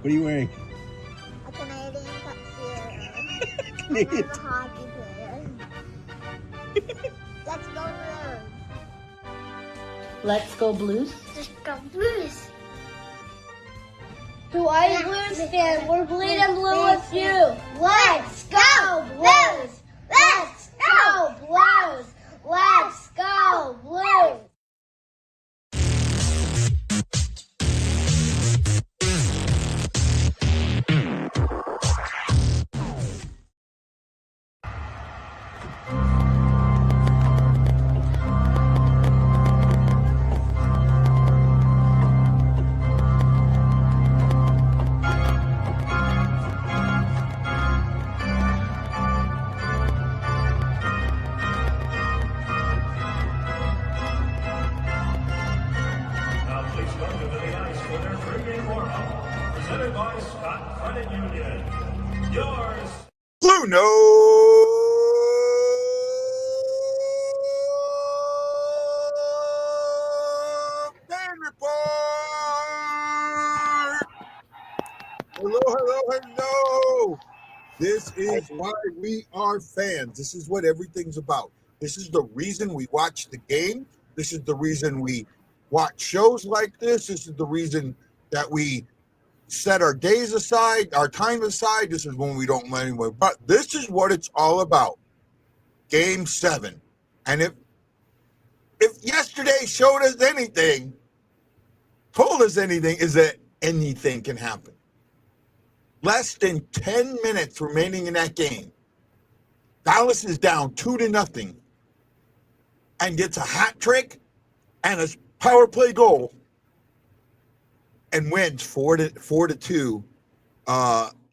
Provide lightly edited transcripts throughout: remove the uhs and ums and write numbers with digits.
What are you wearing? A Canadian tuxedo. Canadian. I'm a hockey player. Let's go Blues. Let's go Blues. Let's go Blues. To all you Blues fans, we're bleeding blue with you. Let's go Blues. Let's go Blues. Let's go Blues. BlueNote Fan Report. Hello. This is why we are fans. This is what everything's about. This is the reason we watch the game. This is the reason we watch shows like this. This is the reason that we set our days aside, our time aside. This is when we don't let anyone. But this is what it's all about. Game 7. And if yesterday showed us anything, told us anything, is that anything can happen. Less than 10 minutes remaining in that game. Dallas is down 2-0 and gets a hat trick and a power play goal and wins 4-2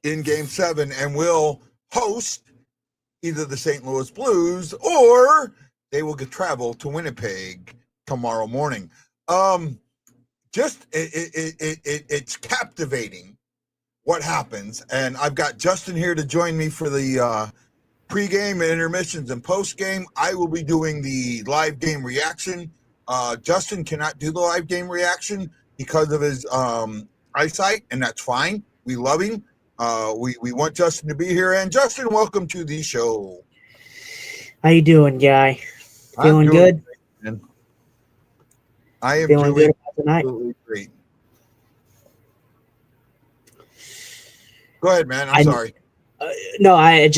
in Game 7 and will host either the St. Louis Blues or they will travel to Winnipeg tomorrow morning. It's captivating what happens, and I've got Justin here to join me for the pregame, intermissions, and postgame. I will be doing the live game reaction. Justin cannot do the live game reaction because of his eyesight, and that's fine. We love him. We want Justin to be here. And Justin, welcome to the show. How you doing, guy? Feeling good? Great, I am feeling doing good tonight. Absolutely great. Go ahead, man. I'm sorry. No, I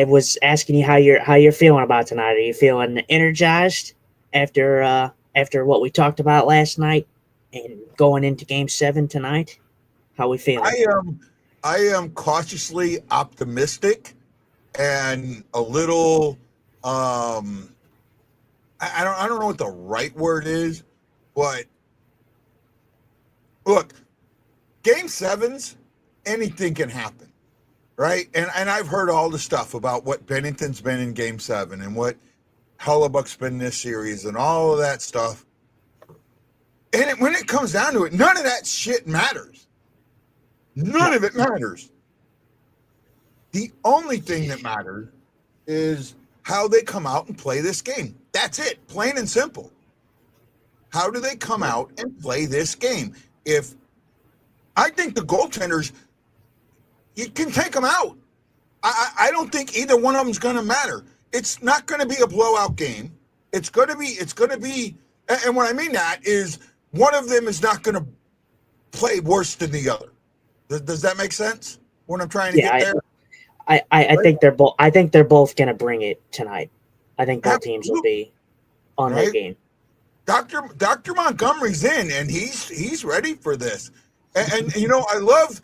was asking you how you're feeling about tonight. Are you feeling energized after what we talked about last night and going into Game 7 tonight? How we feeling? I am cautiously optimistic and a little I don't know what the right word is, but look, Game 7s, anything can happen, right? And I've heard all the stuff about what Binnington's been in Game 7 and what Hellebuyck's been in this series and all of that stuff. And when it comes down to it, none of that shit matters. None of it matters. The only thing that matters is how they come out and play this game. That's it, plain and simple. How do they come out and play this game? If I think the goaltenders, you can take them out. I don't think either one of them is going to matter. It's not going to be a blowout game. It's going to be, and what I mean that is one of them is not going to play worse than the other. Does that make sense? What I'm trying to get there? I think they're both. I think they're both going to bring it tonight. I think both teams will be on their game. Dr. Montgomery's in, and he's ready for this. And you know, I love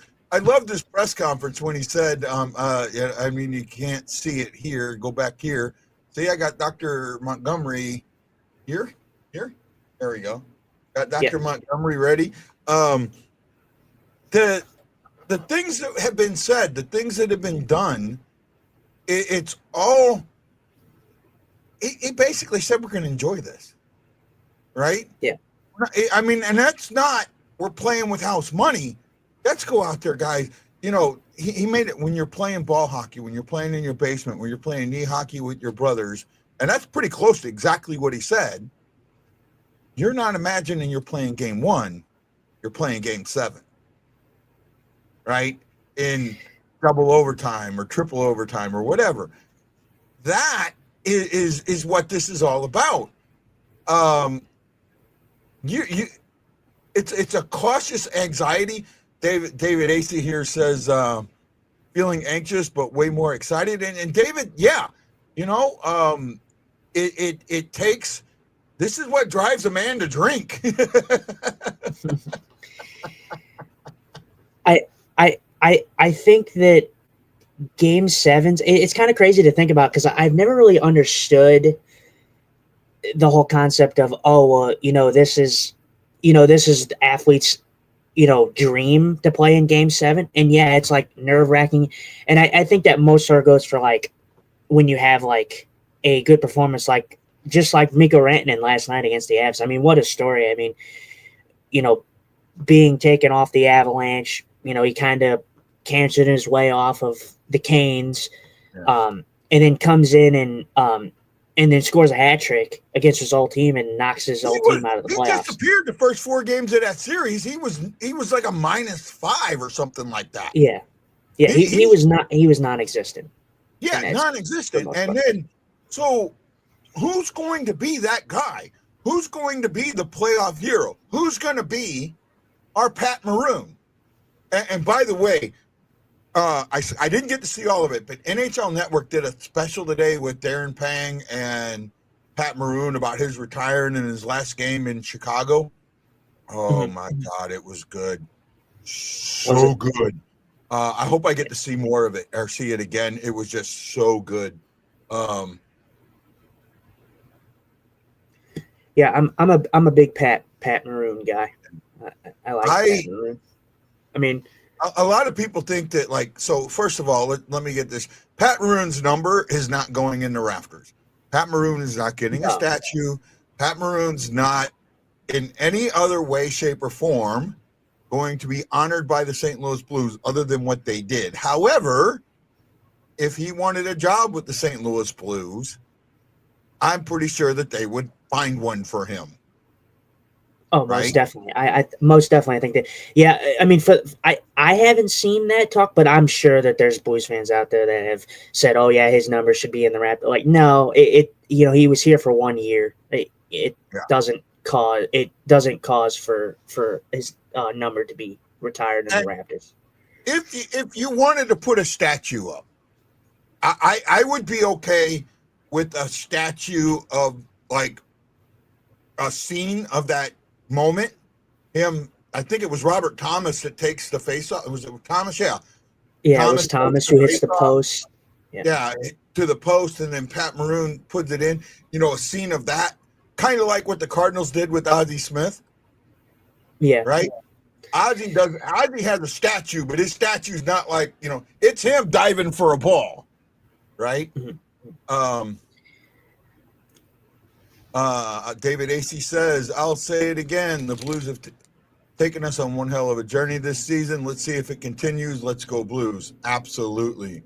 this press conference when he said, I mean, you can't see it here. Go back here. See, I got Dr. Montgomery here. There we go. Got Dr. Montgomery ready. The things that have been said, the things that have been done, it's all. He basically said we're going to enjoy this, right? Yeah. I mean, and that's not we're playing with house money. Let's go out there, guys. You know, he made it when you're playing ball hockey, when you're playing in your basement, when you're playing knee hockey with your brothers, and that's pretty close to exactly what he said. You're not imagining you're playing Game 1, you're playing Game 7. right? In double overtime or triple overtime or whatever. That is what this is all about. It's a cautious anxiety. David AC here says feeling anxious but way more excited. And David, yeah, it takes. This is what drives a man to drink. I think that Game 7s, it's kind of crazy to think about because I've never really understood the whole concept of, this is the athlete's, dream to play in Game 7. And yeah, it's like nerve wracking. And I think that most sort of goes for like when you have like a good performance, like just like Mikko Rantanen last night against the Avs. I mean, what a story. I mean, being taken off the Avalanche, he kind of canceled his way off of the Canes, and then comes in and then scores a hat trick against his old team and knocks his old team out of the playoffs. He disappeared the first 4 games of that series. He was like a -5 or something like that. Yeah, he was non-existent. Yeah, non-existent. And then, so who's going to be that guy? Who's going to be the playoff hero? Who's going to be our Pat Maroon? And by the way, I didn't get to see all of it, but NHL Network did a special today with Darren Pang and Pat Maroon about his retiring in his last game in Chicago. Oh my God, it was good. So good. I hope I get to see more of it or see it again. It was just so good. Yeah, I'm a big Pat Maroon guy. I like Pat Maroon. I mean, a lot of people think that, like, so first of all, let me get this. Pat Maroon's number is not going in the rafters. Pat Maroon is not getting a statue. Pat Maroon's not in any other way, shape, or form going to be honored by the St. Louis Blues other than what they did. However, if he wanted a job with the St. Louis Blues, I'm pretty sure that they would find one for him. Oh, most definitely. I most definitely think that. Yeah, I mean, I haven't seen that talk, but I'm sure that there's Blues fans out there that have said, "Oh yeah, his number should be in the wrap." Like, no, he was here for 1 year. It doesn't cause for his number to be retired in the Raptors. If you wanted to put a statue up, I would be okay with a statue of like a scene of that moment. I think it was Robert Thomas that takes the face off. Was it Thomas? Yeah. Yeah, it was Thomas who hits the post. Yeah, to the post, and then Pat Maroon puts it in. A scene of that, kind of like what the Cardinals did with Ozzie Smith. Yeah. Right? Ozzie has a statue, but his statue's not like, it's him diving for a ball. Right? Mm-hmm. David AC says, I'll say it again. The Blues have taken us on one hell of a journey this season. Let's see if it continues. Let's go Blues. Absolutely.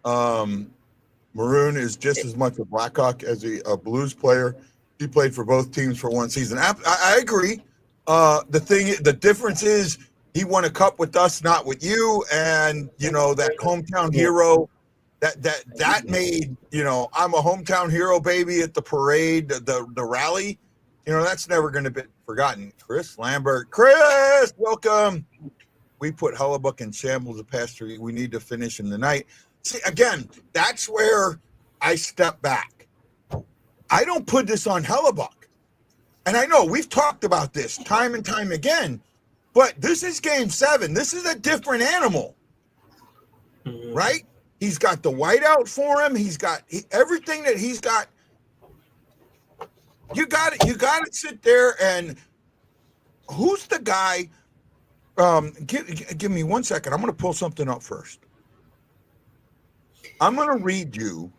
Maroon is just as much a Blackhawk as a Blues player. He played for both teams for one season. I agree. The difference is he won a cup with us, not with you. And, that hometown hero, that made, I'm a hometown hero, baby, at the parade, the rally. That's never going to be forgotten. Chris Lambert. Chris, welcome. We put Hellebuyck in shambles the past 3. We need to finish in the night. See, again, that's where I step back. I don't put this on Hellebuyck. And I know we've talked about this time and time again, but this is Game 7. This is a different animal, right? He's got the whiteout for him. He's got everything that he's got. You got to sit there and who's the guy? Give me 1 second. I'm going to pull something up first. I'm going to read you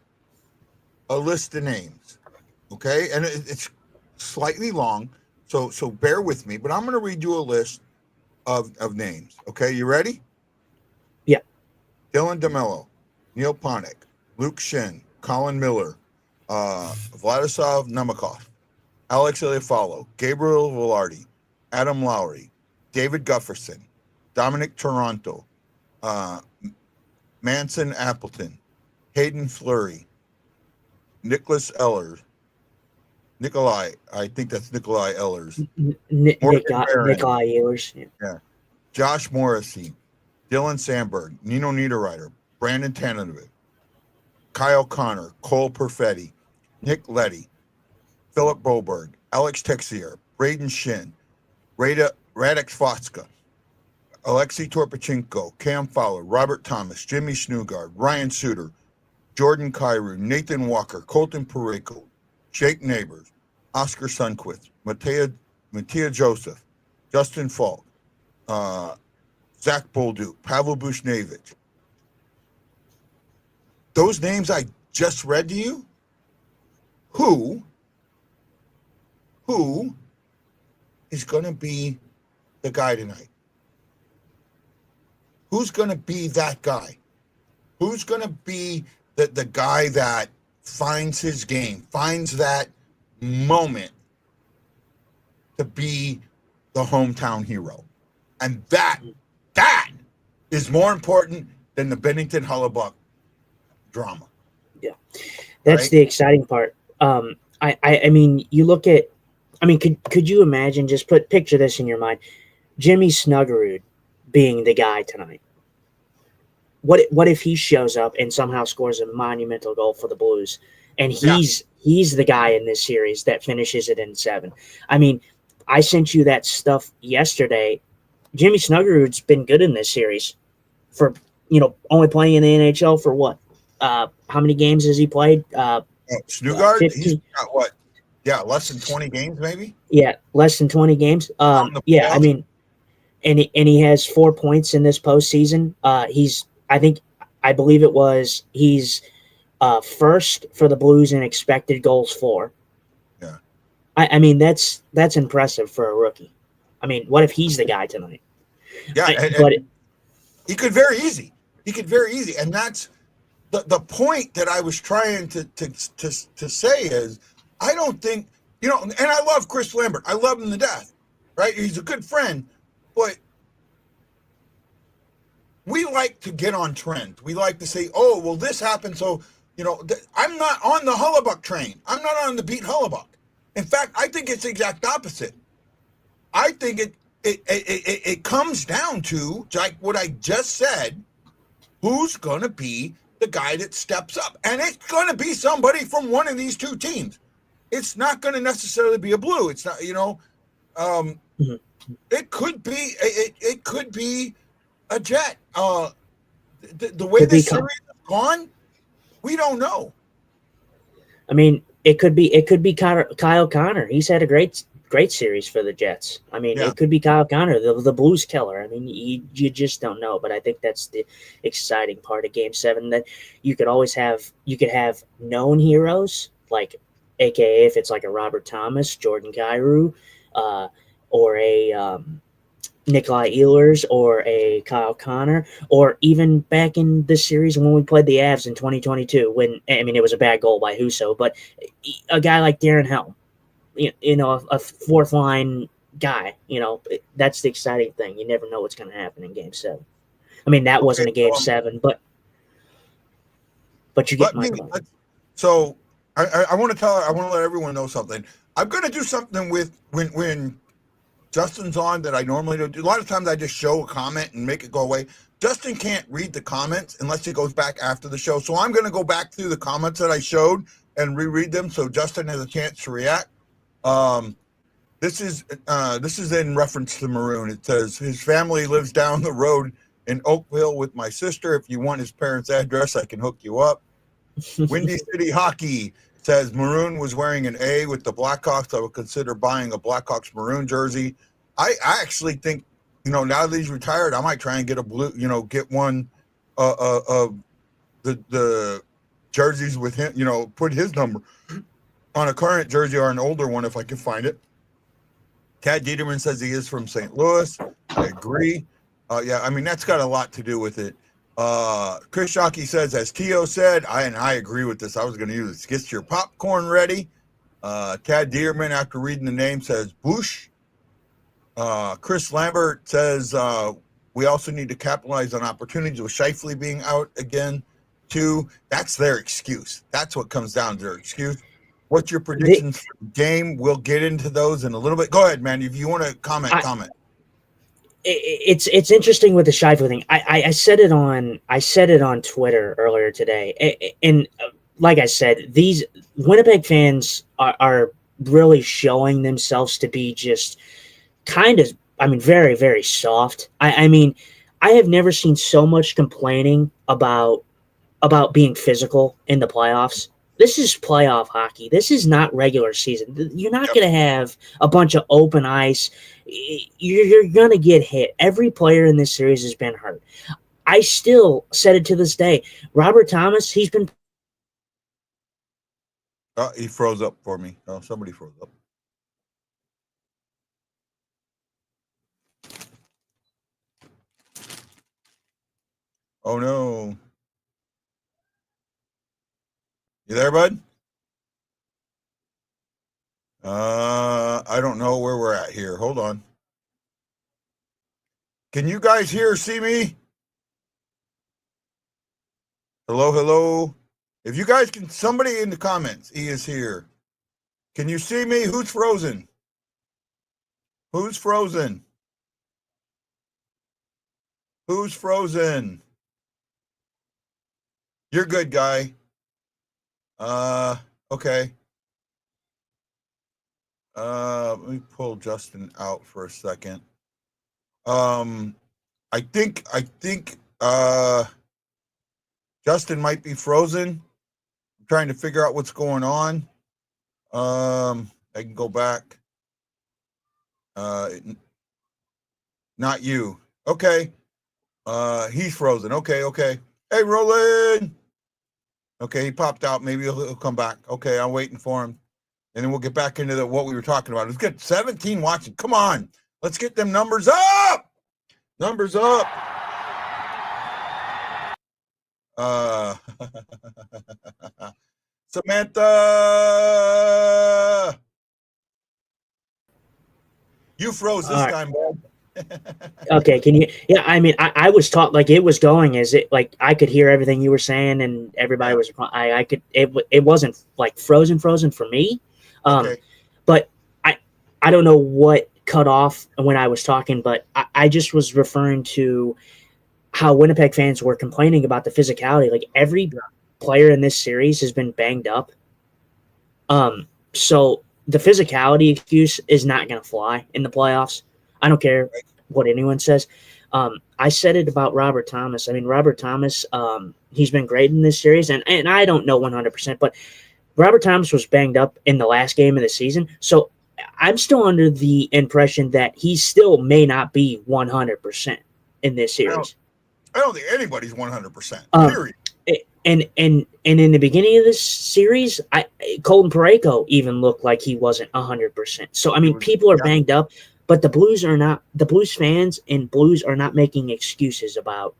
a list of names, okay? And it's slightly long, so bear with me. But I'm going to read you a list of names, okay? You ready? Yeah. Dylan DeMello, Neil Panik, Luke Shin, Colin Miller, Vladislav Nemakov, Alex Iafallo, Gabriel Velarde, Adam Lowry, David Gufferson, Dominic Toronto, uh, Manson Appleton, Hayden Fleury, Nikolai, I think that's Nikolai Ehlers, Morgan Barron, Nikolai Ehlers. Yeah. yeah, Josh Morrissey, Dylan Sandberg, Nino Niederreiter, Brandon Tanovic, Kyle Connor, Cole Perfetti, Nick Letty, Philip Boberg, Alex Texier, Braden Shin, Radek Foska, Alexei Torpachenko, Cam Fowler, Robert Thomas, Jimmy Snugard, Ryan Suter, Jordan Cairo, Nathan Walker, Colton Pareko, Jake Neighbors, Oscar Sundquist, Mattia Joseph, Justin Falk, Zach Bolduc, Pavel Bushnevich. Those names I just read to you, who is going to be the guy tonight? Who's going to be that guy? Who's going to be the guy that finds his game, finds that moment to be the hometown hero? And that is more important than the Binnington Hellebuyck drama. Yeah, that's right? The exciting part. I mean, you look at, I mean, could you imagine, just picture this in your mind, Jimmy Snuggerud being the guy tonight? What if he shows up and somehow scores a monumental goal for the Blues, and he's the guy in this series that finishes it in 7? I mean, I sent you that stuff yesterday. Jimmy Snuggerud's been good in this series for, only playing in the NHL for what? How many games has he played? Snugard, he's got what? Yeah, less than 20 games, maybe. Yeah, less than 20 games. Yeah, I mean, and he has 4 points in this postseason. I believe he's first for the Blues in expected goals for. Yeah, I mean that's impressive for a rookie. I mean, what if he's the guy tonight? Yeah, and he could very easy. And that's the point that I was trying to say is, I don't think, and I love Chris Lambert. I love him to death, right? He's a good friend, but we like to get on trend. We like to say, oh, well, this happened, so, I'm not on the Hellebuyck train. I'm not on the beat Hellebuyck. In fact, I think it's the exact opposite. I think it comes down to, like what I just said, who's going to be the guy that steps up. And it's going to be somebody from one of these two teams. It's not going to necessarily be a Blue. It's not, it could be a Jet. The way this series has gone, we don't know. I mean, it could be Kyle Connor. He's had a great series for the Jets. I mean, It could be Kyle Connor, the Blues killer. I mean, you just don't know. But I think that's the exciting part of Game 7, that you could have known heroes, like, AKA if it's like a Robert Thomas, Jordan Cairo, or a Nikolai Ehlers, or a Kyle Connor, or even back in this series when we played the Avs in 2022, when, I mean, it was a bad goal by Husso, but a guy like Darren Helm, a fourth line guy, that's the exciting thing. You never know what's going to happen in Game 7. I mean, that wasn't a Game 7, but you get my point. So I want to let everyone know something. I'm going to do something with when Justin's on that I normally don't do. A lot of times I just show a comment and make it go away. Justin can't read the comments unless he goes back after the show. So I'm going to go back through the comments that I showed and reread them so Justin has a chance to react. This is in reference to Maroon. It says his family lives down the road in Oakville with my sister. If you want his parents' address, I can hook you up. Windy City Hockey says Maroon was wearing an A with the Blackhawks. I would consider buying a Blackhawks Maroon jersey. I actually think, now that he's retired, I might try and get a blue, get one of the jerseys with him, put his number on a current jersey or an older one if I can find it. Tad Dieterman says he is from St. Louis. I agree. Yeah, I mean, that's got a lot to do with it. Chris Shockey says, as Tio said, I agree with this. I was going to use it. Get your popcorn ready. Tad Dieterman, after reading the name, says Bush. Chris Lambert says, We also need to capitalize on opportunities with Shifley being out again, too. That's their excuse. That's what comes down to their excuse. What's your predictions for the game? We'll get into those in a little bit. Go ahead, man. If you want to comment. It's interesting with the Shifley thing. I said it on Twitter earlier today, and like I said, these Winnipeg fans are really showing themselves to be just kind of, very, very soft. I mean, I have never seen so much complaining about being physical in the playoffs. This is playoff hockey. This is not regular season. You're not going to have a bunch of open ice. You're going to get hit. Every player in this series has been hurt. I still said it to this day. Robert Thomas, he's been. He froze up for me. Oh, somebody froze up. Oh, no. You there, bud? I don't know where we're at here. Hold on. Can you guys hear or see me? Hello, hello. If you guys can, somebody in the comments, he is here. Can you see me? Who's frozen? Who's frozen? Who's frozen? You're good, guy. Okay. Let me pull Justin out for a second. I think Justin might be frozen. I'm trying to figure out what's going on. I can go back. Not you. Okay. He's frozen. Okay. Hey, Roland. Okay, he popped out. Maybe he'll come back. Okay, I'm waiting for him. And then we'll get back into what we were talking about. Let's get 17 watching. Come on. Let's get them numbers up. Numbers up. Samantha. You froze this time, bud. Okay, can you? Yeah, I was taught like it was going as it like I could hear everything you were saying, and everybody was. I could. It wasn't like frozen for me. Okay. But I don't know what cut off when I was talking, but I just was referring to how Winnipeg fans were complaining about the physicality. Like every player in this series has been banged up. So the physicality excuse is not going to fly in the playoffs. I don't care what anyone says. I said it about Robert Thomas. I mean, Robert Thomas, he's been great in this series, and I don't know 100%, but Robert Thomas was banged up in the last game of the season, so I'm still under the impression that he still may not be 100% in this series. I don't think anybody's 100%. Period. And in the beginning of this series, Colton Parayko even looked like he wasn't 100%. So I mean, people are banged up, but the Blues are not. The Blues fans and Blues are not making excuses about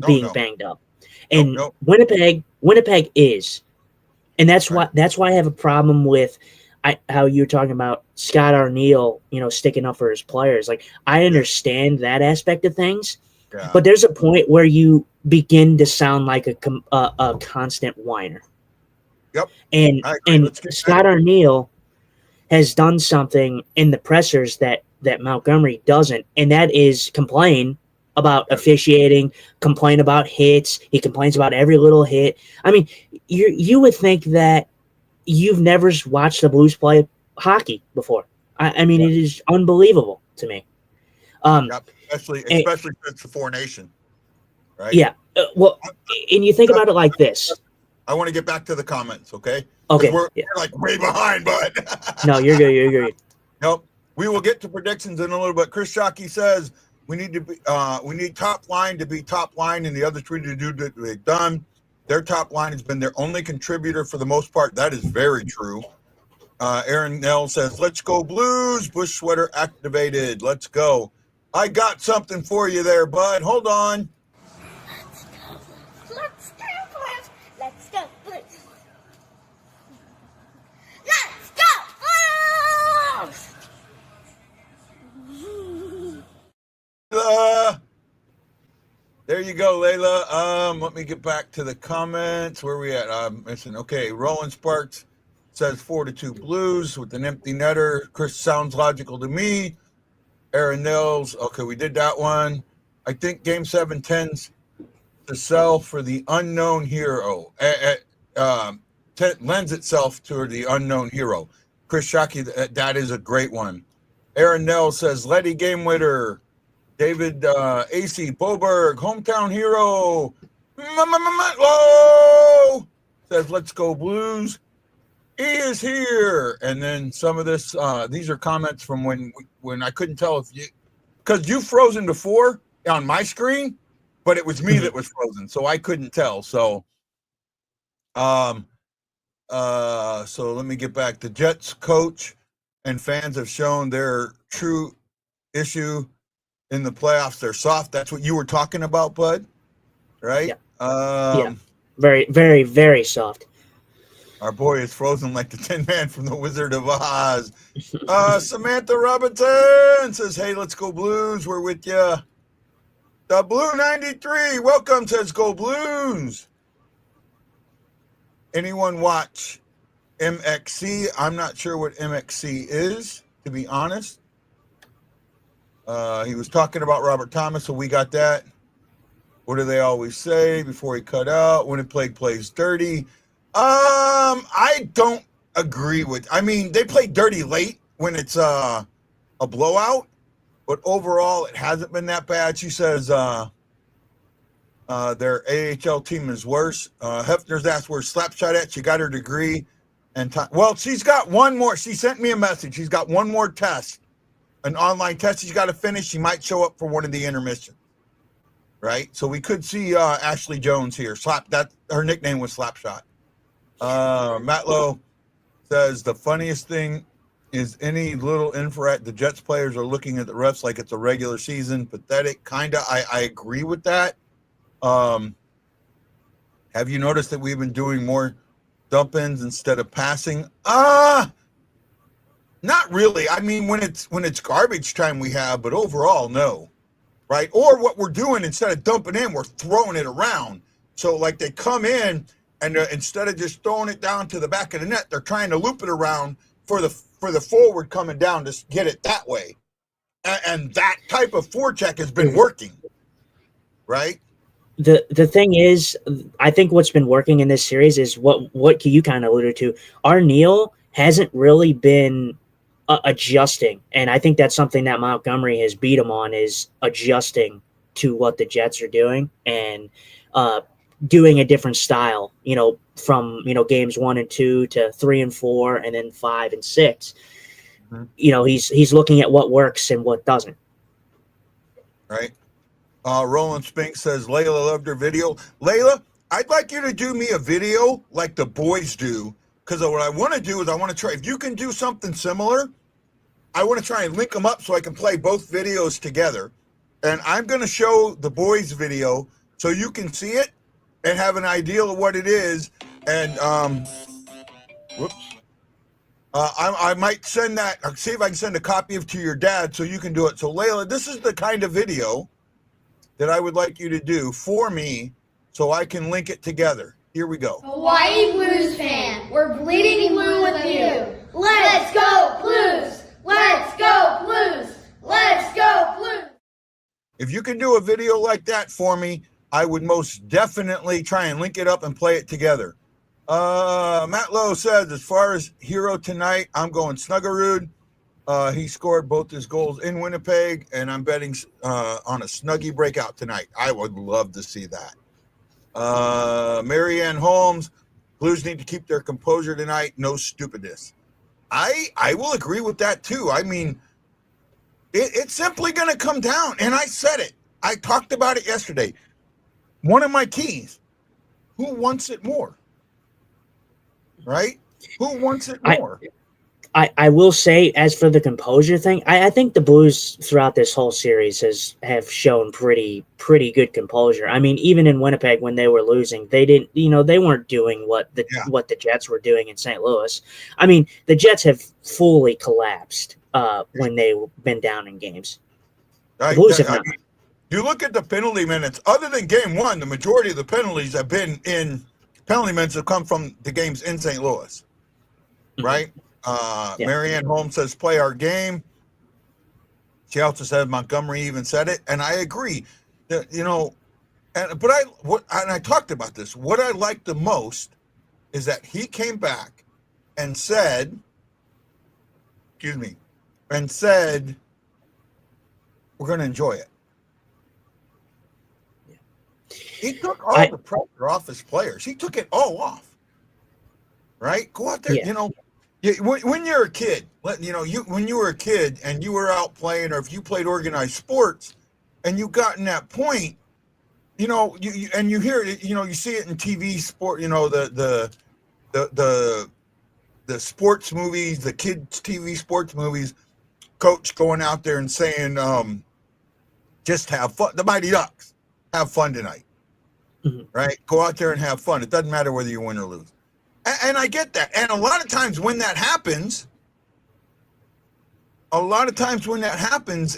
being banged up. And Winnipeg is, and that's why I have a problem with how you're talking about Scott Arniel, sticking up for his players. Like I understand that aspect of things. Yeah. But there's a point where you begin to sound like a constant whiner. Yep. And Scott Arniel has done something in the pressers that Montgomery doesn't, and that is complain about officiating, complain about hits. He complains about every little hit. I mean, you would think that you've never watched the Blues play hockey before. I mean, it is unbelievable to me. Especially since the Four Nation, right? Yeah. Well, and you think about it like this. I want to get back to the comments, okay? Okay. We're like way behind, bud. No, you're good. You're good. Nope. We will get to predictions in a little bit. Chris Shockey says we need top line to be top line, and the other three to do what they've done. Their top line has been their only contributor for the most part. That is very true. Aaron Nell says, "Let's go Blues! Bush sweater activated. Let's go." I got something for you there, bud. Hold on. Let's go, Blues! Let's go, Blues! Let's go, Blues! you go, Layla. Let me get back to the comments. Where we at? I'm missing. Okay, Roland Sparks says 4-2 Blues with an empty netter. Chris sounds logical to me. Aaron Nils. Okay, we did that one. I think Game 7 tends to sell for the unknown hero. Lends itself to the unknown hero. Chris Shockey, that is a great one. Aaron Nell says, Letty game winner. David AC Boberg, hometown hero. Matlow says, let's go Blues. He is here. And then some of this, these are comments from when I couldn't tell if you, because you frozen before on my screen, but it was me that was frozen, so I couldn't tell. So, so let me get back. The Jets coach and fans have shown their true issue in the playoffs. They're soft. That's what you were talking about, Bud, right? Yeah. Yeah. Very, very, very soft. Our boy is frozen like the Tin Man from the Wizard of Oz. Samantha Robinson says, hey, let's go Blues. We're with you. The Blue 93, welcome, says go Blues. Anyone watch MXC? I'm not sure what MXC is, to be honest. He was talking about Robert Thomas, so we got that. What do they always say before he cut out? When a plague plays dirty. I don't agree with. I mean, they play dirty late when it's a blowout, but overall it hasn't been that bad. She says their AHL team is worse. Hefner's asked where's Slapshot at. She got her degree, and well, she's got one more. She sent me a message. She's got one more test, an online test she's got to finish. She might show up for one of the intermissions. Right, so we could see Ashley Jones here. Her nickname was Slapshot. Matlow says the funniest thing is any little infrared. The Jets players are looking at the refs like it's a regular season. Pathetic, kinda. I agree with that. Have you noticed that we've been doing more dump-ins instead of passing? Not really. I mean, when it's garbage time we have, but overall, no. Right? Or what we're doing, instead of dumping in, we're throwing it around. So like they come in and instead of just throwing it down to the back of the net, they're trying to loop it around for the forward coming down to get it that way. And that type of forecheck has been working. Right? The thing is, I think what's been working in this series is what you kind of alluded to. Arniel hasn't really been adjusting, and I think that's something that Montgomery has beat him on, is adjusting to what the Jets are doing and doing a different style, from games 1 and 2 to 3 and 4 and then 5 and 6. Mm-hmm. He's looking at what works and what doesn't. Right. Roland Spink says Layla loved her video. Layla, I'd like you to do me a video like the boys do. Because what I want to do is I want to try, if you can do something similar, I want to try and link them up so I can play both videos together. And I'm going to show the boys video so you can see it and have an idea of what it is. And I might send that, see if I can send a copy of to your dad so you can do it. So Layla, this is the kind of video that I would like you to do for me so I can link it together. Here we go. Hawaii Blues fan, we're bleeding blue with you. Let's go Blues! Let's go Blues! Let's go Blues! If you can do a video like that for me, I would most definitely try and link it up and play it together. Matt Lowe says, as far as hero tonight, I'm going Snuggerud. He scored both his goals in Winnipeg, and I'm betting on a Snuggie breakout tonight. I would love to see that. Marianne Holmes, Blues need to keep their composure tonight. No stupidness. I will agree with that too. I mean, it's simply going to come down. And I said it. I talked about it yesterday. One of my keys. Who wants it more? Right? Who wants it more? I will say, as for the composure thing, I think the Blues throughout this whole series have shown pretty good composure. I mean, even in Winnipeg when they were losing, they didn't, they weren't doing what the Jets were doing in St. Louis. I mean, the Jets have fully collapsed when they've been down in games. The Blues have not. you look at the penalty minutes, other than game one, the majority of the penalties have been in penalty minutes have come from the games in St. Louis, right? Yeah. Marianne Holmes says, play our game. She also said Montgomery even said it, and I agree. That, and I talked about this. What I liked the most is that he came back and said, we're going to enjoy it. He took all the pressure off his players. He took it all off. Right? Go out there. When you're a kid, when you were a kid and you were out playing, or if you played organized sports, and you got in that point, you hear it. You see it in TV sport. The sports movies, the kids' TV sports movies. Coach going out there and saying, "Just have fun." The Mighty Ducks, have fun tonight. Mm-hmm. Right? Go out there and have fun. It doesn't matter whether you win or lose. And I get that. And a lot of times when that happens,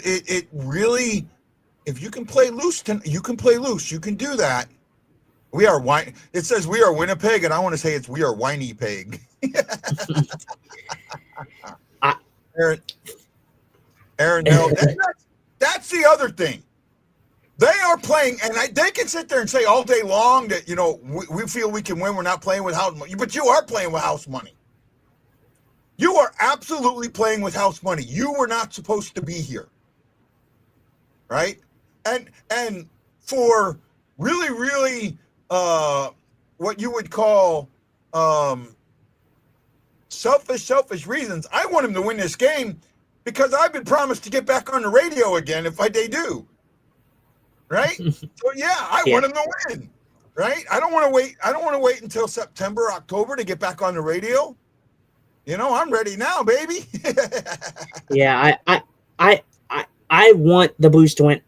it really, if you can play loose, you can play loose. You can do that. It says we are Winnipeg, and I want to say it's we are whiny peg. Aaron, no, that's the other thing. They are playing, and they can sit there and say all day long that, we feel we can win. We're not playing with house money. But you are playing with house money. You are absolutely playing with house money. You were not supposed to be here. Right? And for really, really what you would call selfish reasons, I want him to win this game because I've been promised to get back on the radio again if they do. Right? So I want him to win. Right? I don't want to wait. I don't want to wait until September, October to get back on the radio. I'm ready now, baby. I want the Blues to win.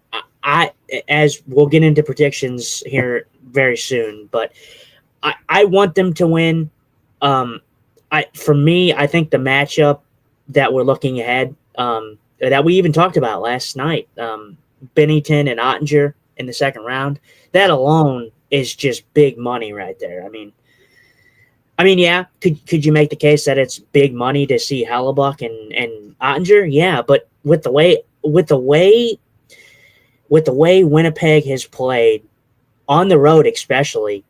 As we'll get into predictions here very soon, but I want them to win. For me, I think the matchup that we're looking ahead, that we even talked about last night, Binnington and Ottinger in the second round, that alone is just big money right there. I mean, could you make the case that it's big money to see Hellebuyck and Ottinger? Yeah, but with the way Winnipeg has played on the road, especially,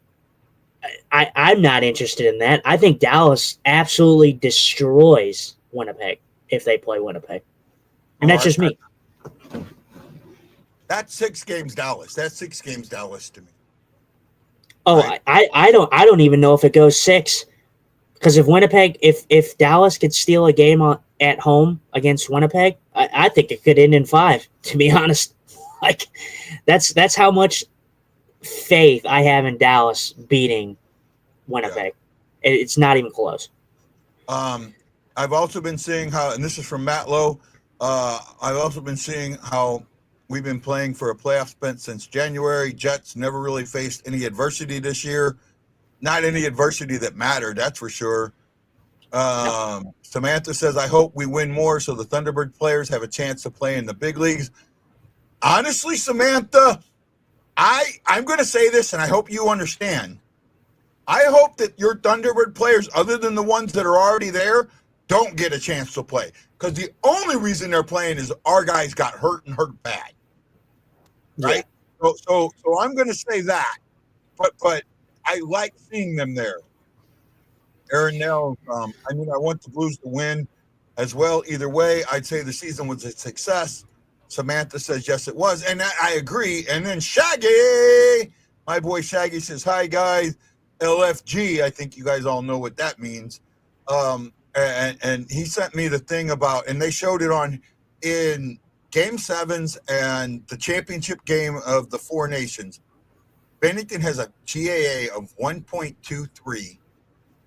I'm not interested in that. I think Dallas absolutely destroys Winnipeg if they play Winnipeg, and that's just me. That's 6 games Dallas. That's 6 games Dallas to me. Oh, right? I don't even know if it goes 6, because if Dallas could steal a game at home against Winnipeg, I think it could end in 5. To be honest, that's how much faith I have in Dallas beating Winnipeg. Yeah. It's not even close. I've also been seeing how, and this is from Matt Lowe. I've also been seeing how we've been playing for a playoff spot since January. Jets never really faced any adversity this year. Not any adversity that mattered, that's for sure. Samantha says, I hope we win more so the Thunderbird players have a chance to play in the big leagues. Honestly, Samantha, I'm going to say this, and I hope you understand. I hope that your Thunderbird players, other than the ones that are already there, don't get a chance to play. Because the only reason they're playing is our guys got hurt and hurt bad. Right? Yeah. So I'm going to say that. But I like seeing them there. Arniel, I want the Blues to win as well. Either way, I'd say the season was a success. Samantha says, yes, it was. And I agree. And then Shaggy, my boy Shaggy says, hi, guys. LFG, I think you guys all know what that means. And he sent me the thing about, and they showed it in Game 7s and the championship game of the Four Nations. Binnington has a GAA of 1.23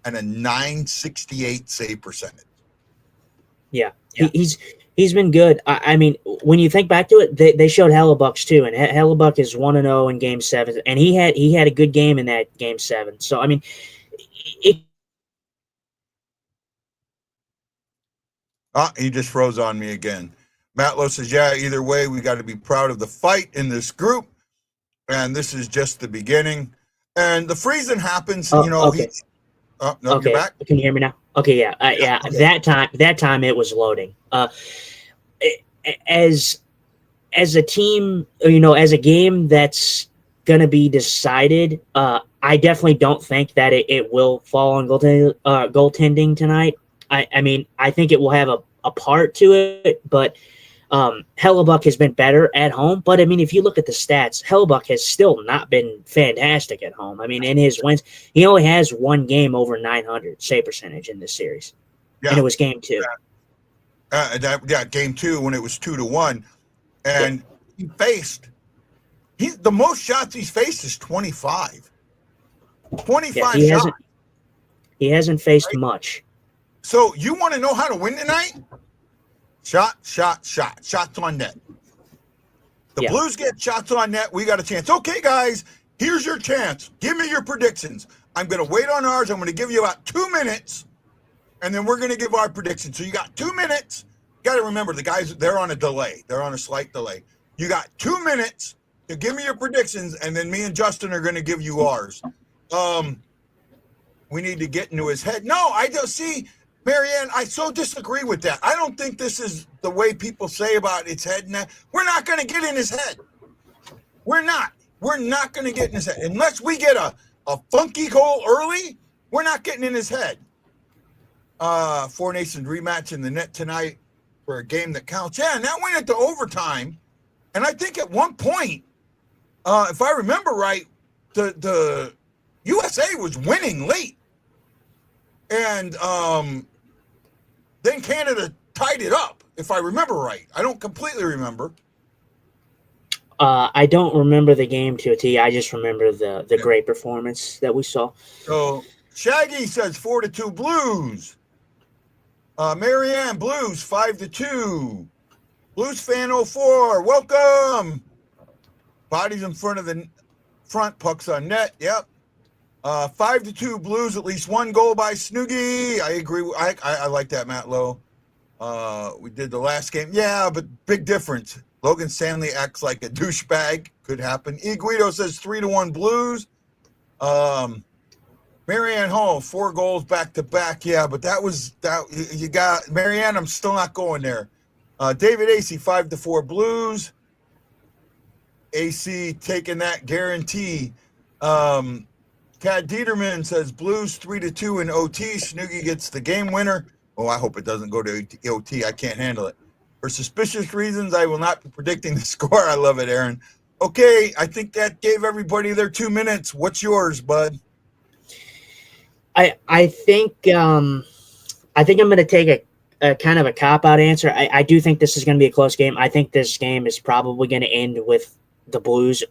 and a 968 save percentage. Yeah. He's been good. I mean, when you think back to it, they showed Hellebuyck's too, and Hellebuyck is 1-0 in Game 7, and he had a good game in that Game 7. So I mean, he just froze on me again. Matlow says, yeah, either way, we got to be proud of the fight in this group. And this is just the beginning. And the freezing happens, Okay. No, Okay. you're back? Can you hear me now? Okay, yeah. Okay. That time it was loading. As a team, as a game that's going to be decided, I definitely don't think that it will fall on goaltending tonight. I mean, I think it will have a part to it, but Hellebuyck has been better at home. But I mean, if you look at the stats, Hellebuyck has still not been fantastic at home. I mean, in his wins, he only has one game over 900 save percentage in this series, and it was game 2. Game 2 when it was 2-1, and he faced the most shots he's faced is 25. 25 shots. He hasn't faced much. So you want to know how to win tonight? Shots on net. The Blues get shots on net. We got a chance. Okay, guys, here's your chance. Give me your predictions. I'm going to wait on ours. I'm going to give you about 2 minutes, and then we're going to give our predictions. So you got 2 minutes. You got to remember, the guys, they're on a delay. They're on a slight delay. You got 2 minutes to give me your predictions, and then me and Justin are going to give you ours. We need to get into his head. No, I don't see... Marianne, I so disagree with that. I don't think this is the way people say about its head. We're not going to get in his head. We're not. We're not going to get in his head. Unless we get a funky goal early, we're not getting in his head. Four Nations rematch in the net tonight for a game that counts. Yeah, and that went into overtime. And I think at one point, if I remember right, the USA was winning late. And then Canada tied it up, if I remember right. I don't completely remember. I don't remember the game to a T. I just remember the great performance that we saw. So Shaggy says 4-2 Blues. Marianne, Blues 5-2. Blues fan 04, welcome. Bodies in front of the front, pucks on net. Yep. 5-2 Blues, at least one goal by Snoogie. I agree. I like that, Matt Lowe. We did the last game. Yeah, but big difference. Logan Stanley acts like a douchebag. Could happen. E. Guido says 3-1 Blues. Marianne Hall, 4 goals back to back. Yeah, but that you got Marianne. I'm still not going there. David AC 5-4 Blues. AC taking that guarantee. Tad Dieterman says Blues 3-2 in OT. Snoogie gets the game winner. Oh, I hope it doesn't go to OT. I can't handle it. For suspicious reasons, I will not be predicting the score. I love it, Aaron. Okay, I think that gave everybody their 2 minutes. What's yours, bud? I think I'm going to take a kind of a cop-out answer. I do think this is going to be a close game. I think this game is probably going to end with the Blues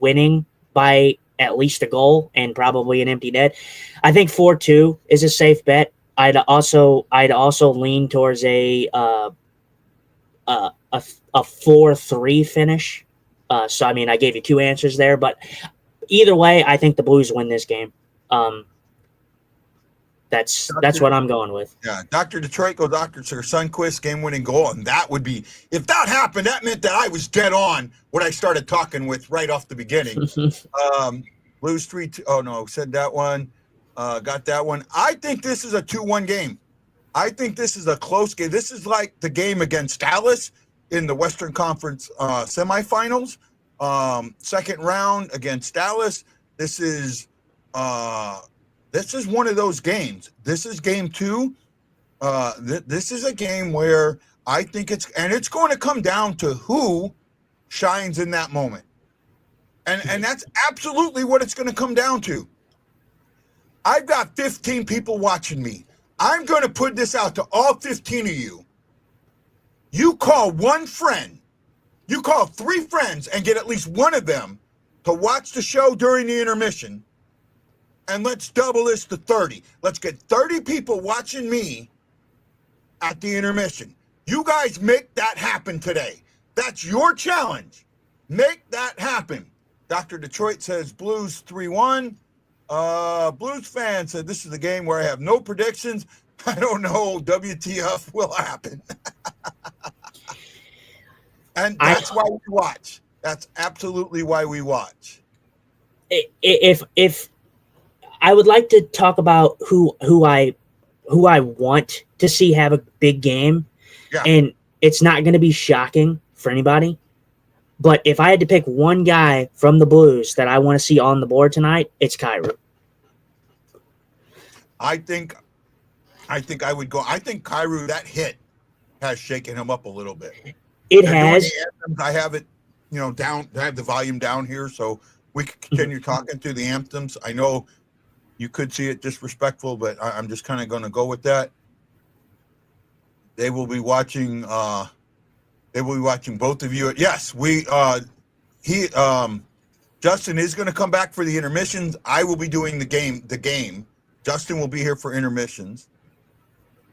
winning by at least a goal and probably an empty net. I think 4-2 is a safe bet. I'd also lean towards a 4-3 finish. So I mean, I gave you 2 answers there, but either way, I think the Blues win this game. That's what I'm going with. Yeah, Dr. Detroit goes Dr. Sundquist game-winning goal, and that would be, if that happened, that meant that I was dead on what I started talking with right off the beginning. Blues 3-2. Oh no, said that one. Got that one. I think this is a 2-1 game. I think this is a close game. This is like the game against Dallas in the Western Conference semifinals. Second round against Dallas. This is one of those games. This is game 2. This is a game where I think it's going to come down to who shines in that moment. And that's absolutely what it's going to come down to. I've got 15 people watching me. I'm going to put this out to all 15 of you. You call one friend. You call 3 friends and get at least one of them to watch the show during the intermission. And let's double this to 30. Let's get 30 people watching me at the intermission. You guys make that happen today. That's your challenge. Make that happen. Dr. Detroit says Blues 3-1. Blues fan said this is the game where I have no predictions. I don't know. WTF will happen. And that's why we watch. That's absolutely why we watch. If I would like to talk about who I want to see have a big game, Yeah. and it's not going to be shocking for anybody. But if I had to pick one guy from the Blues that I want to see on the board tonight, it's Kyrou. I think I would go. I think Kyrou, that hit has shaken him up a little bit. It They're doing has. the anthems. I have it, down. I have the volume down here, so we can continue talking through the anthems. I know you could see it disrespectful, but I'm just kind of going to go with that. They will be watching. They will be watching both of you. Yes, Justin is going to come back for the intermissions. I will be doing the game. Justin will be here for intermissions.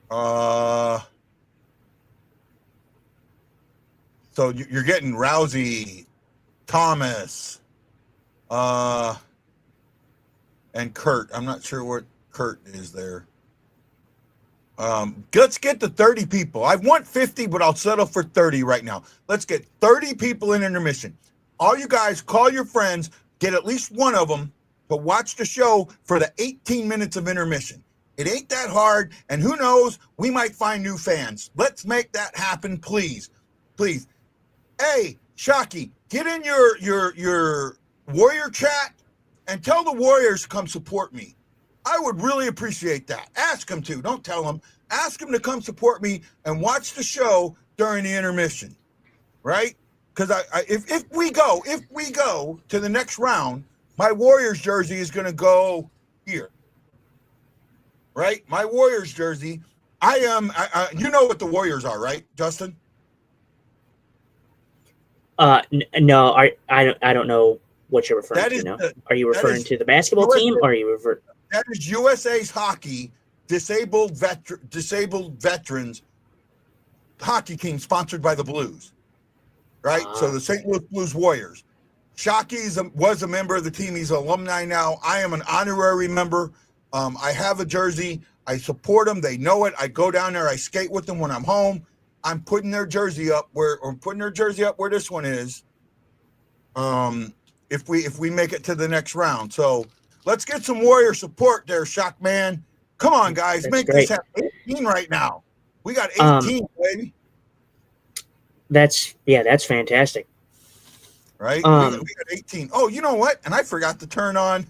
So you're getting Rousey, Thomas, and Kurt. I'm not sure what Kurt is there. Let's get to 30 people. I want 50, but I'll settle for 30 right now. Let's get 30 people in intermission. All you guys, call your friends, get at least one of them to watch the show for the 18 minutes of intermission. It ain't that hard, and who knows, we might find new fans. Let's make that happen, please. Please. Hey, Shockey, get in your Warrior chat and tell the Warriors to come support me. I would really appreciate that. Ask them to. Don't tell them. Ask them to come support me and watch the show during the intermission, right? Because if we go to the next round, my Warriors jersey is going to go here, right? My Warriors jersey. You know what the Warriors are, right, Justin? No, I don't know what you're referring to now. Are you referring to the basketball team, or are you referring? That is USA's hockey disabled veterans hockey team sponsored by the Blues, right? So the St. Louis Blues Warriors. Shockey was a member of the team. He's an alumni now. I am an honorary member. I have a jersey. I support them. They know it. I go down there. I skate with them when I'm home. I'm putting their jersey up where this one is. If we make it to the next round. So let's get some Warrior support there, Shock Man. Come on, guys. That's make great. This happen. 18 right now. We got 18, baby. That's fantastic. Right? We got 18. Oh, you know what? And I forgot to turn on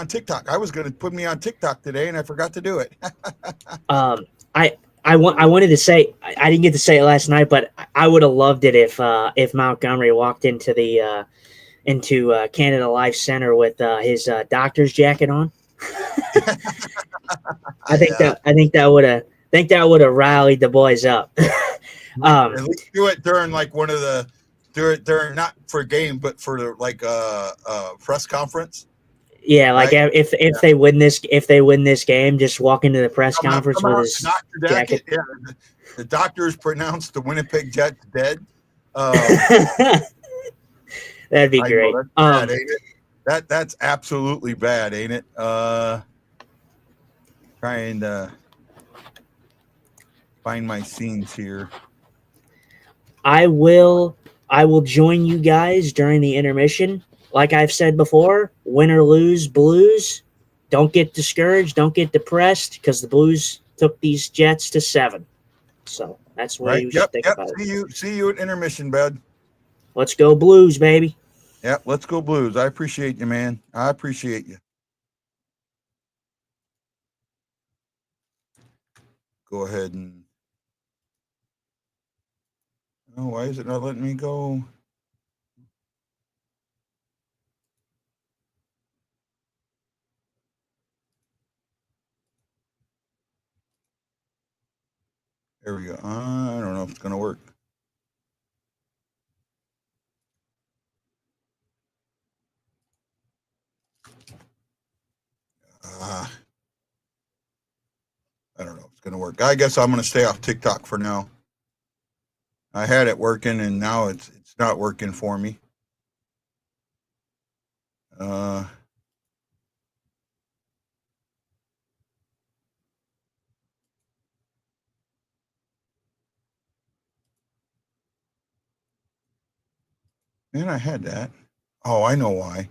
TikTok. I was going to put me on TikTok today, and I forgot to do it. I wanted to say, I didn't get to say it last night, but I would have loved it if Montgomery walked into the Canada Life Center with his doctor's jacket on. I think that would have rallied the boys up. At least do it during like during not for a game, but for like a press conference. Yeah, like right? if they win this game, just walk into the press conference with his doctor jacket. Yeah, the doctors pronounced the Winnipeg Jets dead. That'd be great. That's bad, ain't it? That's absolutely bad, ain't it? Trying to find my scenes here. I will join you guys during the intermission. Like I've said before, win or lose, Blues, don't get discouraged, don't get depressed, because the Blues took these Jets to 7. So that's what you should think about it. See you at intermission, bud. Let's go Blues, baby. Yep, let's go Blues. I appreciate you, man. I appreciate you. Go ahead and... Oh, why is it not letting me go? There we go. I don't know if it's going to work. I don't know if it's going to work. I guess I'm going to stay off TikTok for now. I had it working, and now it's not working for me. Man, I had that. Oh, I know why.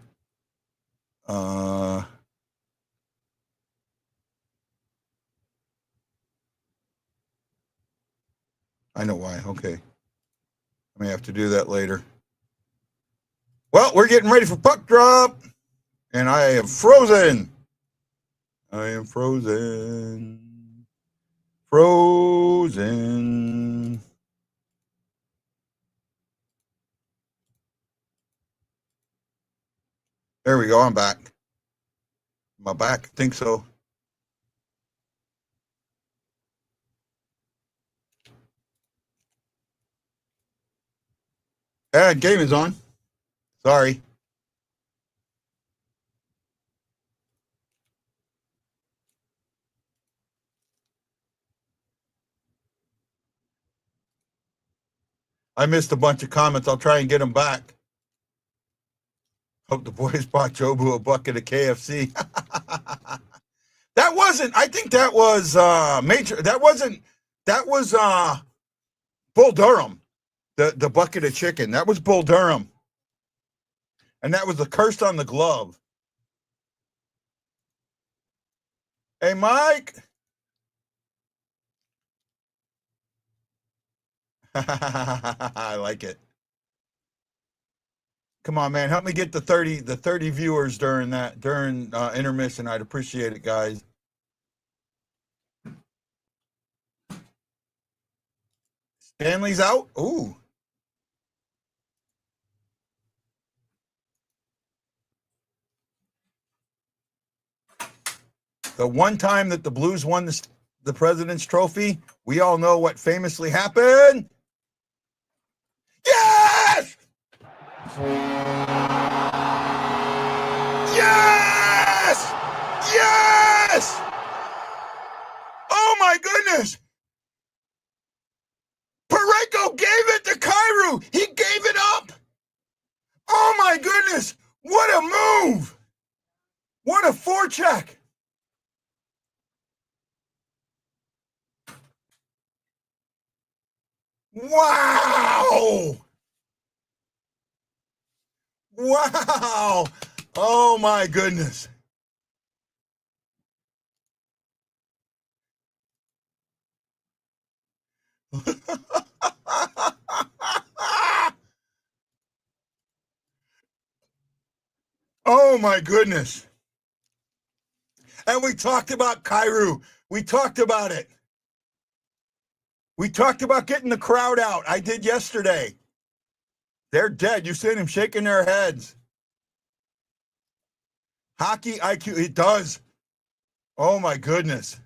I know why. Okay. I may have to do that later. Well, we're getting ready for puck drop. And I am frozen. I am frozen. Frozen. There we go. I'm back. Am I back? I think so. Game is on. Sorry. I missed a bunch of comments. I'll try and get them back. Hope the boys bought Jobu a bucket of KFC. That wasn't, I think that was major. That was Bull Durham, the bucket of chicken. That was Bull Durham. And that was the curse on the glove. Hey, Mike. I like it. Come on, man. Help me get the 30 viewers during intermission. I'd appreciate it, guys. Stanley's out. Ooh. The one time that the Blues won the President's Trophy, we all know what famously happened. Yes! Yes! Yes! Oh my goodness! Pareko gave it to Kyrou. He gave it up. Oh my goodness! What a move! What a forecheck! Wow! Wow! Oh my goodness! Oh my goodness! And we talked about Kyrou. We talked about it. We talked about getting the crowd out. I did yesterday. They're dead. You see them shaking their heads. Hockey IQ, it does. Oh my goodness.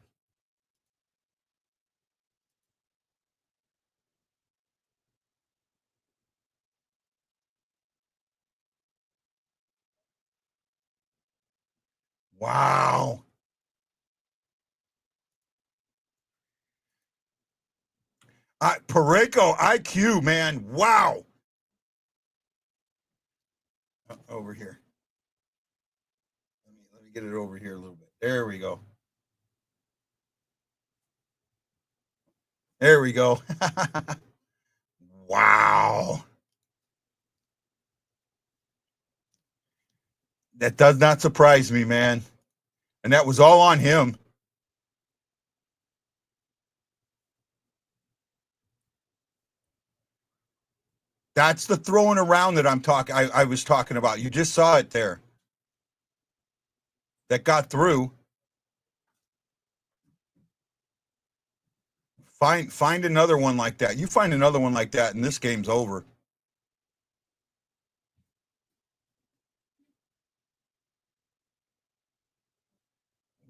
Wow. Pareko IQ, man. Wow. Over here. Let me get it over here a little bit. There we go. There we go. Wow. That does not surprise me, man. And that was all on him. That's the throwing around that I was talking about. You just saw it there. That got through. Find another one like that. You find another one like that, and this game's over.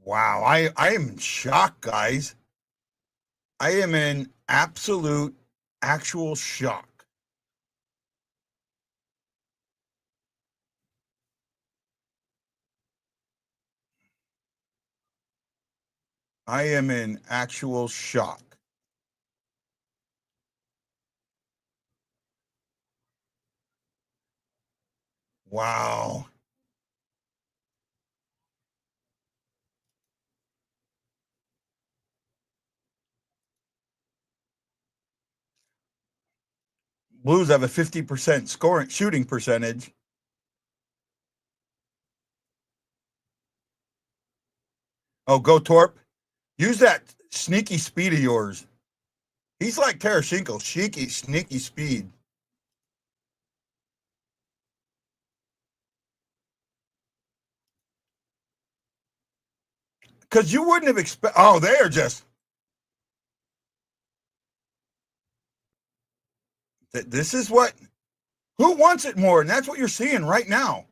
Wow, I am in shock, guys. I am in absolute, actual shock. I am in actual shock. Wow. Blues have a 50% shooting percentage. Oh, go Torp. Use that sneaky speed of yours. He's like Tarasenko, sneaky speed. Because you wouldn't have expected. Oh, they are just. This is what. Who wants it more? And that's what you're seeing right now.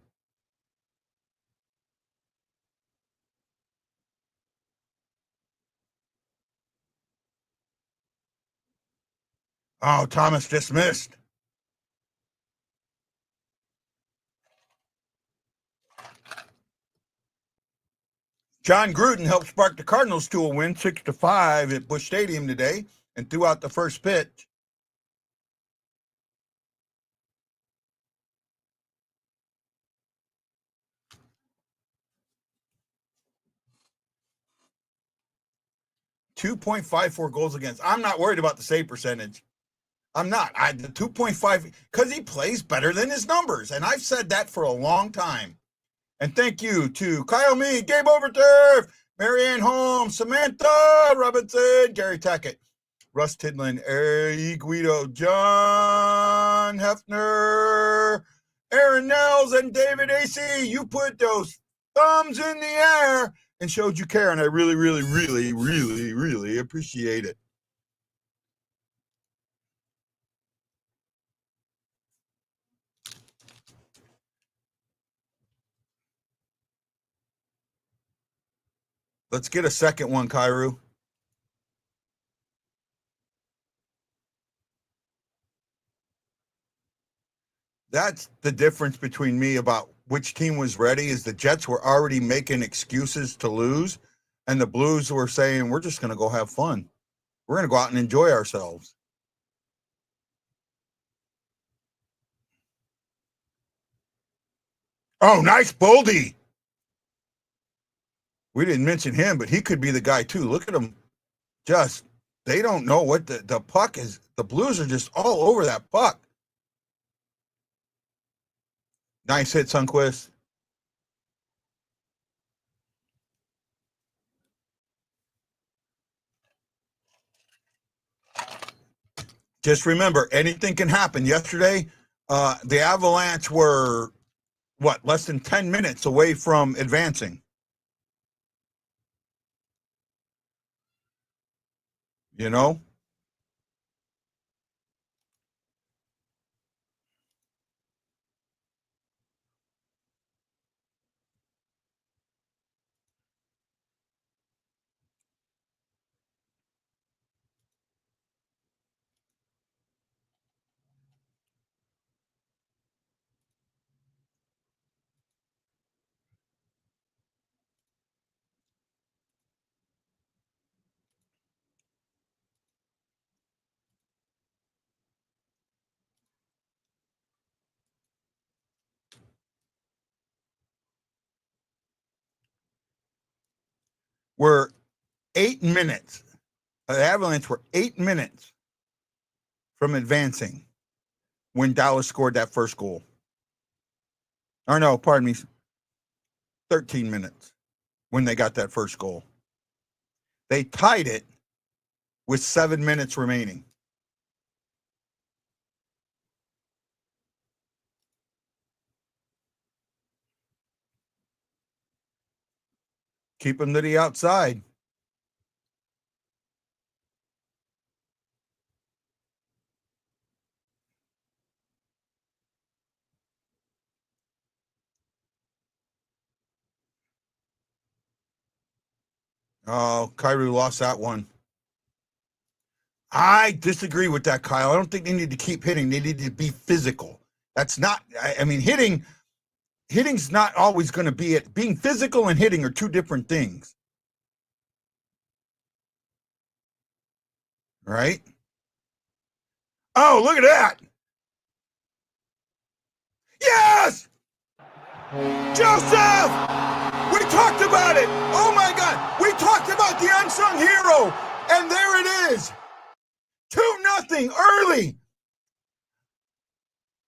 Oh, Thomas just missed. John Gruden helped spark the Cardinals to a win 6-5 at Busch Stadium today and threw out the first pitch. .54 goals against. I'm not worried about the save percentage. I'm not. The 2.5 because he plays better than his numbers, and I've said that for a long time. And thank you to Kyle Mead, Gabe Overturf, Marianne Holmes, Samantha Robinson, Gary Tackett, Russ Tidlin, Eric Guido, John Hefner, Aaron Nels, and David AC. You put those thumbs in the air and showed you care, and I really, really, really, really, really appreciate it. Let's get a second one, Kairu. That's the difference between me about which team was ready is the Jets were already making excuses to lose, and the Blues were saying, we're just going to go have fun. We're going to go out and enjoy ourselves. Oh, nice Boldy. We didn't mention him, but he could be the guy too. Look at him. Just, they don't know what the puck is. The Blues are just all over that puck. Nice hit, Sundqvist. Just remember, anything can happen. Yesterday, the Avalanche were, less than 10 minutes away from advancing. You know? We're 8 minutes. The Avalanche were 8 minutes from advancing when Dallas scored that first goal. Or no, pardon me, 13 minutes when they got that first goal. They tied it with 7 minutes remaining. Keep them to the outside. Oh, Kairu lost that one. I disagree with that, Kyle. I don't think they need to keep hitting. They need to be physical. That's not, I mean, hitting's not always going to be it. Being physical and hitting are two different things. Right? Oh, look at that. Yes! Joseph! We talked about it. Oh my God. We talked about the unsung hero. And there it is. 2-0 early.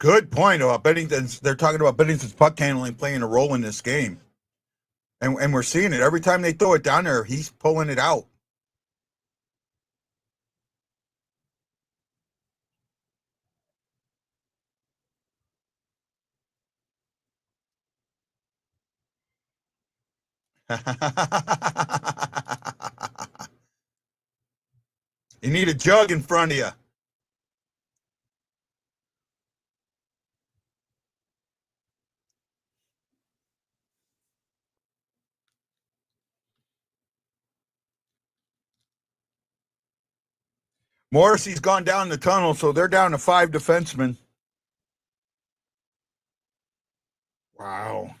Good point about Binnington's. They're talking about Binnington's puck handling playing a role in this game. And we're seeing it. Every time they throw it down there, he's pulling it out. You need a jug in front of you. Morrissey's gone down the tunnel, so they're down to 5 defensemen. Wow.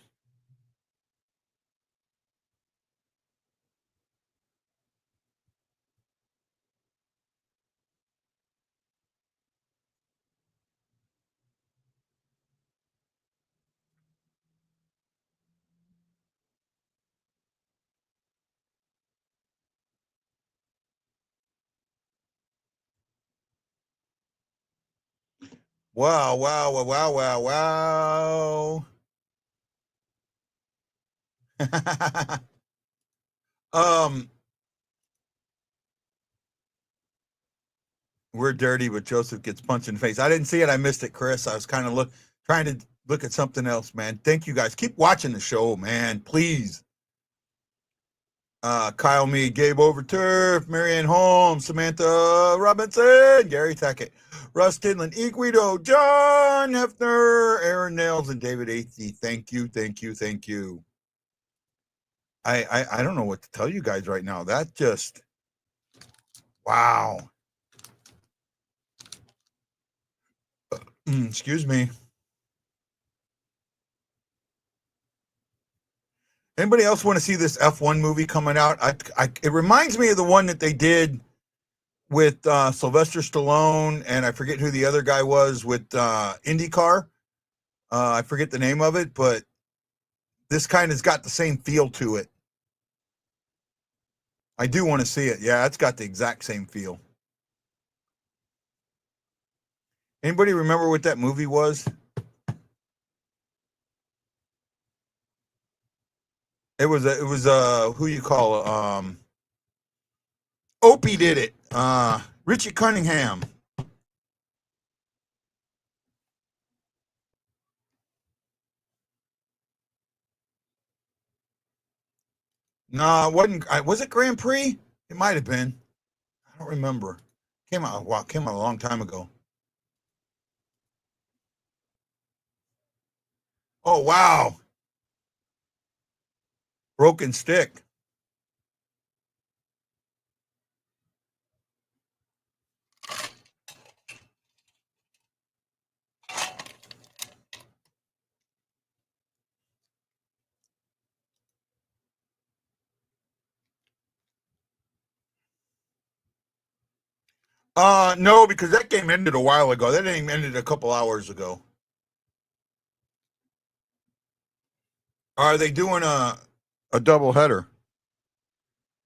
Wow, wow, wow, wow, wow, wow. We're dirty, but Joseph gets punched in the face. I didn't see it. I missed it, Chris. I was kind of trying to look at something else, man. Thank you guys. Keep watching the show, man. Please. Kyle Mead, Gabe Overturf, Marianne Holmes, Samantha Robinson, Gary Tackett, Russ Tidland, Equido, John Hefner, Aaron Nails, and David Athey. Thank you, thank you, thank you. I don't know what to tell you guys right now. That just, wow. Excuse me. Anybody else want to see this F1 movie coming out? It reminds me of the one that they did with Sylvester Stallone, and I forget who the other guy was with IndyCar. I forget the name of it, but this kind has got the same feel to it. I do want to see it. Yeah, it's got the exact same feel. Anybody remember what that movie was? It was who you call Opie did it. Richie Cunningham. No, it wasn't. Was it Grand Prix? It might have been. I don't remember. Came out a long time ago. Oh wow. Broken Stick. No, because that game ended a while ago. That game ended a couple hours ago. Are they doing a double header?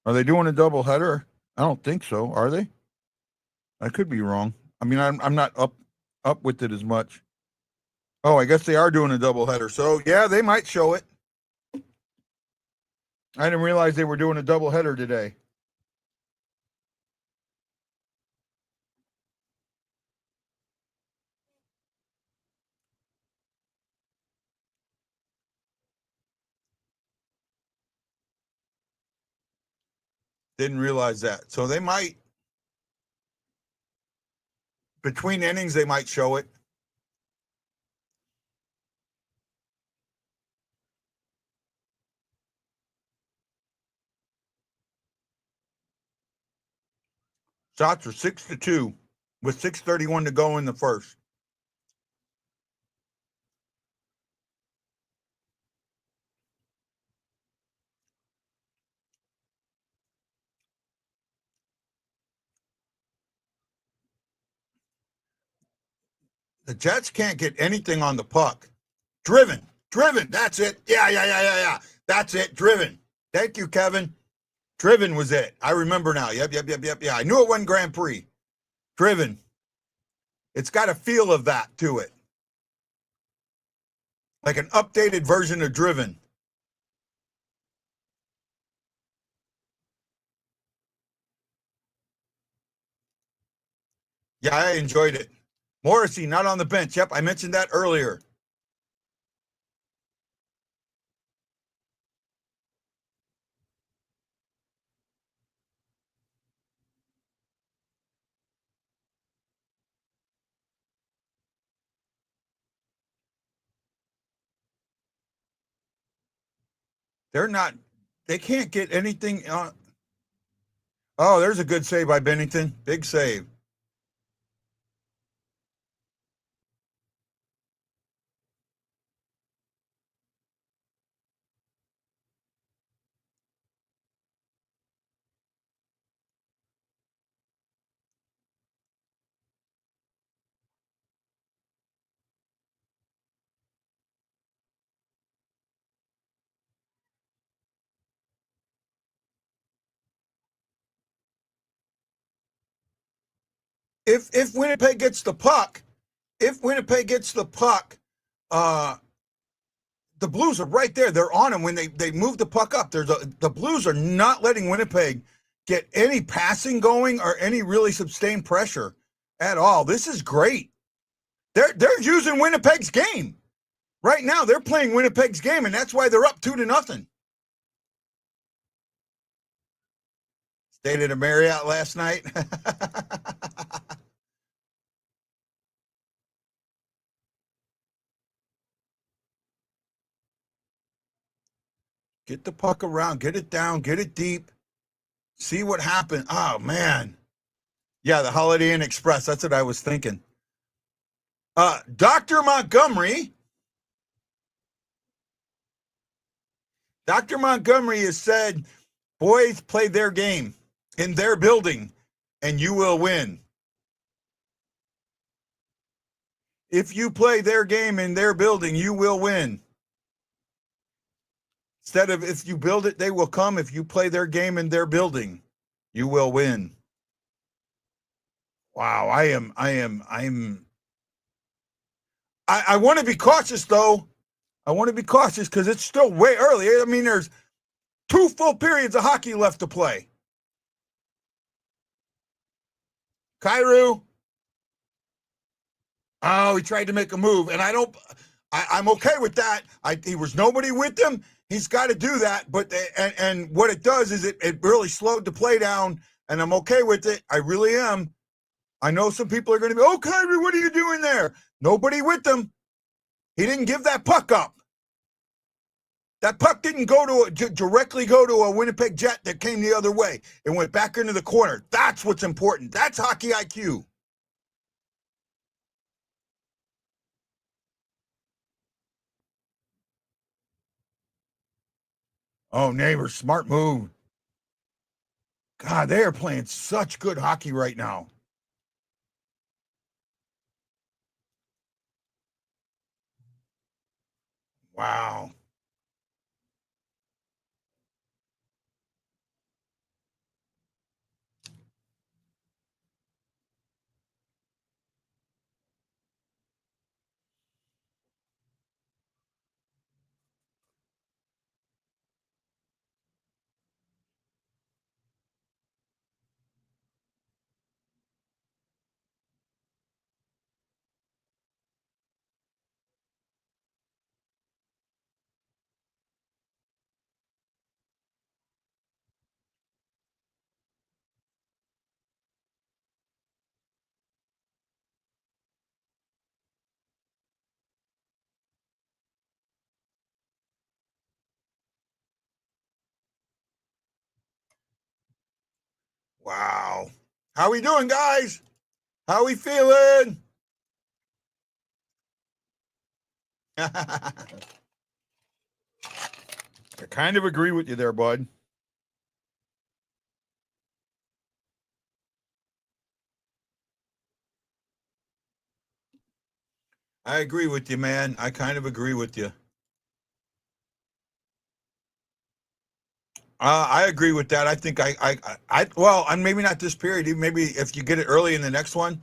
Are they doing a double header? I don't think so. Are they? I could be wrong. I mean, I'm not up with it as much. Oh, I guess they are doing a double header. So yeah, they might show it. I didn't realize they were doing a double header today. Didn't realize that. So they might, between innings, they might show it. Shots are 6-2 with 6:31 to go in the first. The Jets can't get anything on the puck. Driven. That's it. Yeah. That's it. Driven. Thank you, Kevin. Driven was it. I remember now. Yep. Yeah, I knew it wasn't Grand Prix. Driven. It's got a feel of that to it. like an updated version of Driven. Yeah, I enjoyed it. Morrissey not on the bench. Yep, I mentioned that earlier. They're not. They can't get anything. Oh, there's a good save by Binnington. Big save. If Winnipeg gets the puck, uh, the Blues are right there. They're on them when they move the puck up. The Blues are not letting Winnipeg get any passing going or any really sustained pressure at all. This is great. They're using Winnipeg's game right now. They're playing Winnipeg's game, and that's why they're up 2-0. Stayed at a Marriott last night. Get the puck around, get it down, get it deep, see what happens. Oh, man. Yeah, the Holiday Inn Express. That's what I was thinking. Dr. Montgomery has said, boys, play their game in their building, and you will win. If you play their game in their building, you will win. Instead of if you build it, they will come. If you play their game in their building, you will win. Wow, I want to be cautious, though. I want to be cautious because it's still way early. I mean, there's 2 full periods of hockey left to play. Kyrou. Oh, he tried to make a move, and I'm okay with that. He was nobody with him. He's got to do that, but and what it does is it really slowed the play down, and I'm okay with it. I really am. I know some people are going to be, oh, Kyrie, what are you doing there? Nobody with him. He didn't give that puck up. That puck didn't directly go to a Winnipeg Jet that came the other way. It went back into the corner. That's what's important. That's hockey IQ. Oh, neighbor, smart move. God, they are playing such good hockey right now. Wow. Wow. How we doing, guys? How we feeling? I kind of agree with you there, bud. I agree with you, man. I kind of agree with you. I agree with that. I think well, and maybe not this period. Maybe if you get it early in the next one.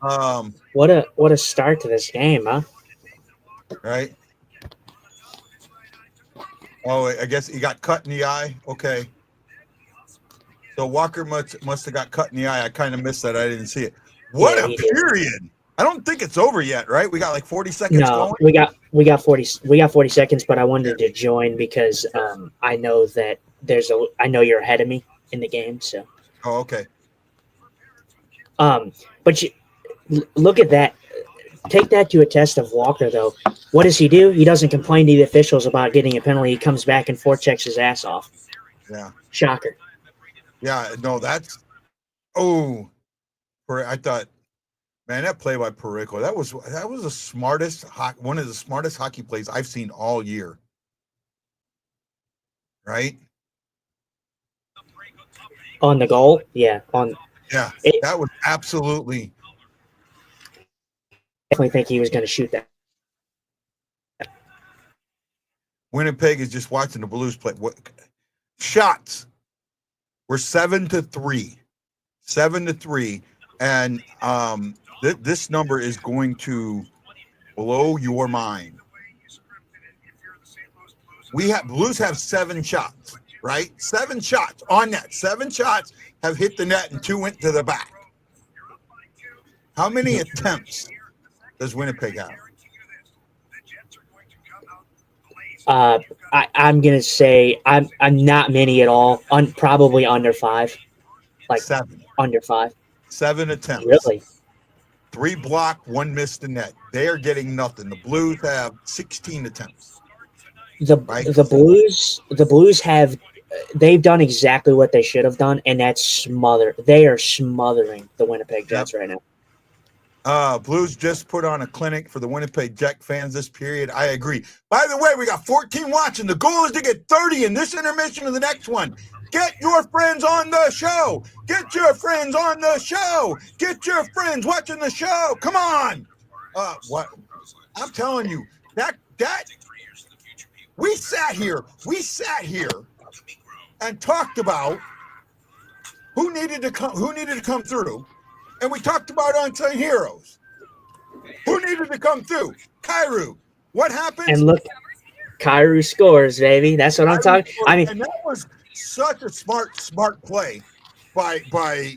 What a start to this game, huh? Right. Oh, I guess he got cut in the eye. Okay. So Walker must have got cut in the eye. I kind of missed that. I didn't see it. What Yeah, a he did. period. I don't think it's over yet, right? We got like 40 seconds No, going. we got 40 seconds, but I wanted to join because I know that I know you're ahead of me in the game, so Oh, okay. but look at that. Take that to a test of Walker, though. What does he do? He doesn't complain to the officials about getting a penalty. He comes back and forechecks his ass off. Yeah. Shocker. Yeah. No, that's. Oh, I thought, man, that play by Perico, that was the smartest one of the smartest hockey plays I've seen all year. Right. On the goal, yeah. That was absolutely. Definitely think he was going to shoot that. Winnipeg is just watching the Blues play. What shots? We're 7-3, 7-3, and this number is going to blow your mind. Blues have 7 shots, right? 7 shots on net. 7 shots have hit the net and 2 went to the back. How many attempts does Winnipeg have? I'm gonna say I'm not many at all. Probably under 5, like 7. Under 5. 7 attempts. Really? 3 blocked, 1 missed the net. They are getting nothing. The Blues have 16 attempts. The Blues have they've done exactly what they should have done, and that's smother. They are smothering the Winnipeg Jets right now. Blues just put on a clinic for the Winnipeg Jet fans this period. I agree. By the way, we got 14 watching. The goal is to get 30 in this intermission of the next one. Get your friends on the show. Get your friends on the show. Get your friends watching the show. Come on. What? I'm telling you, that we sat here and talked about who needed to come through. And we talked about unsung heroes. Who needed to come through? Kyrou. What happened? And look, Kyrou scores, baby. That's what I'm talking. I mean, and that was such a smart play by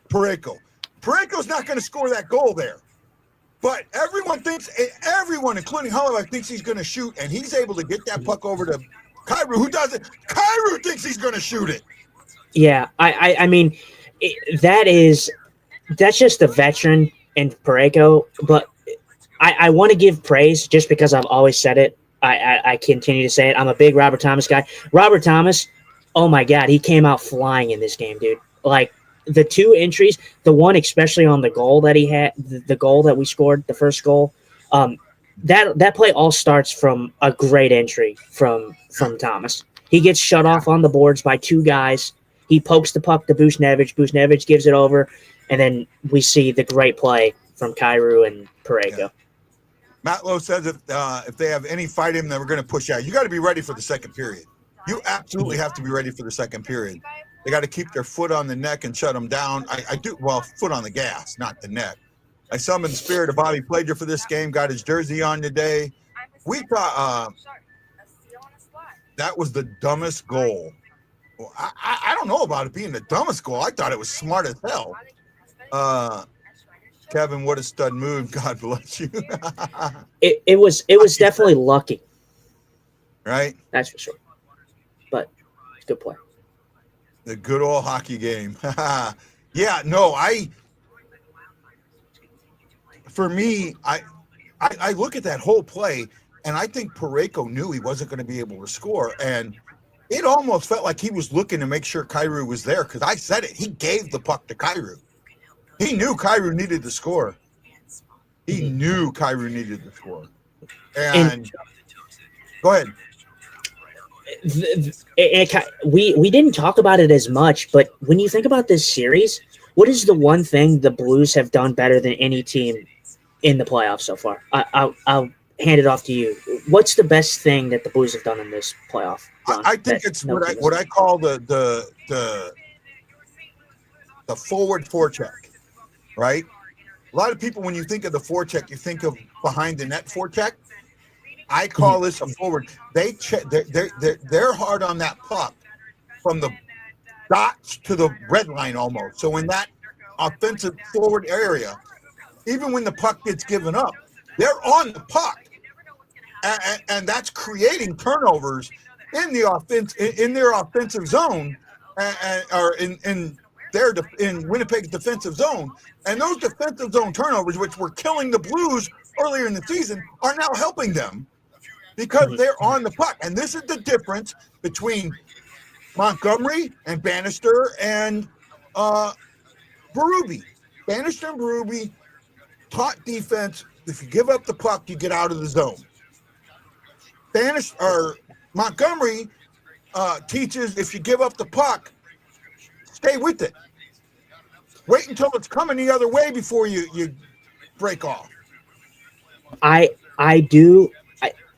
Perico. Perico's not going to score that goal there, but everyone, including Hellebuyck, thinks he's going to shoot, and he's able to get that puck over to Kyrou. Who doesn't? Kyrou thinks he's going to shoot it. Yeah, I mean, that's just the veteran in Perico, but I want to give praise just because I've always said it. I continue to say it. I'm a big Robert Thomas guy. Robert Thomas, oh my God, he came out flying in this game, dude. Like the 2 entries, the one especially on the goal that he had, the goal that we scored, the first goal, that play all starts from a great entry from Thomas. He gets shut off on the boards by 2 guys. He pokes the puck to Buchnevich. Buchnevich gives it over, and then we see the great play from Kyrou and Perico. Yeah. Matt Lowe says if they have any fight in, then we're going to push out. You got to be ready for the second period. You absolutely have to be ready for the second period. They got to keep their foot on the neck and shut them down. Foot on the gas, not the neck. I summoned Spirit of Bobby Plager for this game. Got his jersey on today. We thought that was the dumbest goal. Well, I don't know about it being the dumbest goal. I thought it was smart as hell. Kevin, what a stud move. God bless you. it was definitely lucky. Right? That's for sure. But it's a good play. The good old hockey game. Yeah, no, for me, I look at that whole play, and I think Perico knew he wasn't going to be able to score, and it almost felt like he was looking to make sure Kyrou was there, because I said it. He gave the puck to Kyrou. He knew Kyrou needed to score. He knew Kyrou needed to score. And go ahead. We didn't talk about it as much, but when you think about this series, what is the one thing the Blues have done better than any team in the playoffs so far? I'll hand it off to you. What's the best thing that the Blues have done in this playoff run? I think it's what I call the forward forecheck, right? A lot of people, when you think of the forecheck, you think of behind the net forecheck. I call this a forward. They're hard on that puck from the dots to the red line almost. So in that offensive forward area, even when the puck gets given up, they're on the puck, and that's creating turnovers in the offense in their offensive zone, or in Winnipeg's defensive zone. And those defensive zone turnovers, which were killing the Blues earlier in the season, are now helping them because they're on the puck. And this is the difference between Montgomery and Bannister and Berube. Bannister and Berube taught defense. If you give up the puck, you get out of the zone. Montgomery teaches if you give up the puck, stay with it. Wait until it's coming the other way before you break off. I do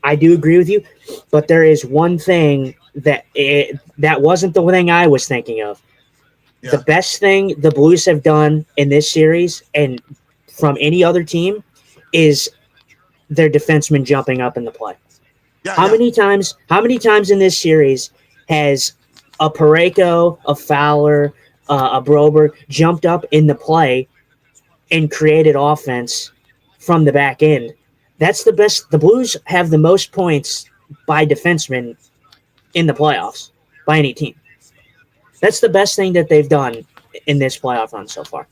agree with you, but there is one thing that wasn't the thing I was thinking of. Yeah. The best thing the Blues have done in this series and from any other team is their defenseman jumping up in the play. Yeah, how many times in this series has a Parayko, a Fowler, a Broberg jumped up in the play and created offense from the back end? That's the best. The Blues have the most points by defensemen in the playoffs by any team. That's the best thing that they've done in this playoff run so far.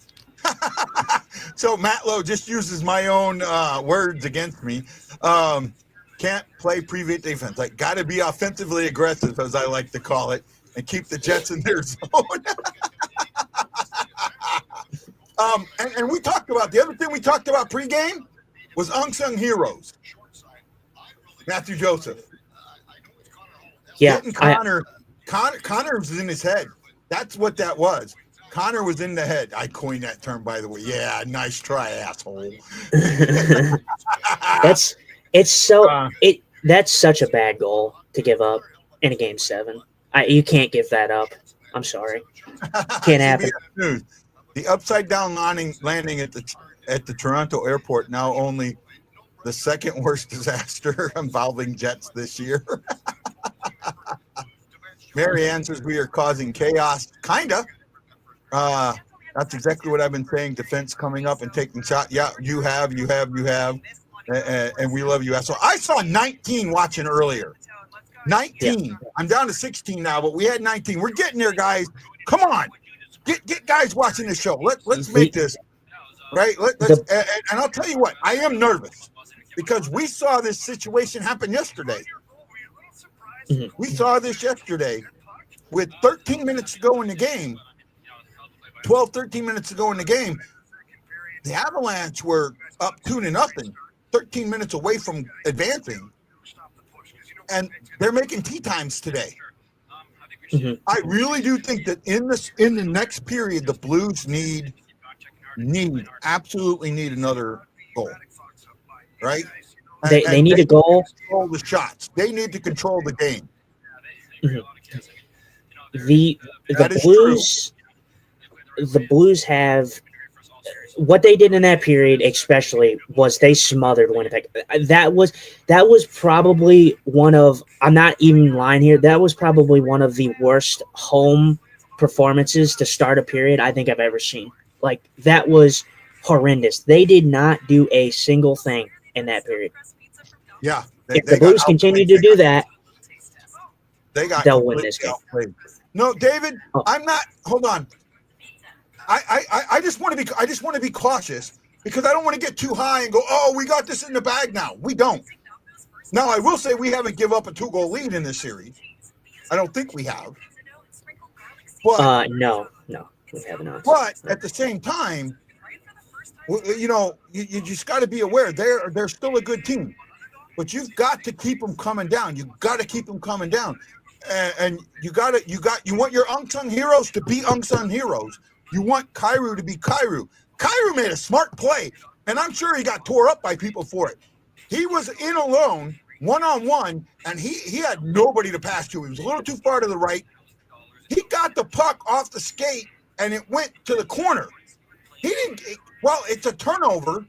So Matt Lowe just uses my own words against me. Can't play prevent defense. Like, got to be offensively aggressive, as I like to call it, and keep the Jets in their zone. And we talked about the other thing we talked about pregame was unsung heroes. Matthew Joseph. Yeah, Connor was in his head. That's what that was. Connor was in the head. I coined that term, by the way. Yeah, nice try, asshole. That's such a bad goal to give up in a game 7. You can't give that up. I'm sorry. Can't happen. The upside down landing at the Toronto airport, now only the second worst disaster involving Jets this year. Mary Ann says we are causing chaos. Kinda. That's exactly what I've been saying. Defense coming up and taking shots. Yeah, you have. And we love you. So I saw 19 watching earlier. 19. Yeah. I'm down to 16 now, but we had 19. We're getting there, guys. Come on. Get guys watching the show. Let's make this right. And I'll tell you what, I am nervous because we saw this situation happen yesterday. Mm-hmm. We saw this yesterday with 13 minutes to go in the game. 13 minutes to go in the game. The Avalanche were up 2-0, 13 minutes away from advancing. And they're making tea times today. Mm-hmm. I really do think that in the next period, the Blues absolutely need another goal, right? They need a goal. Control the shots. They need to control the game. Mm-hmm. The Blues. True. The Blues have what they did in that period, especially, was they smothered Winnipeg. That was probably one of, I'm not even lying here, that was probably one of the worst home performances to start a period I think I've ever seen. Like, that was horrendous. They did not do a single thing in that period. Yeah. If the Blues continue to do that, they'll win this game. No, David, I'm not. Hold on. I just want to be cautious because I don't want to get too high and go, oh, we got this in the bag now. We don't. Now, I will say we haven't given up a 2-goal lead in this series. I don't think we have. But, no, we have not. But at the same time, you just got to be aware they're still a good team. But you've got to keep them coming down. You've got to keep them coming down. And you want your unsung heroes to be unsung heroes. You want Kyrou to be Kyrou. Kyrou made a smart play, and I'm sure he got tore up by people for it. He was in alone, one-on-one, and he had nobody to pass to. He was a little too far to the right. He got the puck off the skate, and it went to the corner. Well, it's a turnover.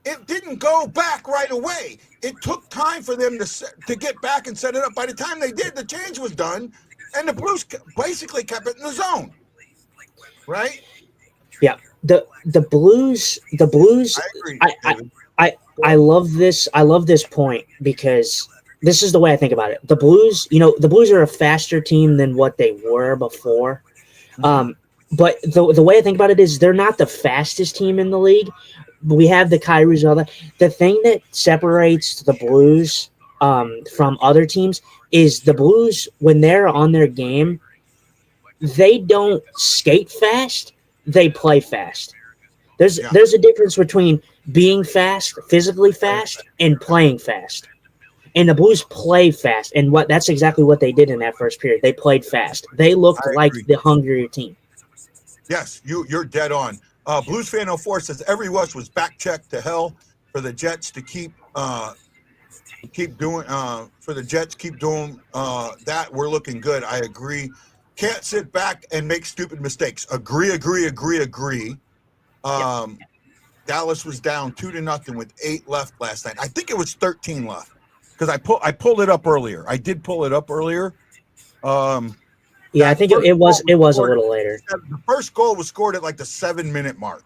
It didn't go back right away. It took time for them to get back and set it up. By the time they did, the change was done, and the Blues basically kept it in the zone. Right? Yeah. The Blues. I agree. I love this. I love this point because this is the way I think about it. The Blues, the Blues are a faster team than what they were before. But the way I think about it is they're not the fastest team in the league. We have the Kyrie's and all that. The thing that separates the Blues from other teams is the Blues, when they're on their game, they don't skate fast. They play fast. There's a difference between being fast, physically fast, and playing fast. And the Blues play fast, and that's exactly what they did in that first period. They played fast. They looked like the hungrier team. Yes, you're dead on. Blues fan 04 says every rush was back checked to hell for the Jets to keep doing that. We're looking good. I agree. Can't sit back and make stupid mistakes. Agree. Dallas was down 2-0 with 8 left last night. I think it was 13 left because I pulled it up earlier. I did pull it up earlier. Yeah, I think it was a little later. The first goal was scored at like the 7-minute mark,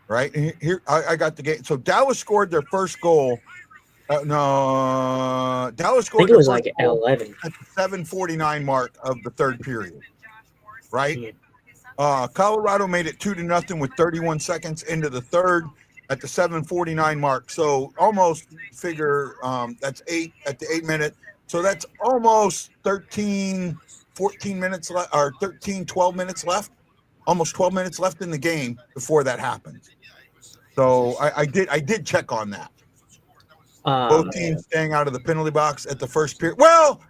right? And here I got the game. So Dallas scored their first goal. Dallas scored. I think it was like 11 at the 7:49 mark of the third period, right? Colorado made it 2-0 with 31 seconds into the third at the 7:49 mark. So almost figure that's 8 at the 8-minute. So that's almost 13, 14 minutes left, or 13, 12 minutes left. Almost 12 minutes left in the game before that happened. So I did check on that. Both teams staying out of the penalty box at the first period. Well,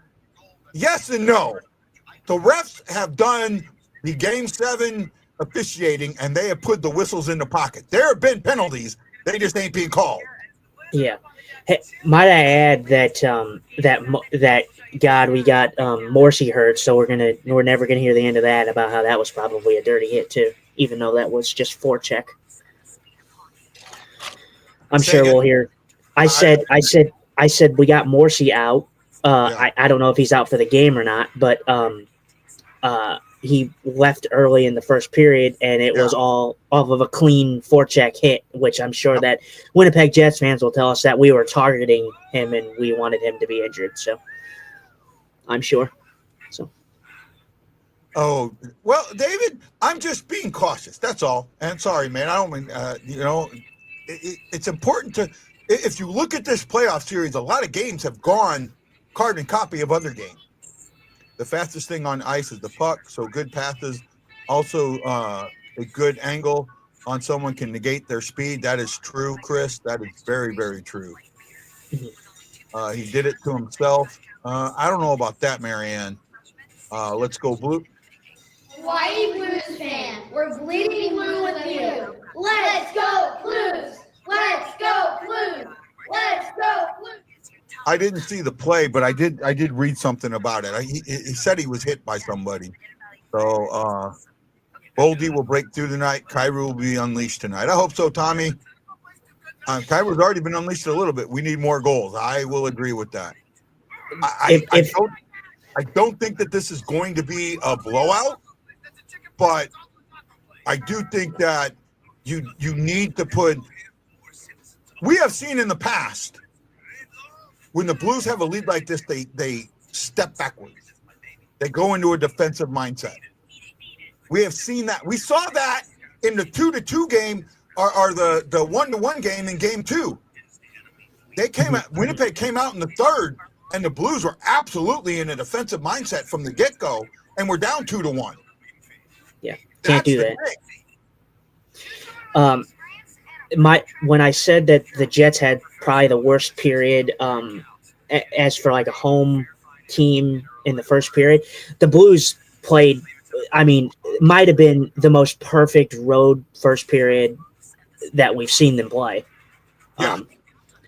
yes and no. The refs have done the Game 7 officiating, and they have put the whistles in the pocket. There have been penalties. They just ain't being called. Yeah. Hey, might I add that God, we got Morrissey hurt, so we're never gonna hear the end of that about how that was probably a dirty hit too, even though that was just forecheck. I'm sure we'll hear. I said we got Morrissey out. I don't know if he's out for the game or not, but he left early in the first period, and it was all off of a clean forecheck hit, which I'm sure that Winnipeg Jets fans will tell us that we were targeting him and we wanted him to be injured. So I'm sure. So. Oh, well, David, I'm just being cautious. That's all. And sorry, man. I don't mean, it's important to, if you look at this playoff series, a lot of games have gone carbon copy of other games. The fastest thing on ice is the puck, so good passes. Also, a good angle on someone can negate their speed. That is true, Chris. That is very, very true. He did it to himself. I don't know about that, Marianne. Let's go blue. Whitey Blues fan, we're bleeding blue with you. Let's go Blues! Let's go Blues! Let's go Blues! I didn't see the play, but I did read something about it. He said he was hit by somebody. So Boldy will break through tonight. Kyrie will be unleashed tonight. I hope so, Tommy. Kyrie's already been unleashed a little bit. We need more goals. I will agree with that. I don't think that this is going to be a blowout, but I do think that you need to put. We have seen in the past when the Blues have a lead like this, they step backwards. They go into a defensive mindset. We have seen that. We saw that in the 2-2 game or the 1-1 game in game 2. They came out. Winnipeg came out in the third, and the Blues were absolutely in a defensive mindset from the get-go, and we're down 2-1. Yeah, can't do that. When I said that the Jets had probably the worst period as for like a home team in the first period, the Blues played, might have been the most perfect road first period that we've seen them play. Yeah.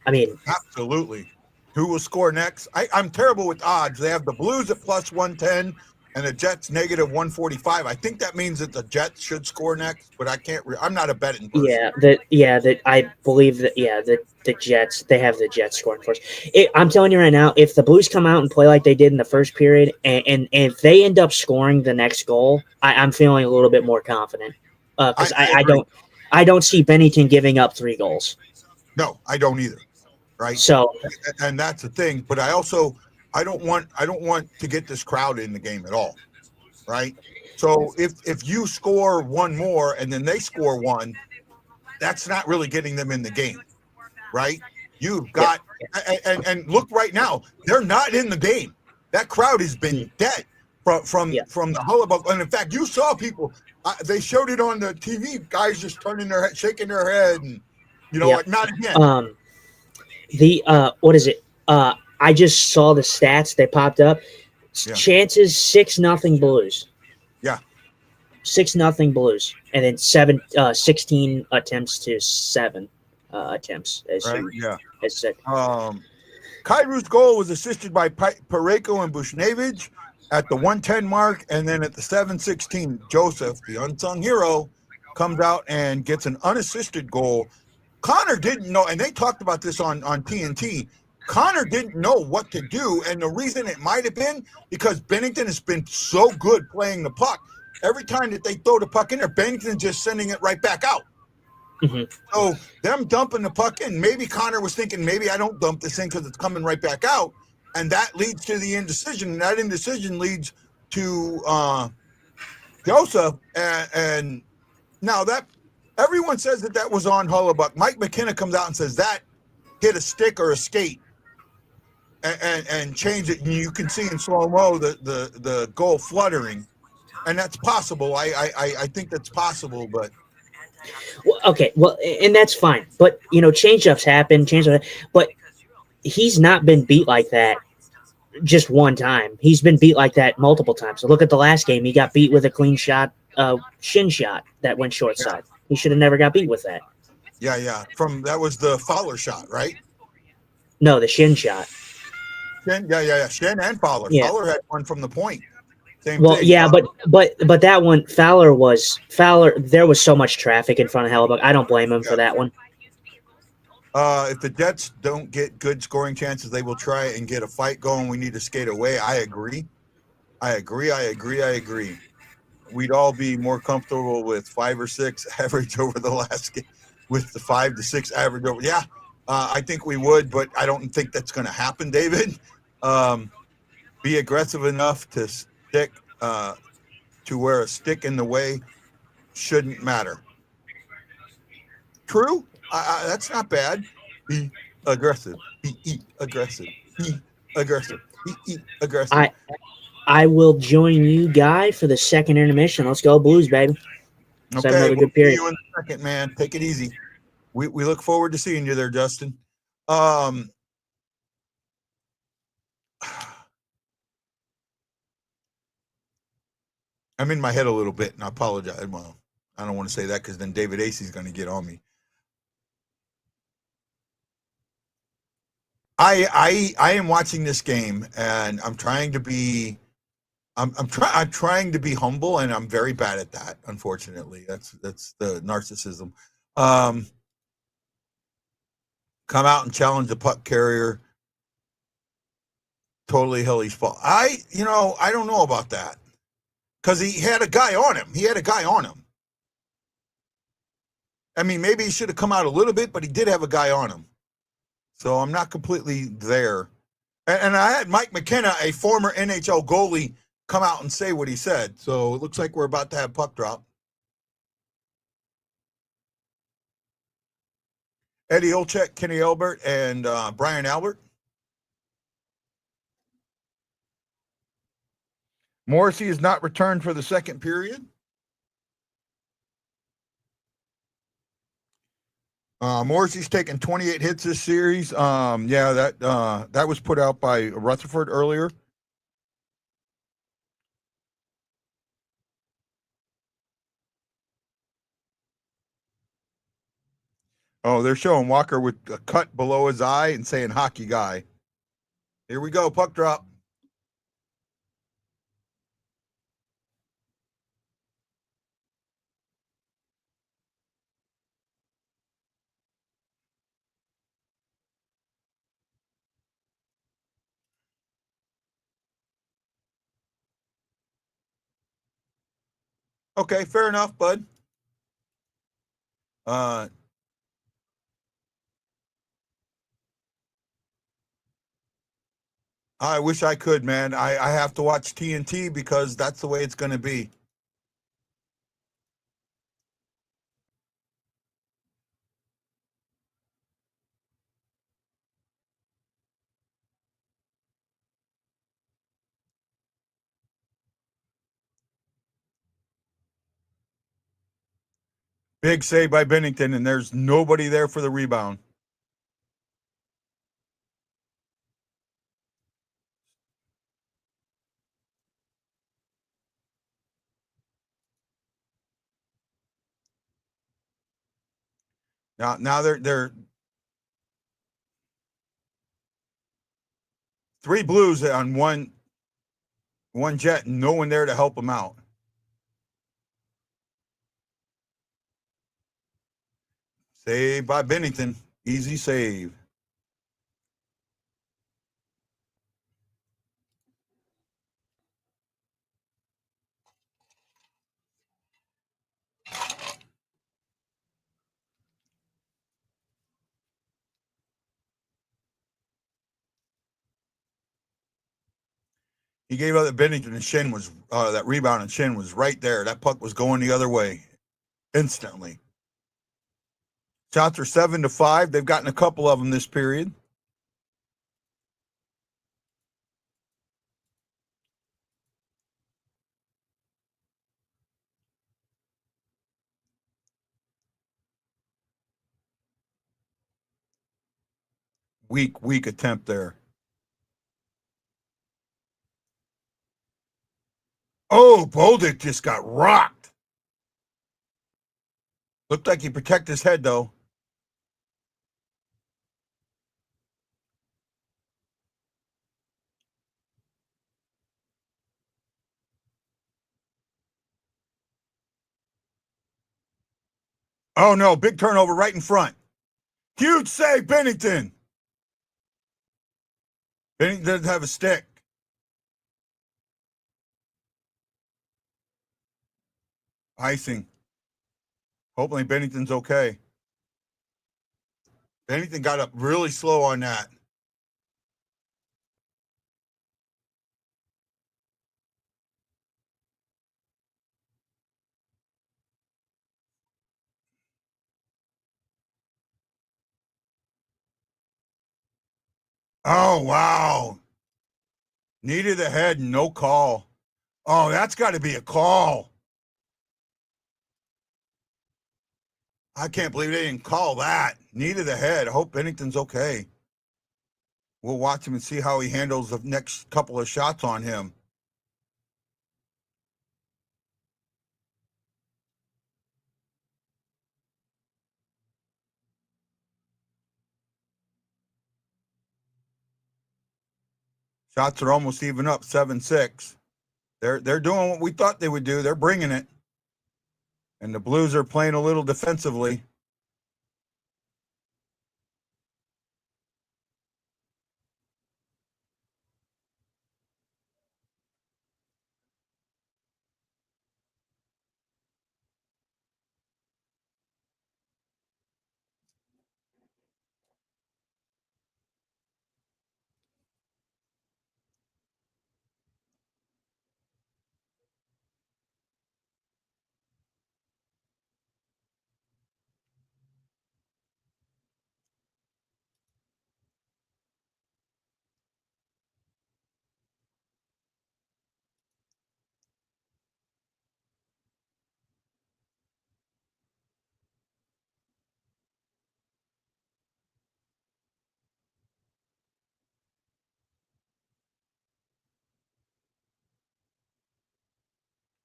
Absolutely. Who will score next? I'm terrible with odds. They have the Blues at plus 110 and the Jets negative 145. I think that means that the Jets should score next, but I can't. I'm not a betting person. That I believe that the Jets, they have the Jets scoring first. I'm telling you right now, if the Blues come out and play like they did in the first period, and if they end up scoring the next goal, I'm feeling a little bit more confident because I don't see Binnington giving up 3 goals. No, I don't either. Right. So, and that's the thing. But I don't want to get this crowd in the game at all. Right. So if you score one more and then they score one, that's not really getting them in the game. Right. You've got and look right now, they're not in the game. That crowd has been dead from the Hellebuyck. And in fact, you saw people. They showed it on the TV. Guys just turning their head, shaking their head, and like not again. What is it? I just saw the stats. They popped up. Yeah. Chances 6-0 Blues. Yeah. 6-0 Blues, and then 16 attempts to 7 attempts. As said. Kairu's goal was assisted by Pareko and Bushnevich at the 110 mark, and then at the 7:16, Joseph, the unsung hero, comes out and gets an unassisted goal. Connor didn't know, and they talked about this on TNT. Connor didn't know what to do, and the reason it might have been because Binnington has been so good playing the puck. Every time that they throw the puck in there, Binnington's just sending it right back out. Mm-hmm. So them dumping the puck in, maybe Connor was thinking, maybe I don't dump this in because it's coming right back out, and that leads to the indecision, and that indecision leads to Joseph, and now that everyone says that was on Hellebuyck. Mike McKenna comes out and says that hit a stick or a skate and change it, and you can see in slow-mo the goal fluttering, and that's possible. I think that's possible, but well, okay, well, and that's fine. But change-ups happen, but he's not been beat like that just one time. He's been beat like that multiple times. So look at the last game; he got beat with a clean shot, shin shot that went short side. He should have never got beat with that. Yeah. That was the Fowler shot, right? No, the shin shot. Shin and Fowler. Yeah. Fowler had one from the point. Same well, thing. Yeah, but that one, Fowler. There was so much traffic in front of Hellebuyck. I don't blame him for that one. If the Jets don't get good scoring chances, they will try and get a fight going. We need to skate away. I agree. We'd all be more comfortable with 5 or 6 average over the last game, with the 5 to 6 average over. Yeah, I think we would, but I don't think that's going to happen, David. Be aggressive enough to stick to where a stick in the way shouldn't matter. True. That's not bad. Be aggressive. Be aggressive. Be aggressive. Be aggressive. I will join you, Guy, for the second intermission. Let's go Blues, baby. Okay, another good period. See you in a second, man. Take it easy. We look forward to seeing you there, Justin. I'm in my head a little bit, and I apologize. Well, I don't want to say that because then David Acey's going to get on me. I am watching this game, and I'm trying to be I'm trying to be humble, and I'm very bad at that. Unfortunately, that's the narcissism. Come out and challenge the puck carrier. Totally Hilly's fault. I don't know about that because he had a guy on him. I mean, maybe he should have come out a little bit, but he did have a guy on him. So I'm not completely there. And I had Mike McKenna, a former NHL goalie, come out and say what he said. So it looks like we're about to have puck drop. Eddie Olczyk, Kenny Albert, and Brian Albert. Morrissey is not returned for the second period. Morrissey's taken 28 hits this series. That was put out by Rutherford earlier. Oh, they're showing Walker with a cut below his eye and saying hockey guy. Here we go, puck drop. Okay, fair enough, bud. I wish I could, man. I have to watch TNT because that's the way it's going to be. Big save by Binnington, and there's nobody there for the rebound. Now they're three Blues on one Jet, and no one there to help them out. Save by Binnington, easy save. He gave up the Binnington, and Shin was that rebound, and Shin was right there. That puck was going the other way instantly. Shots are 7-5. They've gotten a couple of them this period. Weak attempt there. Oh, Boldick just got rocked. Looked like he protected his head, though. Oh, no, big turnover right in front. Huge save, Binnington. Binnington doesn't have a stick. Icing. Hopefully Binnington's okay. Binnington got up really slow on that. Oh, wow. Knee to the head, no call. Oh, that's got to be a call. I can't believe they didn't call that. Knee to the head. I hope Binnington's okay. We'll watch him and see how he handles the next couple of shots on him. Shots are almost even up, 7-6. They're doing what we thought they would do. They're bringing it. And the Blues are playing a little defensively.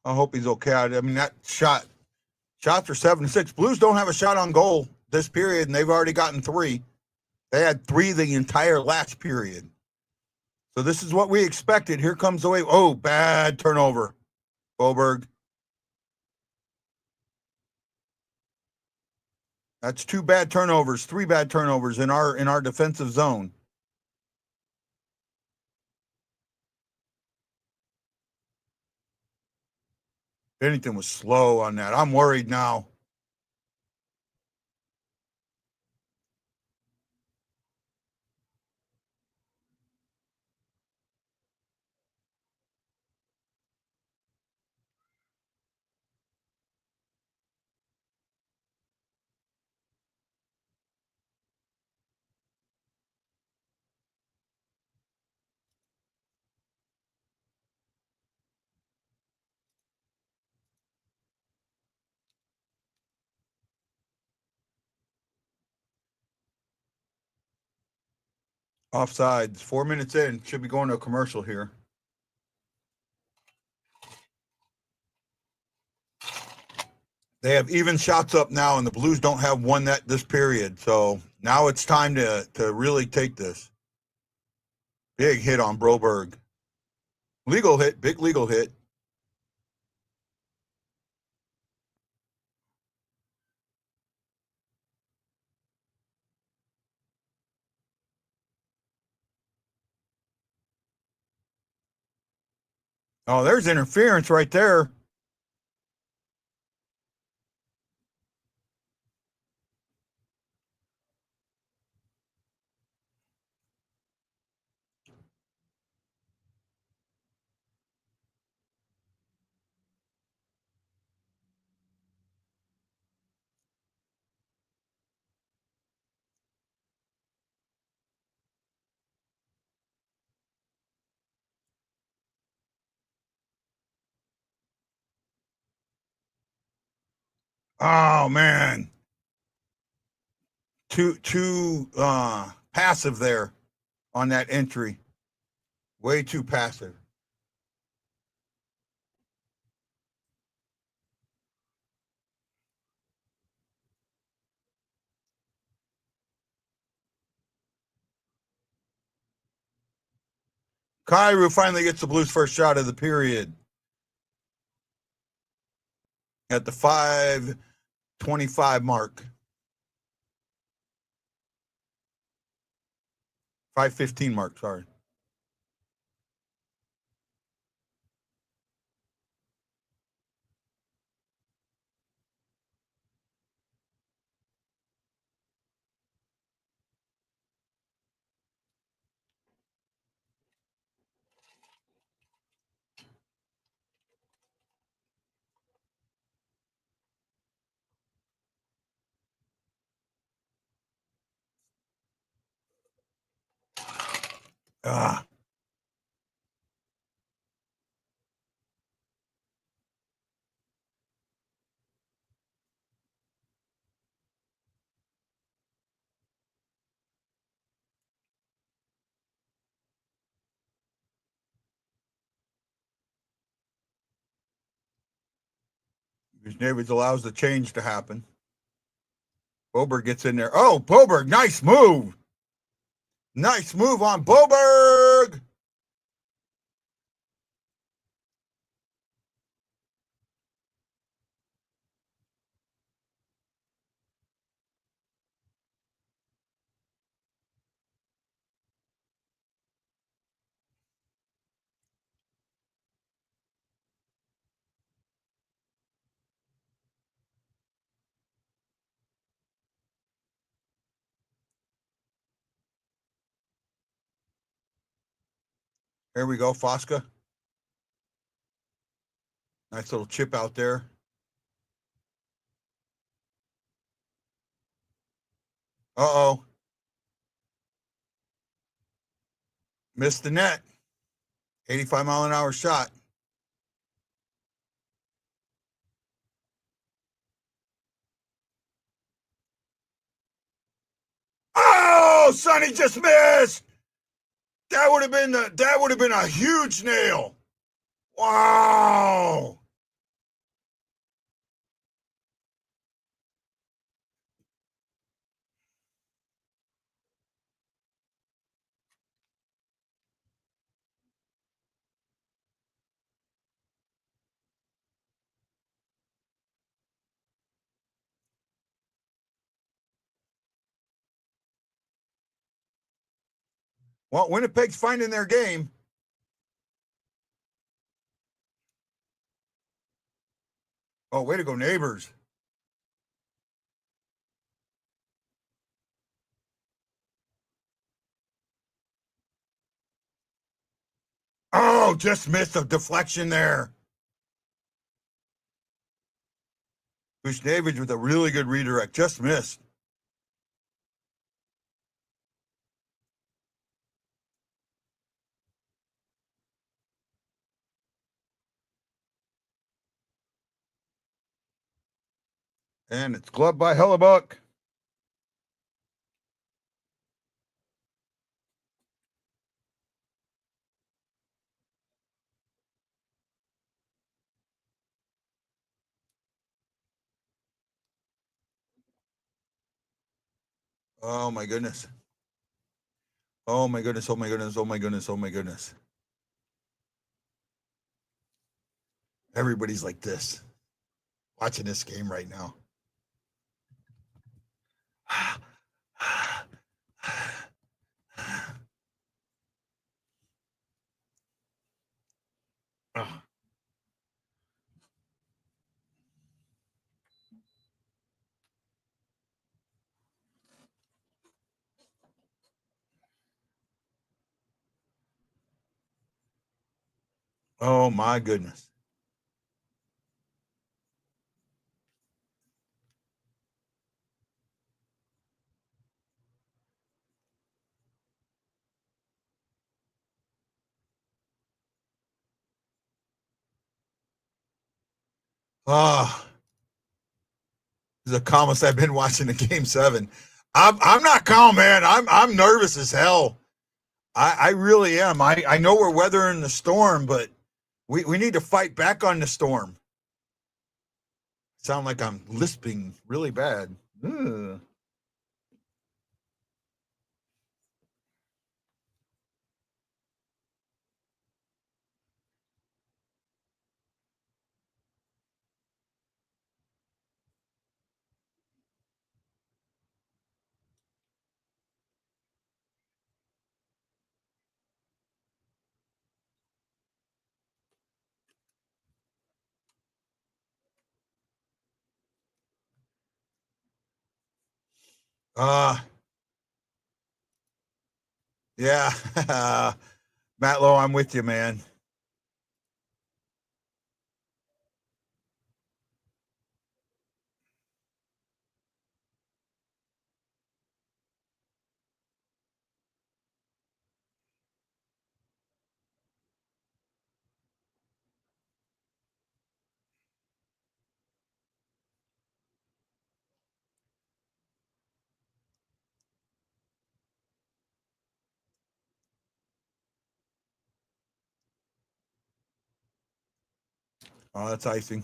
I hope he's okay. I mean, that shots are 7-6. Blues don't have a shot on goal this period, and they've already gotten 3. They had 3 the entire last period. So this is what we expected. Here comes the way. Oh, bad turnover. Boberg. That's 2 bad turnovers, 3 bad turnovers in our defensive zone. Binnington was slow on that. I'm worried now. Offsides. 4 minutes in. Should be going to a commercial here. They have even shots up now, and the Blues don't have one net this period. So now it's time to really take this. Big hit on Broberg. Legal hit. Big legal hit. Oh, there's interference right there. Oh man, too passive there on that entry. Way too passive. Kyrou finally gets the Blues' first shot of the period at the 5:25 mark. 5:15 mark, sorry. Ah. Davids allows the change to happen. Boberg gets in there. Oh, Boberg, nice move. Nice move on Boberg. Here we go, Fosca. Nice little chip out there. Uh-oh. Missed the net. 85-mile-an-hour shot. Oh, Sonny just missed. That would have been a huge nail. Wow. Well, Winnipeg's finding their game. Oh, way to go, neighbors. Oh, just missed a deflection there. Bushnevich with a really good redirect. Just missed. And it's gloved by Hellebuyck. Oh my goodness. Oh my goodness. Oh my goodness. Oh my goodness. Oh my goodness. Everybody's like this, watching this game right now. Oh my goodness. Ah, this is the calmest I've been watching the game 7. I'm not calm, man. I'm nervous as hell. I really am. I know we're weathering the storm, but we need to fight back on the storm. Sound like I'm lisping really bad. Ugh. Yeah. Matt Lowe, I'm with you, man. Oh, that's icing.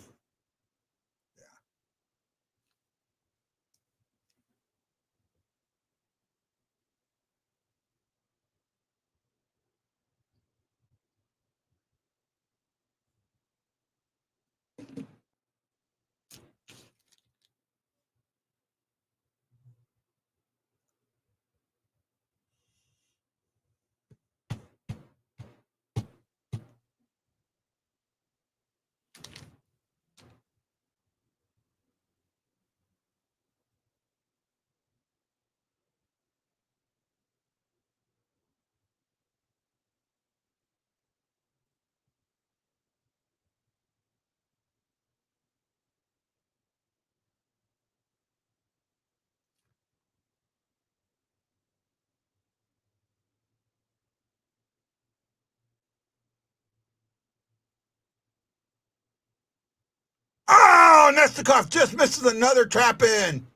Oh, Nestikov just misses another tap in.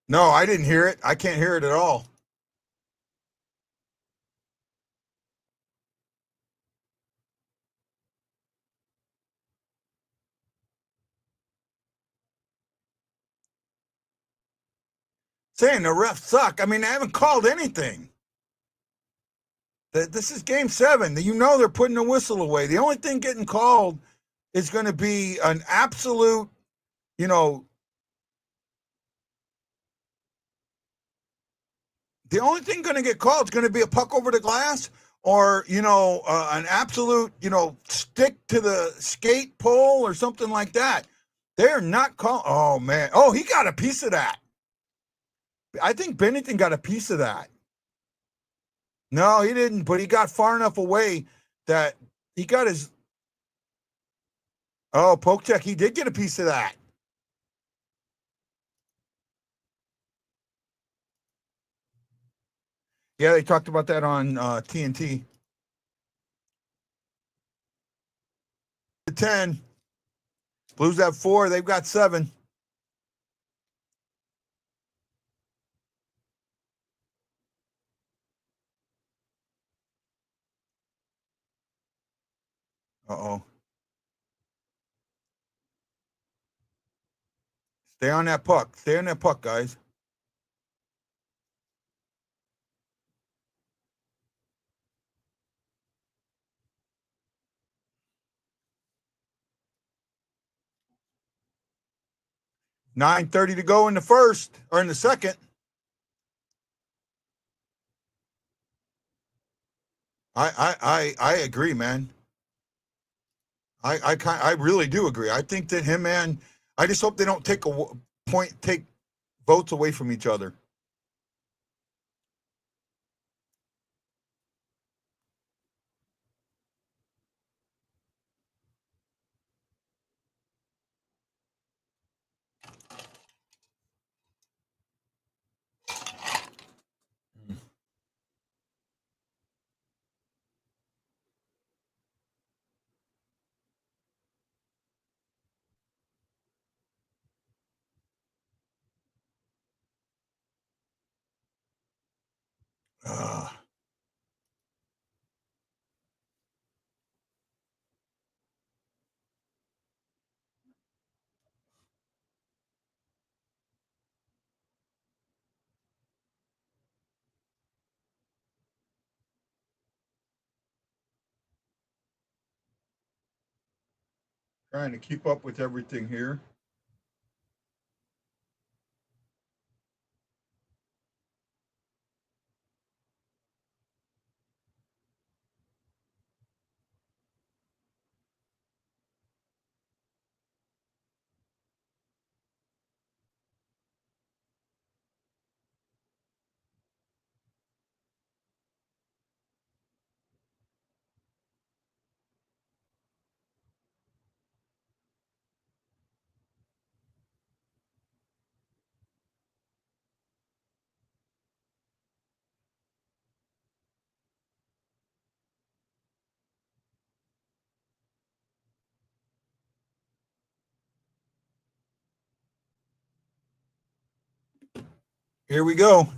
No, I didn't hear it. I can't hear it at all. Saying the refs suck. I mean, they haven't called anything. This is game 7. You know they're putting the whistle away. The only thing getting called is going to be an absolute, you know, the only thing going to get called is going to be a puck over the glass or, an absolute, stick to the skate pole or something like that. They're not calling. Oh, man. Oh, he got a piece of that. I think Binnington got a piece of that. No, he didn't, but he got far enough away that he got his. Oh, poke check. He did get a piece of that. Yeah, they talked about that on TNT. 10. Blues have 4. They've got 7. Uh-oh. Stay on that puck. Stay on that puck, guys. $9:30 to go in the first or in the second. I agree, man. I really do agree. I think that him and I just hope they don't take votes away from each other. Uh, Trying to keep up with everything here. Here we go.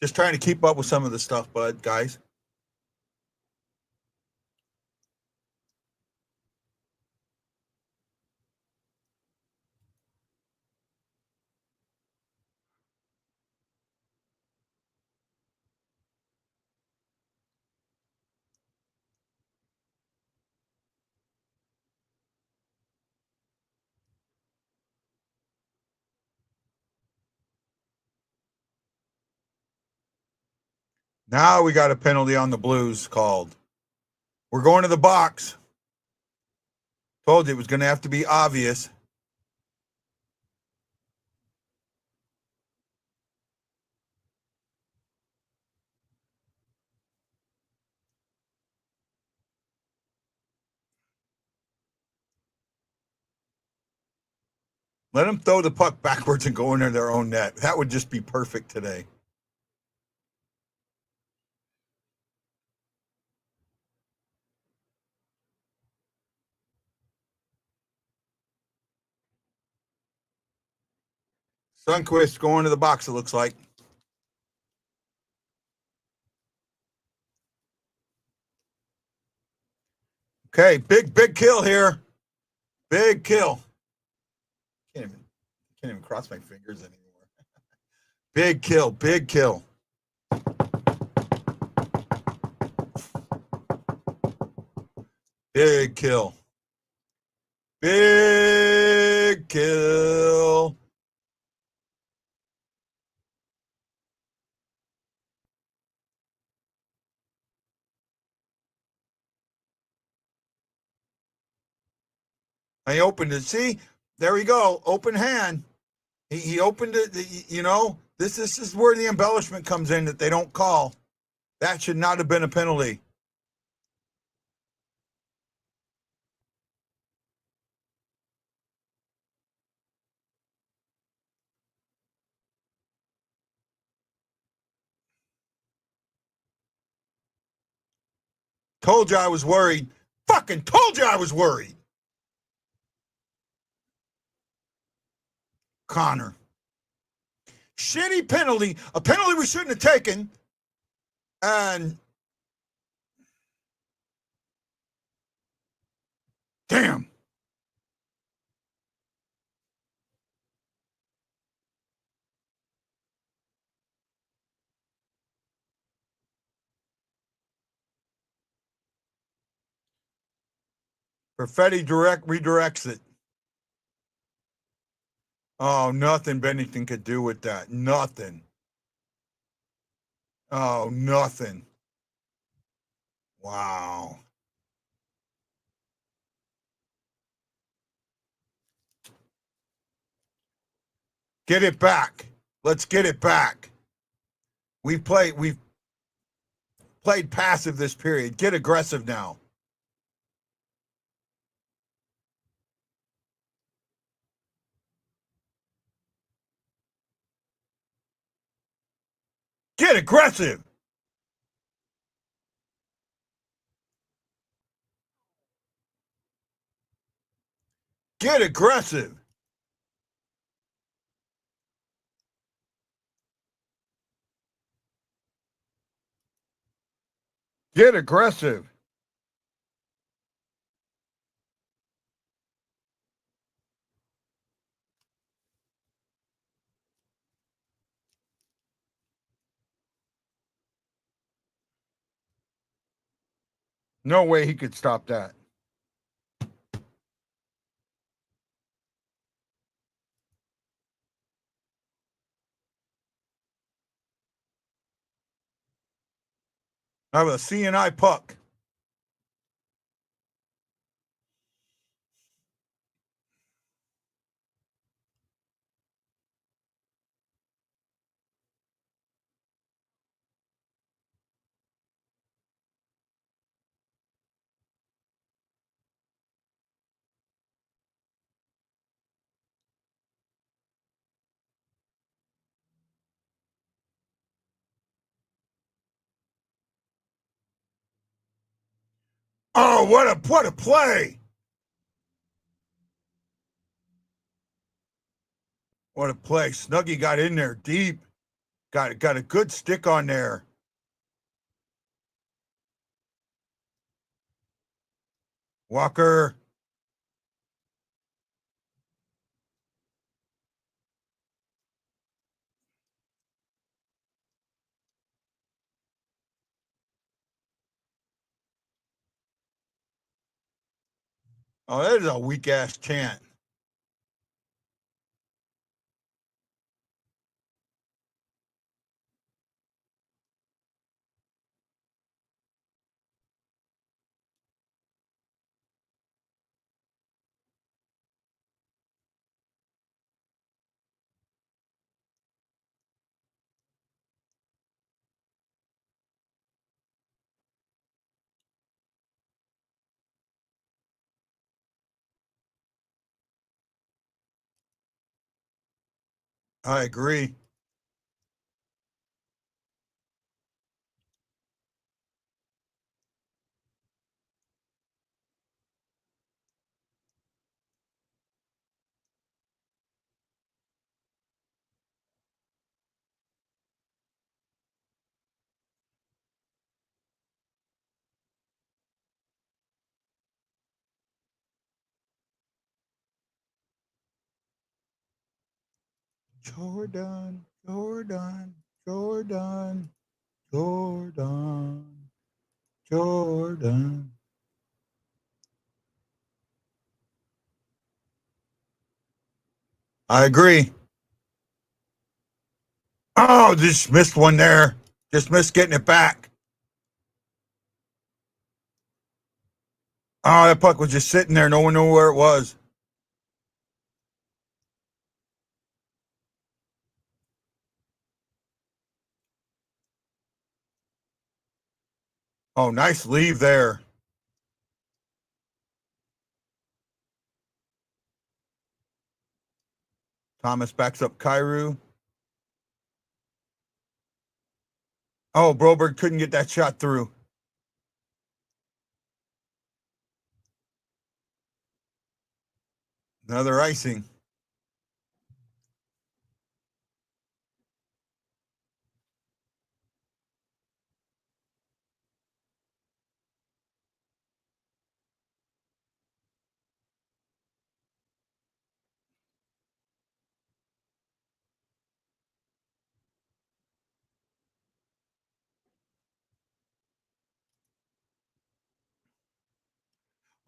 Just trying to keep up with some of the stuff, bud, guys. Now we got a penalty on the Blues called. We're going to the box. Told you it was going to have to be obvious. Let them throw the puck backwards and go into their own net. That would just be perfect today. Sundquist going to the box, it looks like. Okay, big kill here. Big kill. Can't even cross my fingers anymore. Big kill, big kill. Big kill. Big kill. I opened it. See, there we go. Open hand. He opened it. You know, this is where the embellishment comes in that they don't call. That should not have been a penalty. Told you I was worried. Fucking told you I was worried. Connor. Shitty penalty. A penalty we shouldn't have taken. And damn. Perfetti redirects it. Oh, nothing Binnington could do with that. Nothing. Oh, nothing. Wow. Get it back. Let's get it back. We've played passive this period. Get aggressive now. Get aggressive. Get aggressive. Get aggressive. No way he could stop that. I have a CNI puck. Oh, what a play. What a play. Snuggie got in there deep. Got a good stick on there. Walker. Oh, that is a weak ass chant. I agree. Jordan, Jordan, Jordan, Jordan, Jordan. I agree. Oh, just missed one there. Just missed getting it back. Oh, that puck was just sitting there. No one knew where it was. Oh, nice leave there. Thomas backs up Kyrou. Oh, Broberg couldn't get that shot through. Another icing.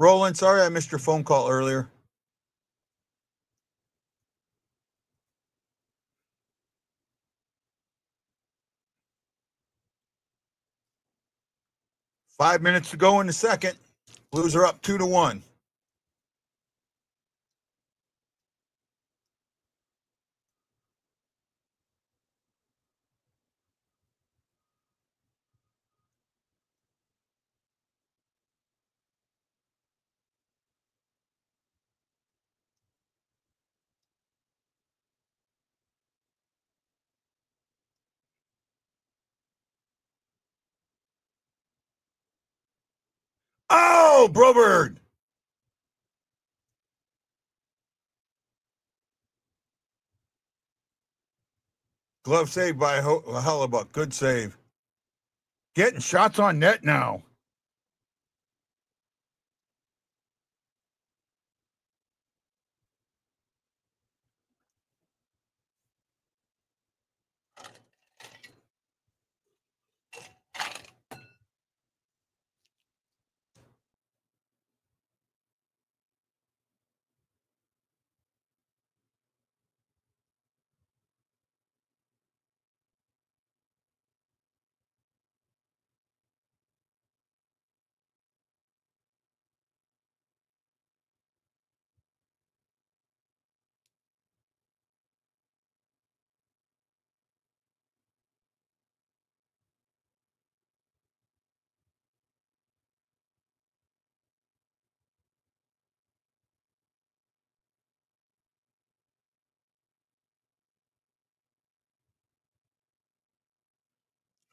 Roland, sorry I missed your phone call earlier. Five minutes to go in the second. Blues are up 2-1. Oh, Broberg. Glove save by Hellebuyck. Good save. Getting shots on net now.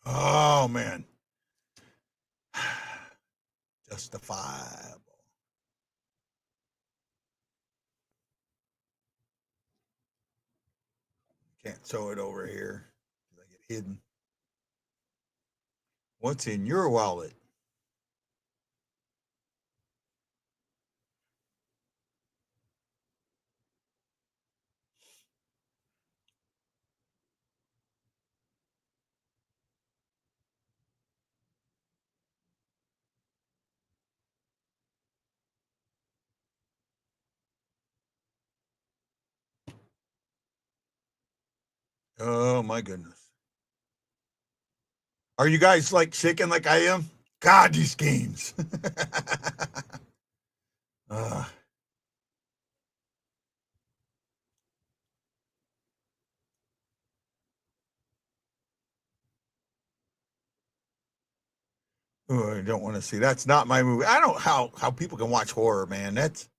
Oh, man. Justifiable. Can't throw it over here. I get hidden. What's in your wallet? Oh, my goodness. Are you guys like shaking like I am? God, these games. uh, I don't want to see. That's not my movie. I don't how people can watch horror, man. That's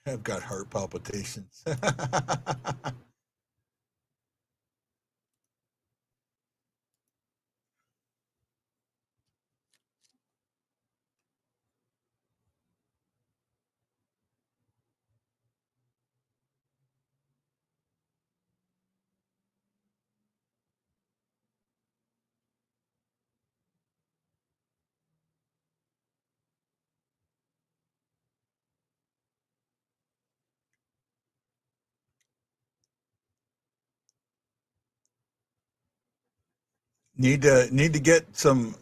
I've got heart palpitations. Need to get some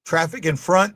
traffic in front.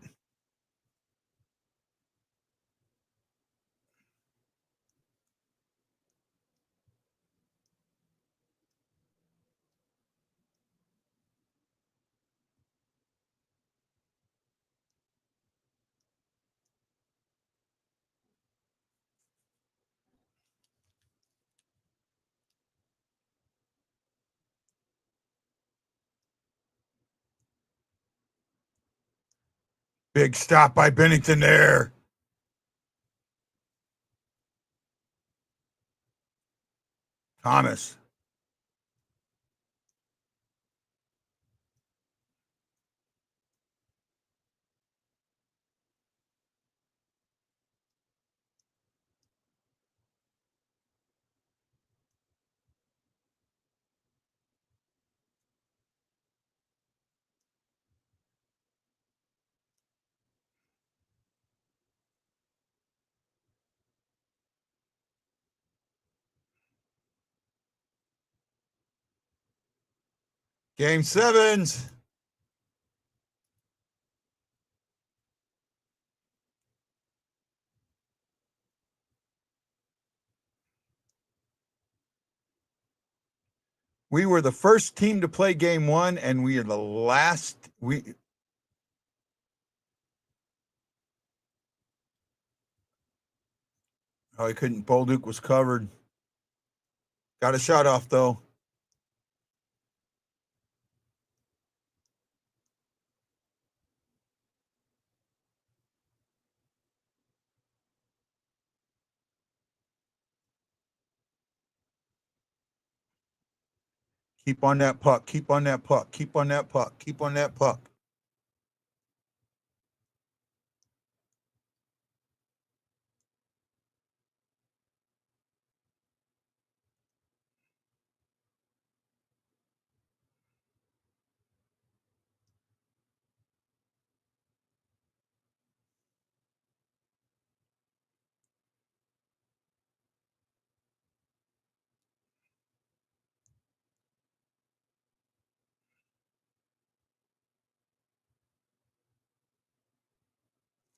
Big stop by Binnington there. Thomas. Game 7s. We were the first team to play game 1, and we are the last. Oh, he couldn't. Bolduc was covered. Got a shot off, though. Keep on that puck. Keep on that puck. Keep on that puck. Keep on that puck.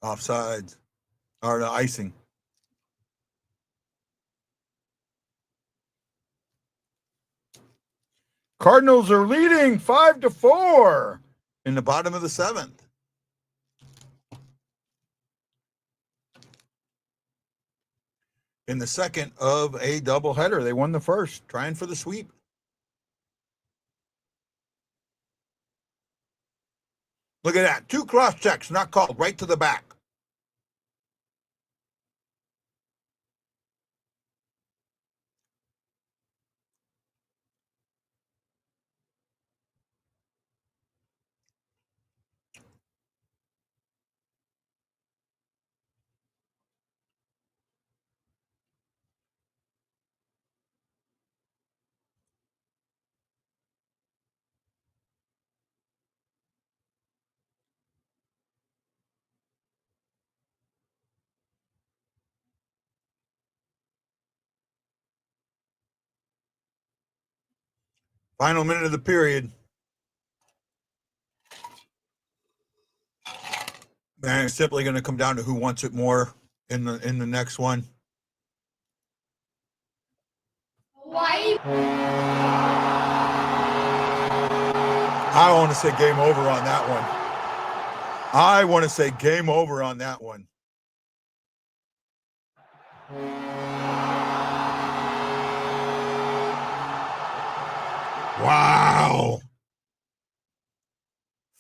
Offsides. Or the icing. Cardinals are leading 5-4 in the bottom of the 7th. In the second of a doubleheader, they won the first, trying for the sweep. Look at that. 2 cross checks, not called, right to the back. Final minute of the period. And it's simply going to come down to who wants it more in the next one. Why? I want to say game over on that one. I want to say game over on that one. Wow.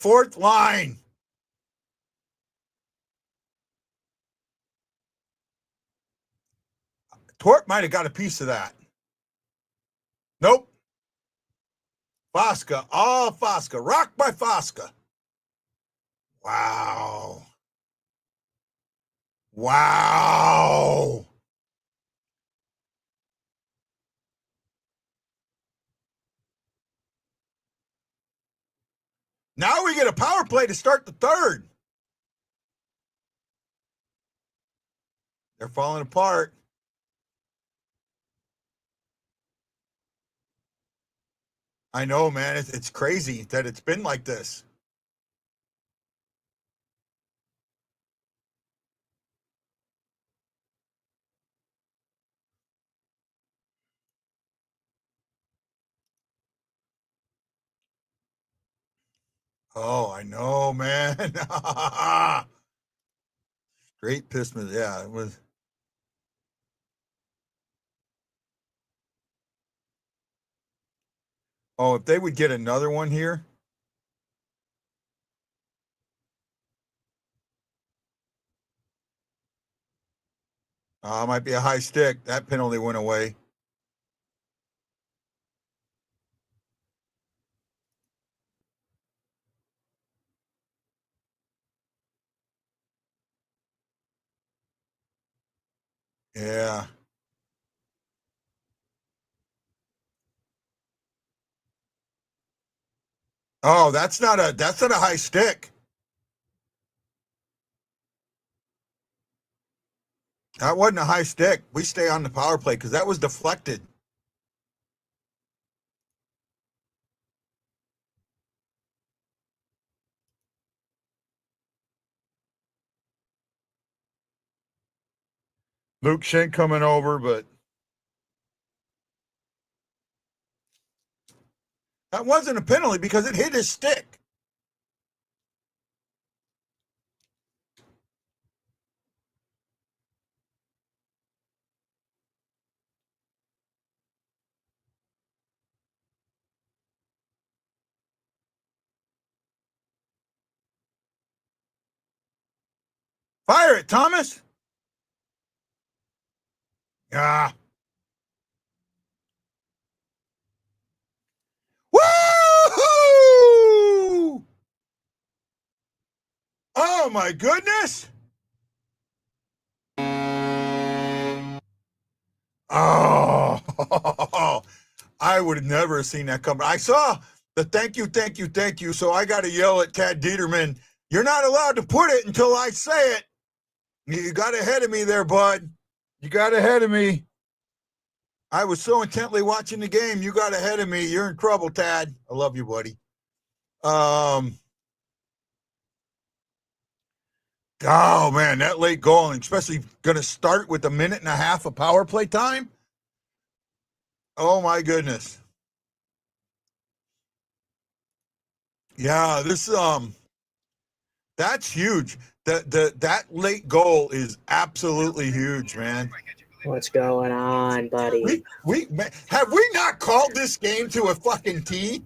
4th line. Torp might have got a piece of that. Nope. Fosca. Oh, Fosca. Rocked by Fosca. Wow. Wow. Now we get a power play to start the 3rd. They're falling apart. I know, man. It's crazy that it's been like this. Oh, I know, man. Great Pissman. Yeah, it was. Oh, if they would get another one here. Might be a high stick. That penalty went away. Yeah. Oh, that's not a high stick. That wasn't a high stick. We stay on the power play because that was deflected. Luke Shin coming over, but that wasn't a penalty because it hit his stick. Fire it, Thomas. Ah. Woo! Oh my goodness. Oh, I would have never seen that coming. I saw the thank you. So I got to yell at Tad Dieterman. You're not allowed to put it until I say it. You got ahead of me there, bud. You got ahead of me. I was so intently watching the game. You got ahead of me. You're in trouble, Tad. I love you, buddy. Oh man, that late goal, and especially going to start with a minute and a half of power play time. Oh my goodness. Yeah, this that's huge. That late goal is absolutely huge, man. What's going on, buddy? We have we not called this game to a fucking T?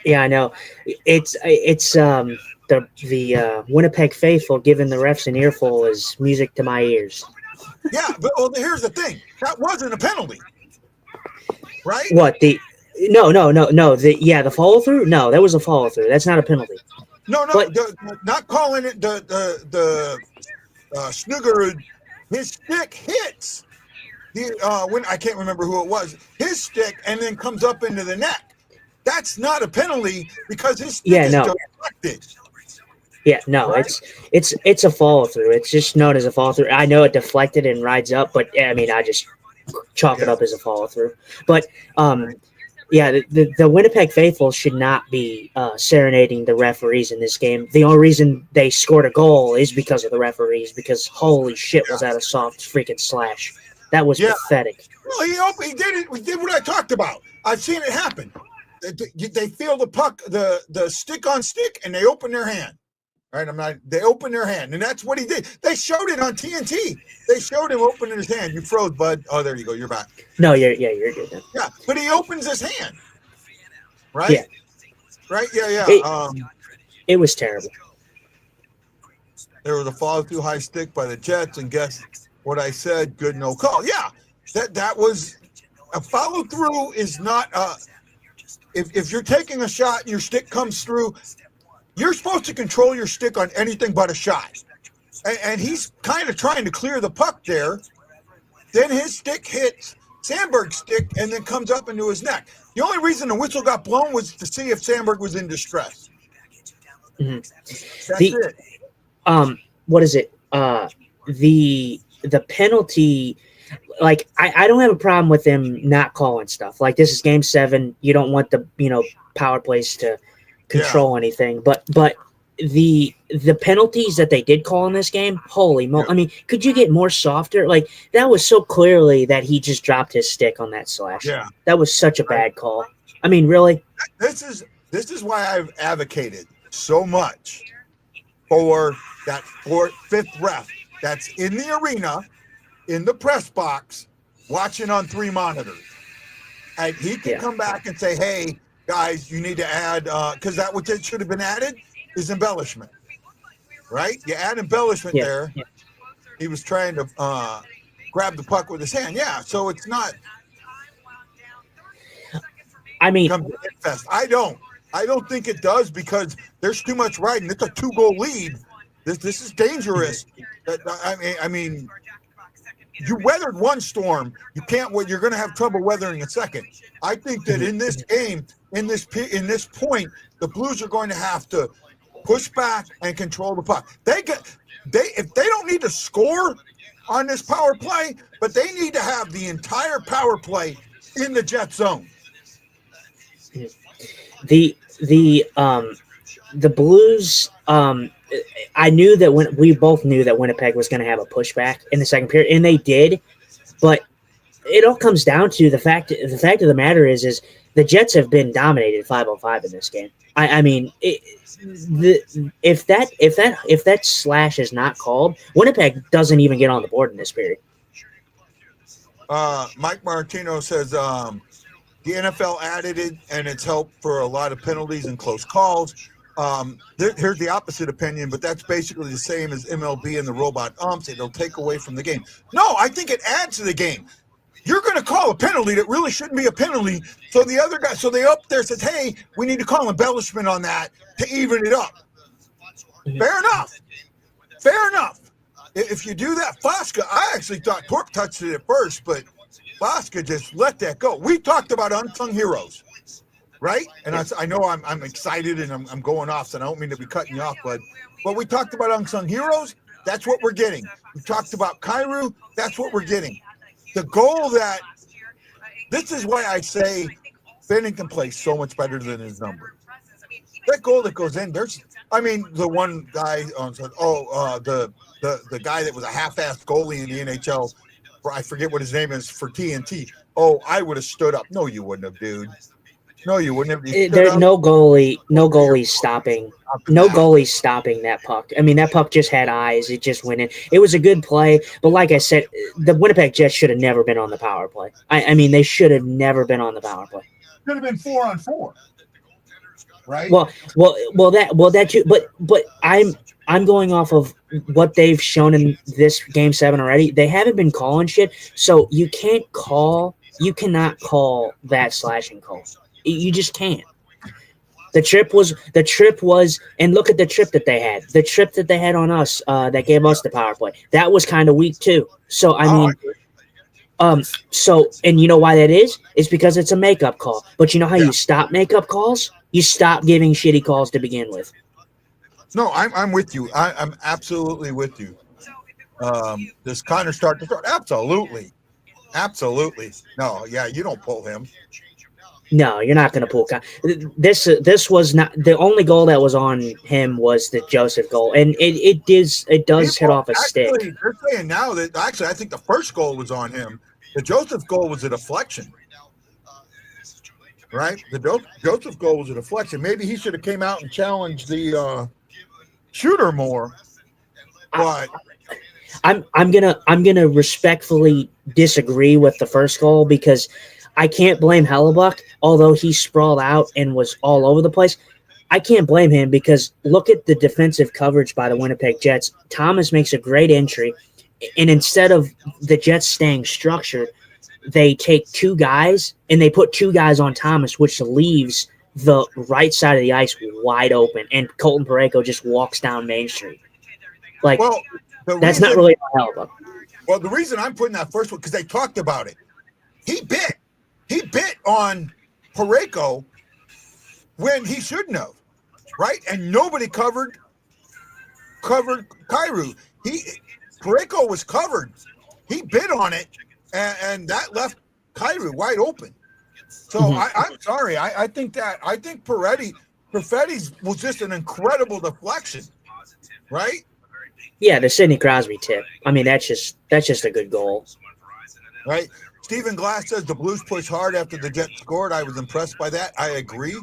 Yeah, I know. It's the Winnipeg faithful giving the refs an earful is music to my ears. Yeah, but well, here's the thing. That wasn't a penalty, right? What No. The follow through. No, that was a follow through. That's not a penalty. No, But, not calling it the Snugger. His stick hits when I can't remember who it was. His stick and then comes up into the neck. That's not a penalty because his stick is deflected. Yeah, no, right? it's a follow through. It's just known as a follow through. I know it deflected and rides up, but I mean, I just chalk it up as a follow through. But yeah, the Winnipeg faithful should not be serenading the referees in this game. The only reason they scored a goal is because of the referees. Because holy shit, was that a soft freaking slash? That was pathetic. Well, he did it. We did what I talked about. I've seen it happen. They feel the puck, the stick on stick, and they open their hand. Right, they open their hand, and that's what he did. They showed it on TNT. They showed him opening his hand. You froze, bud. Oh, there you go. You're back. No, you're good. Then. Yeah, but he opens his hand. Right. Yeah. Right. Yeah. It was terrible. There was a follow through high stick by the Jets, and guess what I said? Good, no call. Yeah, that was a follow through. Is not if you're taking a shot and your stick comes through. You're supposed to control your stick on anything but a shot. And he's kind of trying to clear the puck there. Then his stick hits Sandberg's stick and then comes up into his neck. The only reason the whistle got blown was to see if Sandberg was in distress. Mm-hmm. That's it. What is it? The penalty, like I don't have a problem with them not calling stuff. Like this is game 7. You don't want the power plays to control anything, but the penalties that they did call in this game, holy moly! I mean, could you get more softer? Like that was so clearly that he just dropped his stick on that slash. Yeah, that was such a bad call. I mean, really. This is why I've advocated so much for that fifth ref that's in the arena, in the press box, watching on 3 monitors, and he can come back and say, "Hey, guys, you need to add," because that what should have been added is embellishment, right? You add embellishment there. Yeah. He was trying to grab the puck with his hand. Yeah, so it's not. I mean, Come to hit fest. I don't think it does because there's too much riding. It's a 2-goal lead. This is dangerous. I mean, you weathered one storm. You can't. You're going to have trouble weathering a second. I think that in this game, in this point, the Blues are going to have to push back and control the puck. If they don't need to score on this power play, but they need to have the entire power play in the Jet zone. The Blues. I knew that we both knew that Winnipeg was going to have a pushback in the second period, and they did. But it all comes down to the fact of the matter is the Jets have been dominated 5-on-5 in this game. I mean, if that slash is not called, Winnipeg doesn't even get on the board in this period. Mike Martino says the NFL added it, and it's helped for a lot of penalties and close calls. Here's the opposite opinion, but that's basically the same as MLB and the robot umps. It'll take away from the game. No, I think it adds to the game. You're going to call a penalty that really shouldn't be a penalty. So the other guy, so they up there says, hey, we need to call embellishment on that to even it up. Fair enough. If you do that, Fosca, I actually thought Torp touched it at first, but Fosca just let that go. We talked about unsung heroes, right? And I know I'm excited and I'm going off, so I don't mean to be cutting you off, but we talked about unsung heroes. That's what we're getting. We talked about Kyrou. That's what we're getting. The goal this is why I say Binnington plays so much better than his number. That goal that goes in, the one guy said, the guy that was a half-assed goalie in the NHL, I forget what his name is, for TNT. Oh, I would have stood up. No, you wouldn't have, dude. No, you wouldn't have. There's no goalie stopping. No goalie stopping that puck. I mean, that puck just had eyes. It just went in. It was a good play, but like I said, the Winnipeg Jets should have never been on the power play. I mean, they should have never been on the power play. Should have been 4-on-4, right? But I'm going off of what they've shown in this Game 7 already. They haven't been calling shit, so you cannot call that slashing call. You just can't. The trip was, and look at the trip that they had. The trip that they had on us, that gave us the power play. That was kind of weak too. So and you know why that is? It's because it's a makeup call. But you know how you stop makeup calls? You stop giving shitty calls to begin with. No, I'm with you. I'm absolutely with you. Does Connor start to start? Absolutely. No, yeah, you don't pull him. No, you're not going to pull. This was not the only goal that was on him was the Joseph goal, and it does hit off a stick. They're saying now that I think the first goal was on him. The Joseph goal was a deflection, right? The Joseph goal was a deflection. Maybe he should have came out and challenged the shooter more. But I'm gonna respectfully disagree with the first goal because I can't blame Hellebuyck, although he sprawled out and was all over the place. I can't blame him because look at the defensive coverage by the Winnipeg Jets. Thomas makes a great entry, and instead of the Jets staying structured, they take two guys and they put two guys on Thomas, which leaves the right side of the ice wide open, and Colton Parayko just walks down Main Street. That's not really Hellebuyck. Well, the reason I'm putting that first one because they talked about it. He bit on Parayko when he shouldn't have, right? And nobody covered Kyrou. Parayko was covered. He bit on it, and that left Kyrou wide open. So I'm sorry. I think Perfetti's was just an incredible deflection, right? Yeah, the Sidney Crosby tip. I mean, that's just a good goal, right? Stephen Glass says the Blues pushed hard after the Jets scored. I was impressed by that. I agree.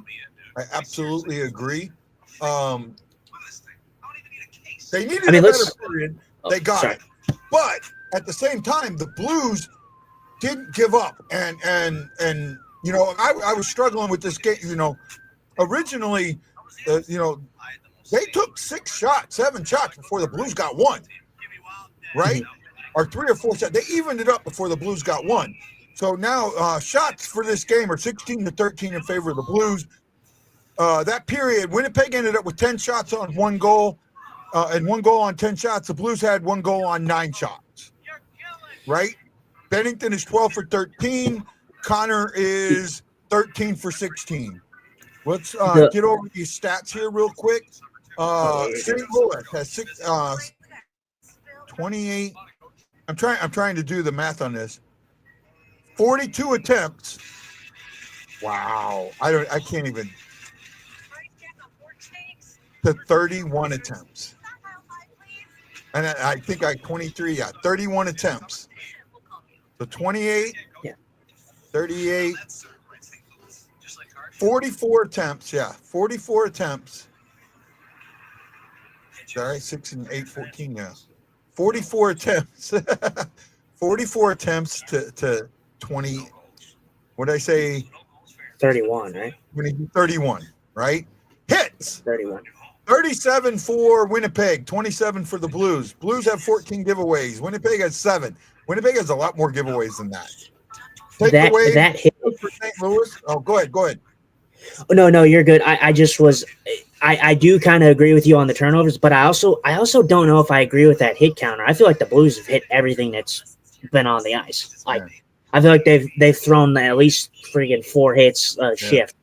I absolutely agree. They needed a better period. They got it. But at the same time, the Blues didn't give up. And you know, I was struggling with this game. You know, originally, they took 7 shots before the Blues got one. Right? or 3 or 4 shots. They evened it up before the Blues got one. So now shots for this game are 16-13 in favor of the Blues. That period, Winnipeg ended up with 10 shots on 1 goal, and 1 goal on 10 shots. The Blues had 1 goal on 9 shots. Right? Binnington is 12 for 13. Connor is 13 for 16. Let's get over these stats here real quick. St. Louis has 28. I'm trying to do the math on this. 42 attempts. Wow. I can't even. To 31 attempts. And I think 23, 31 attempts. So 28, 38, 44 attempts, 44 attempts. Sorry, 6 and 8, 14, 44 attempts. 44 attempts to 20, what did I say? 31, right? 31, right? Hits! 31. 37 for Winnipeg, 27 for the Blues. Blues have 14 giveaways. Winnipeg has 7. Winnipeg has a lot more giveaways than that. Takeaway that hit for St. Louis. Oh, go ahead. Oh, no, you're good. I just was I do kind of agree with you on the turnovers, but I also don't know if I agree with that hit counter. I feel like the Blues have hit everything that's been on the ice. I feel like they've thrown at least freaking 4 hits shift.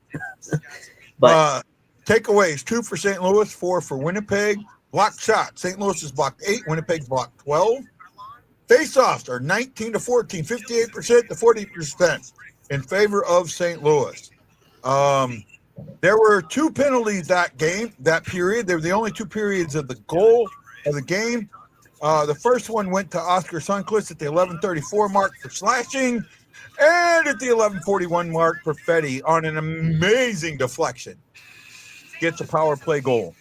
But takeaways, 2 for St. Louis, 4 for Winnipeg. Blocked shots, St. Louis has blocked 8, Winnipeg's blocked 12. Face-offs are 19 to 14, 58% to 40% in favor of St. Louis. There were 2 penalties that period. They were the only 2 periods of the goal of the game. The first one went to Oscar Sundqvist at the 11:34 mark for slashing, and at the 11:41 mark, Perfetti on an amazing deflection gets a power play goal.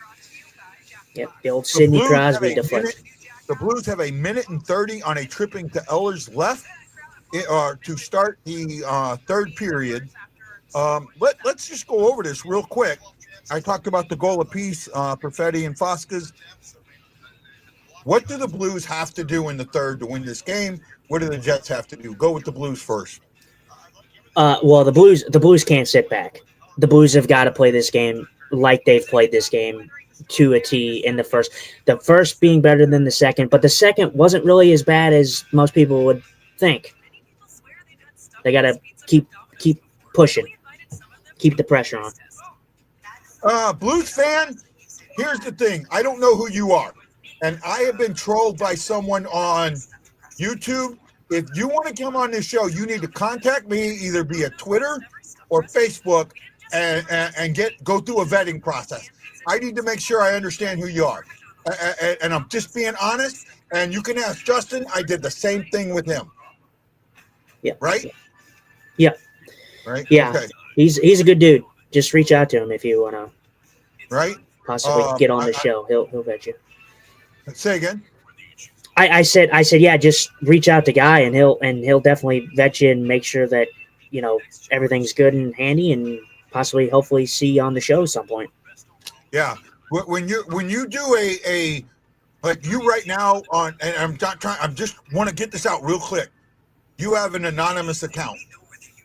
Yep, the old Sidney Crosby deflection. The Blues have 1:30 on a tripping to Eller's left to start the 3rd period. Let's just go over this real quick. I talked about the goal apiece, Perfetti and Foscas. What do the Blues have to do in the 3rd to win this game? What do the Jets have to do? Go with the Blues first. Well, the Blues can't sit back. The Blues have got to play this game like they've played this game to a T in the first. The first being better than the second, but the second wasn't really as bad as most people would think. They got to keep pushing, keep the pressure on. Blues fan, here's the thing. I don't know who you are, and I have been trolled by someone on YouTube. If you want to come on this show, you need to contact me either via Twitter or Facebook and go through a vetting process. I need to make sure I understand who you are. And I'm just being honest. And you can ask Justin. I did the same thing with him. Yeah. Right? Yeah. Right? Yeah. Okay. He's a good dude. Just reach out to him if you want to. Right? Possibly get on the show. He'll vet you. Say again. I said, yeah, just reach out to Guy and he'll definitely vet you and make sure that, everything's good and handy and possibly hopefully see you on the show at some point. Yeah. When you do a like you right now on, and I'm just want to get this out real quick. You have an anonymous account.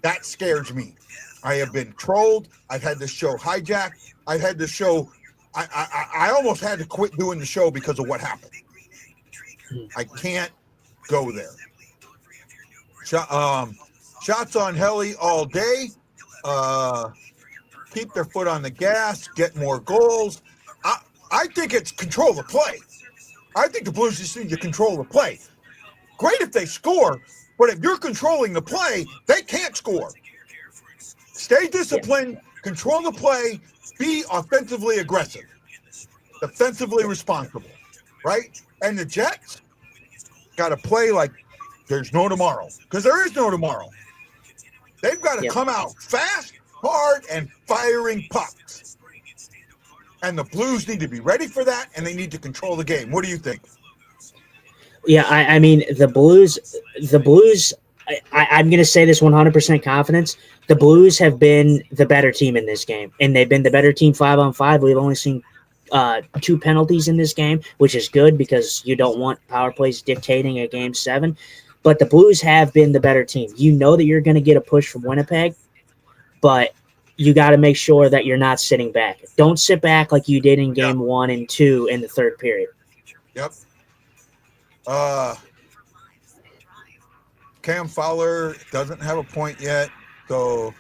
That scares me. I have been trolled. I've had this show hijacked. I've had this show. I almost had to quit doing the show because of what happened. I can't go there. Shots on Helly all day. Keep their foot on the gas. Get more goals. I think it's control the play. I think the Blues just need to control the play. Great if they score, but if you're controlling the play, they can't score. Stay disciplined, control the play, be offensively aggressive, defensively responsible, right? And the Jets got to play like there's no tomorrow, because there is no tomorrow. They've got to come out fast, hard, and firing pucks. And the Blues need to be ready for that, and they need to control the game. What do you think? Yeah, I mean, the Blues, I'm going to say this 100% confidence. The Blues have been the better team in this game, and they've been the better team 5-on-5. We've only seen two penalties in this game, which is good because you don't want power plays dictating a game 7. But the Blues have been the better team. You know that you're going to get a push from Winnipeg, but you got to make sure that you're not sitting back. Don't sit back like you did in game 1 and 2 in the third period. Yep. Cam Fowler doesn't have a point yet, so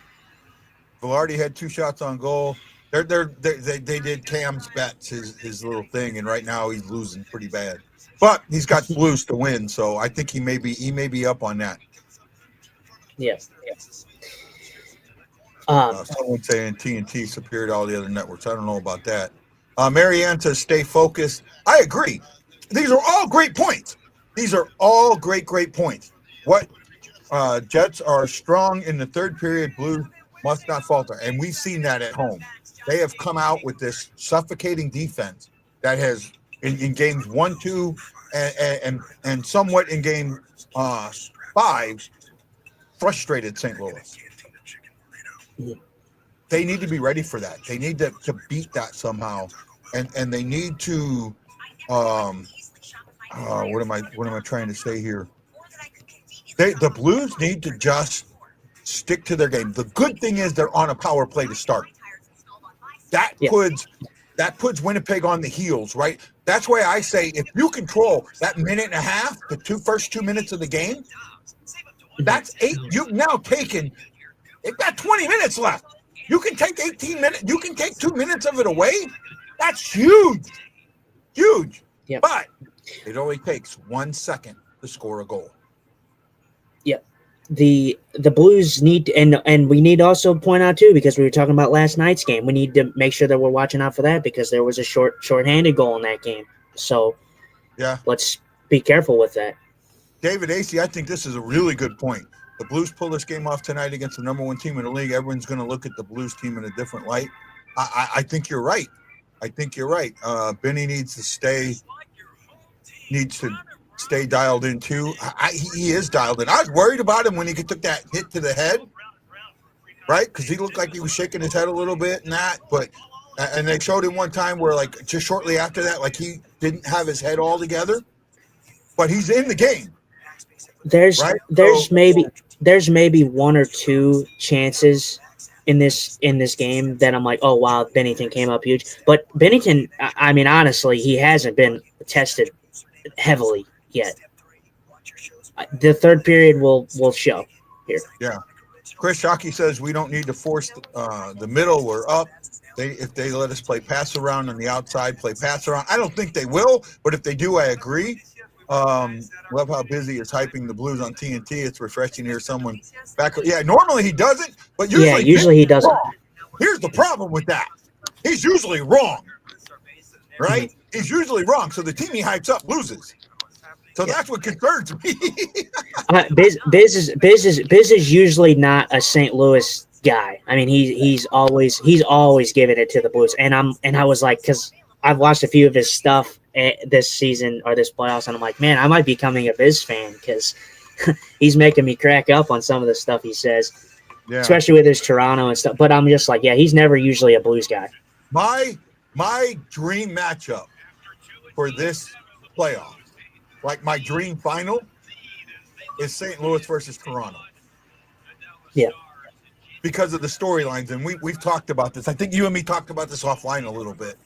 Velarde had 2 shots on goal. They did Cam's bets, his little thing, and right now he's losing pretty bad. But he's got Blues to win, so I think he may be up on that. Yes. Someone saying TNT superior to all the other networks. I don't know about that. Marianne says stay focused. I agree. These are all great points. These are all great points. What Jets are strong in the third period. Blues must not falter, and we've seen that at home. They have come out with this suffocating defense that has in games 1, 2, and somewhat in game 5 frustrated St. Louis. They need to be ready for that. They need to beat that somehow, and they need to. What am I trying to say here? The Blues need to just stick to their game. The good thing is they're on a power play to start. That puts Winnipeg on the heels, right? That's why I say if you control that minute and a half, the first 2 minutes of the game, that's 8. You've now taken. They've got 20 minutes left. You can take 18 minutes. You can take 2 minutes of it away. That's huge. Yep. But it only takes 1 second to score a goal. Yep. The Blues need to, and we need to also point out too, because we were talking about last night's game, we need to make sure that we're watching out for that because there was a shorthanded goal in that game. So let's be careful with that. David Acey, I think this is a really good point. The Blues pull this game off tonight against the number 1 team in the league. Everyone's going to look at the Blues team in a different light. I think you're right. Benny needs to stay dialed in too. He is dialed in. I was worried about him when he took that hit to the head, right? Because he looked like he was shaking his head a little bit and that. But and they showed him one time where like just shortly after that, like he didn't have his head all together. But he's in the game. There's maybe 1 or 2 chances in this game that I'm like, oh wow, Binnington came up huge. But Binnington, I mean, honestly, he hasn't been tested heavily yet. The third period will show here. Yeah. Chris Shockey says we don't need to force the middle. We're up. If they let us play pass around on the outside, play pass around. I don't think they will, but if they do, I agree. Love how Busy is hyping the Blues on TNT. It's refreshing to hear someone back. Yeah, normally he doesn't, but usually he doesn't. Wrong. Here's the problem with that. He's usually wrong, right? Mm-hmm. He's usually wrong. So the team he hypes up loses. So that's what concerns me. Biz is usually not a St. Louis guy. I mean, he's always giving it to the Blues, and I was like, because I've watched a few of his stuff this season or this playoffs, and I'm like, man, I might be becoming a Biz fan because he's making me crack up on some of the stuff he says, especially with his Toronto and stuff. But I'm just like, he's never usually a Blues guy. My dream matchup for this playoff, like my dream final, is St. Louis versus Toronto. Yeah. Because of the storylines, and we've talked about this. I think you and me talked about this offline a little bit.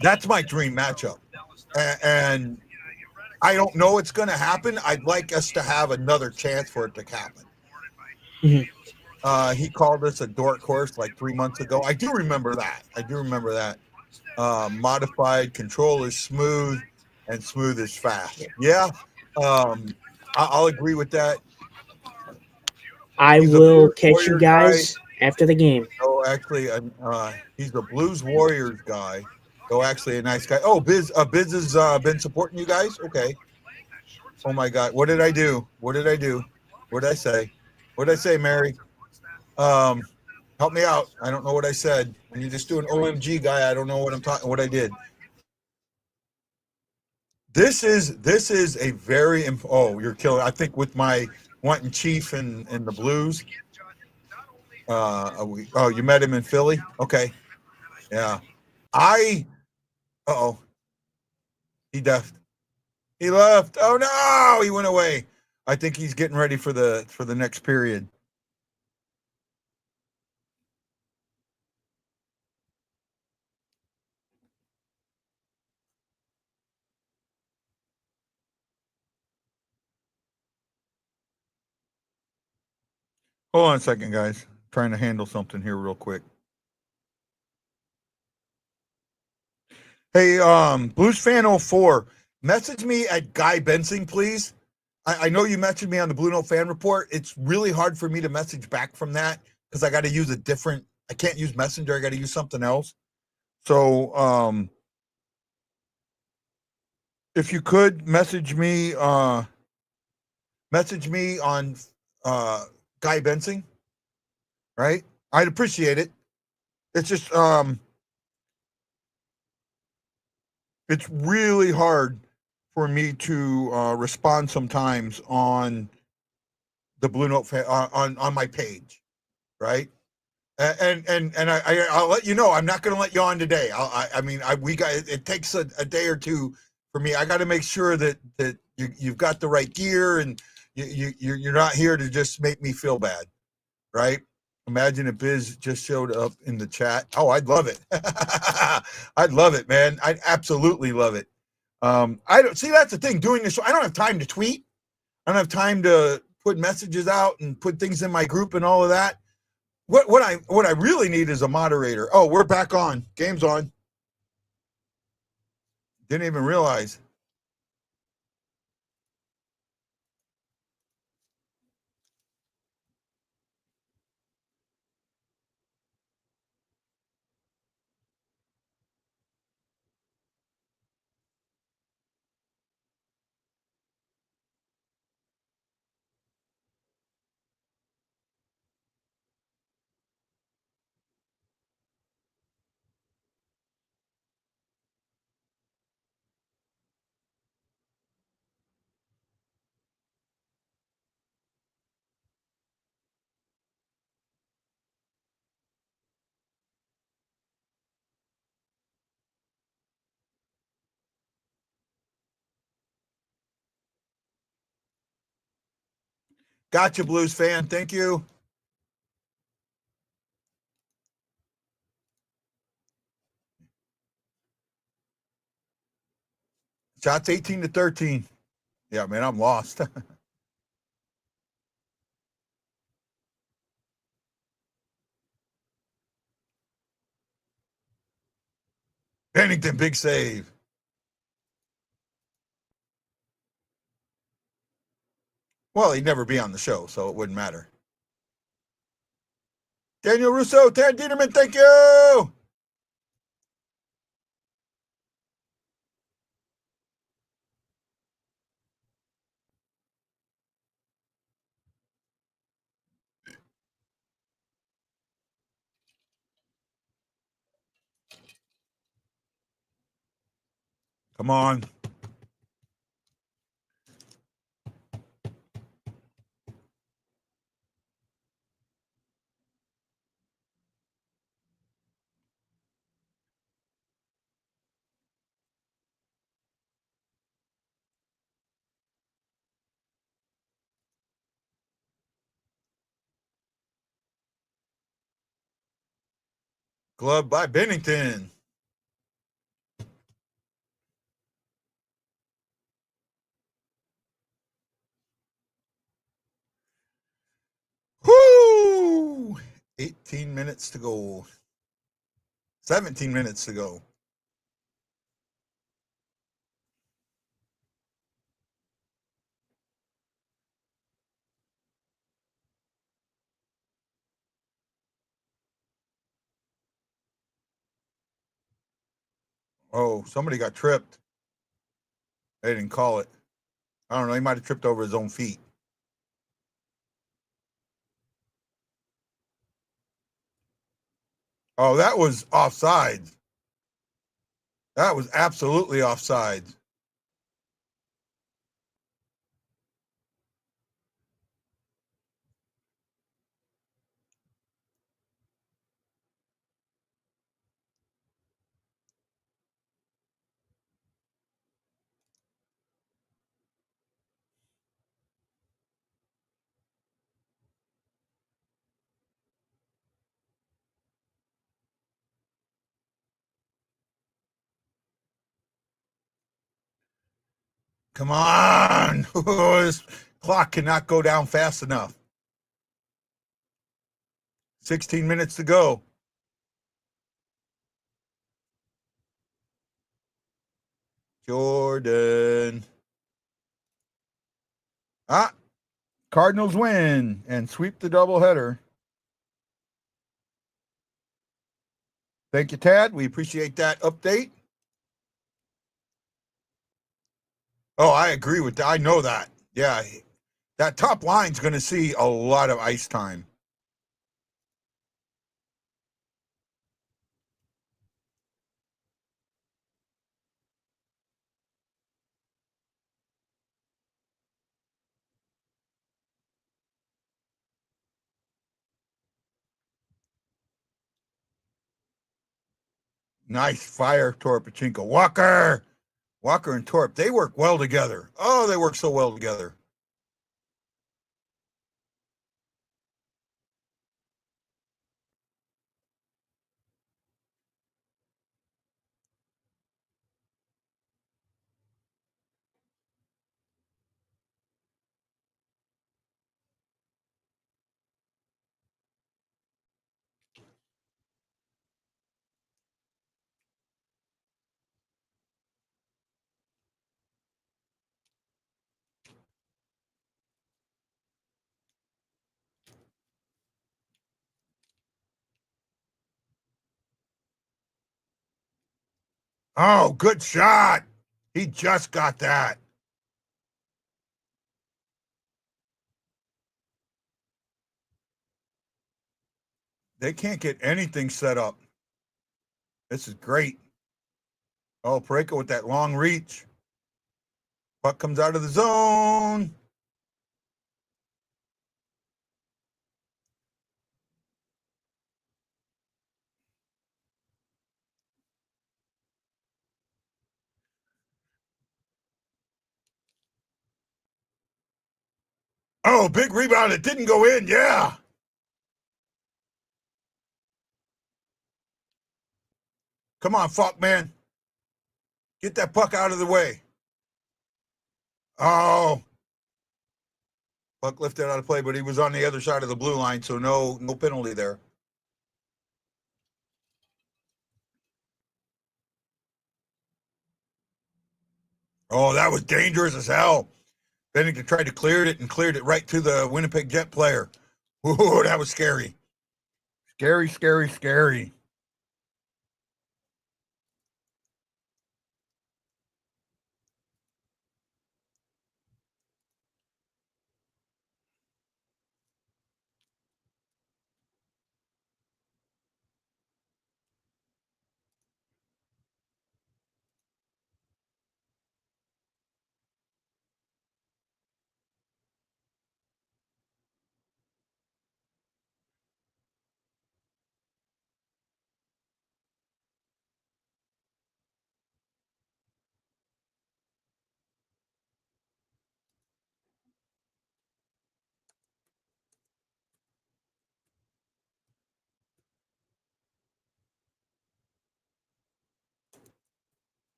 That's my dream matchup, and I don't know it's going to happen. I'd like us to have another chance for it to happen. Mm-hmm. He called us a dork horse like 3 months ago. I do remember that. Modified control is smooth, and smooth is fast. Yeah, I'll agree with that. I will catch you guys after the game. Oh, actually, he's the Blues Warriors guy. Oh, actually, a nice guy. Oh, Biz has been supporting you guys? Okay. Oh, my God. What did I do? What did I say, Mary? Help me out. I don't know what I said. When you just do an OMG guy, I don't know what I did. This is a very you're killing. I think with my wanting Chief and the Blues. You met him in Philly? Okay. Yeah. Uh-oh. He left. He left. Oh no, he went away. I think he's getting ready for the next period. Hold on a second, guys. I'm trying to handle something here real quick. Hey, Blues fan 04, message me at Guy Bensing, please. I know you messaged me on the Blue Note fan report. It's really hard for me to message back from that because I got to use I can't use Messenger. I got to use something else. So, if you could message me on Guy Bensing, right? I'd appreciate it. It's just it's really hard for me to respond sometimes on the Blue Note on my page, right? I'll let you know. I'm not going to let you on today. We got it takes a day or two for me. I got to make sure that you've got the right gear and you're not here to just make me feel bad, right? Imagine if Biz just showed up in the chat. Oh, I'd love it. I'd love it, man. I'd absolutely love it. I don't see that's the thing. Doing this show, I don't have time to tweet. I don't have time to put messages out and put things in my group and all of that. What I really need is a moderator. Oh, we're back on. Game's on. Didn't even realize. Gotcha, Blues fan. Thank you. Shots 18-13. Yeah, man, I'm lost. Binnington, big save. Well, he'd never be on the show, so it wouldn't matter. Daniel Russo, Ted Dieterman, thank you. Come on. Glove by Binnington. Whoo! 18 minutes to go. 17 minutes to go. Oh, somebody got tripped. They didn't call it. I don't know. He might have tripped over his own feet. Oh, that was offside. That was absolutely offside. Come on. This clock cannot go down fast enough. 16 minutes to go. Jordan. Cardinals win and sweep the doubleheader. Thank you, Tad. We appreciate that update. Oh, I agree with that. I know that. Yeah, that top line's going to see a lot of ice time. Nice fire, Torpachinko. Walker and Torp, they work well together. Oh, they work so well together. Oh, good shot. He just got that. They can't get anything set up. This is great. Oh, Pareko with that long reach. Puck comes out of the zone. Oh, big rebound. It didn't go in. Yeah. Come on, fuck, man. Get that puck out of the way. Oh. Puck lifted out of play, but he was on the other side of the blue line, so no penalty there. Oh, that was dangerous as hell. Binnington tried to clear it and cleared it right to the Winnipeg Jet player. Ooh, that was scary. Scary, scary, scary.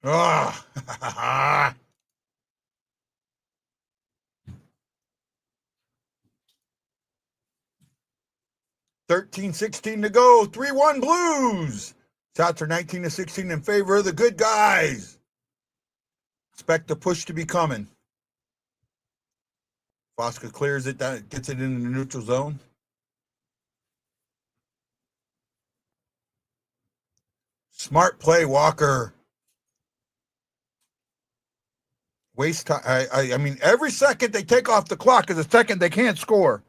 Ah. 13-16 to go. 3-1 Blues. Shots are 19-16 in favor of the good guys. Expect the push to be coming. Fosca clears it, gets it in the neutral zone. Smart play, Walker. Waste time. I mean, every second they take off the clock is a second they can't score.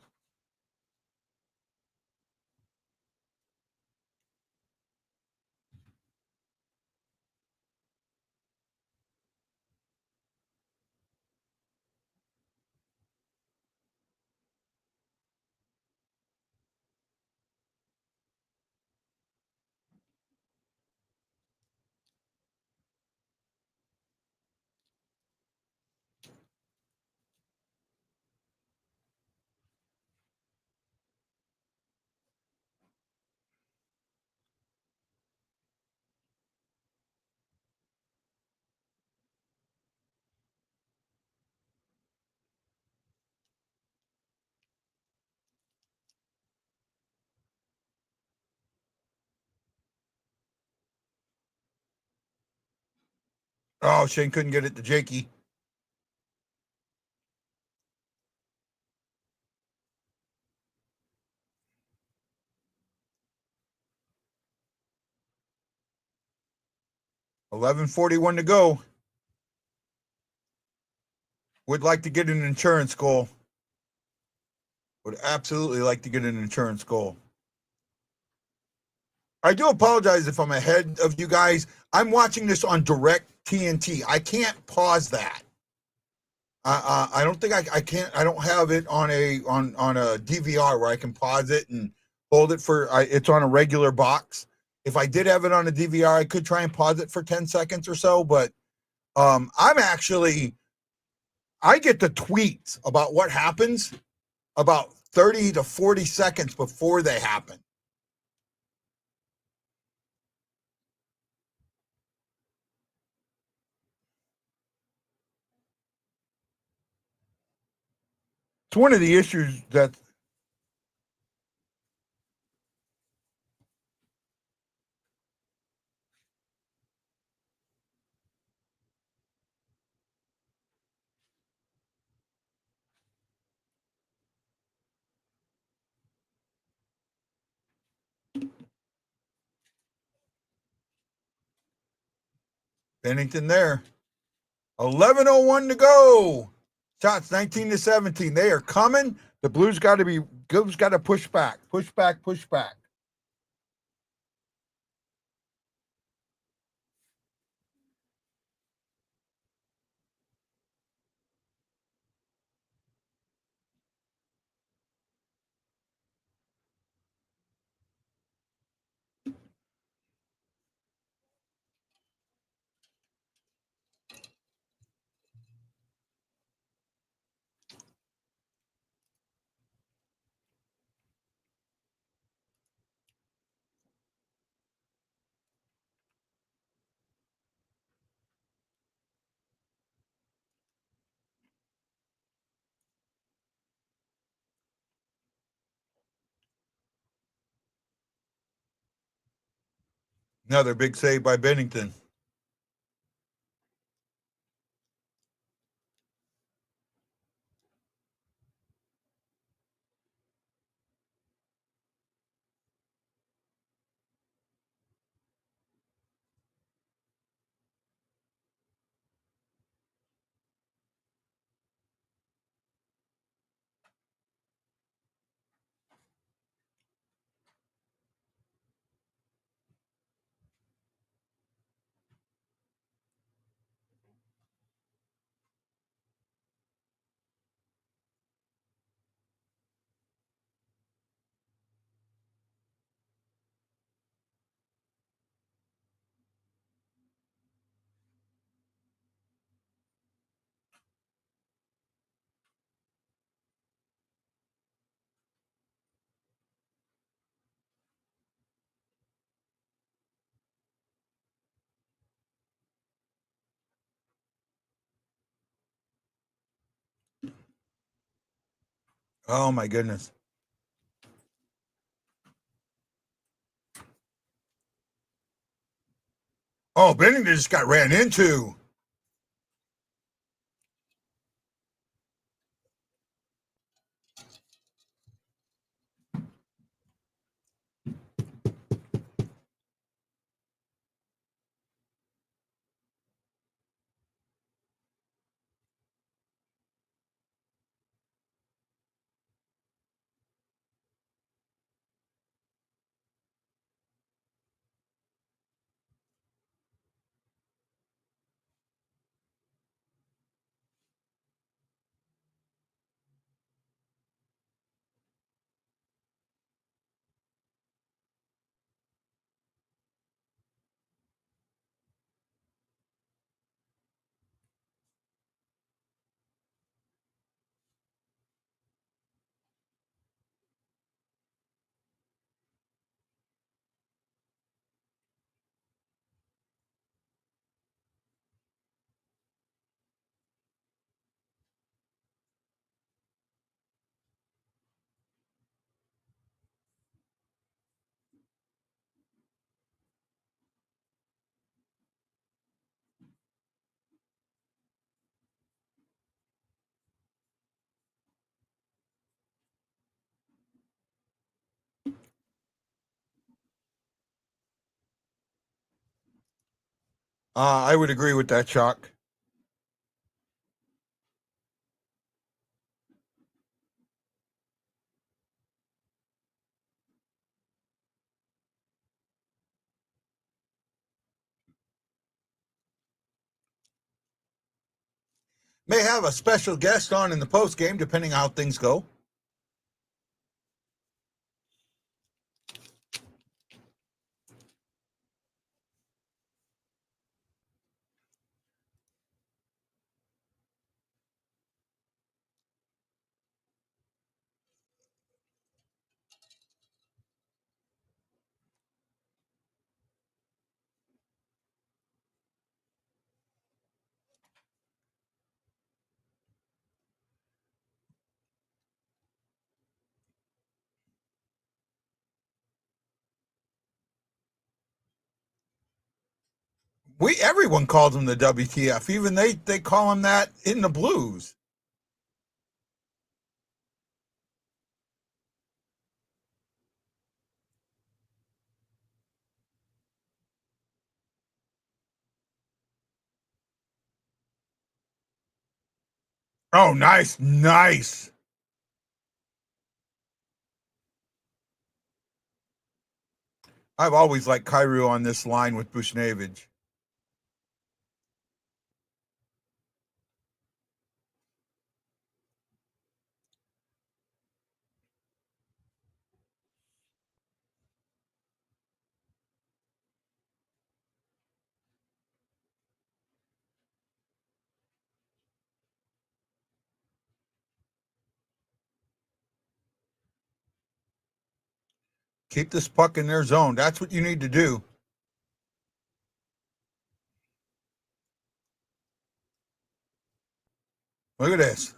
Oh, Shane couldn't get it to Jakey. $11:41 to go. Would like to get an insurance goal. Would absolutely like to get an insurance goal. I do apologize if I'm ahead of you guys. I'm watching this on direct TNT. I can't pause that. I don't think I can't. I don't have it on a DVR where I can pause it and hold it for. It's on a regular box. If I did have it on a DVR, I could try and pause it for 10 seconds or so. But I'm actually, I get the tweets about what happens about 30 to 40 seconds before they happen. It's one of the issues that Binnington there. 11:01 to go. Shots 19-17. They are coming. The Blues got to push back. Push back, push back. Another big save by Binnington. Oh my goodness. Oh, Binnington just got ran into. I would agree with that, Chuck. May have a special guest on in the post game, depending how things go. Everyone calls him the WTF. Even they call him that in the Blues. Oh, nice, nice. I've always liked Cairo on this line with Bushnevich. Keep this puck in their zone. That's what you need to do. Look at this.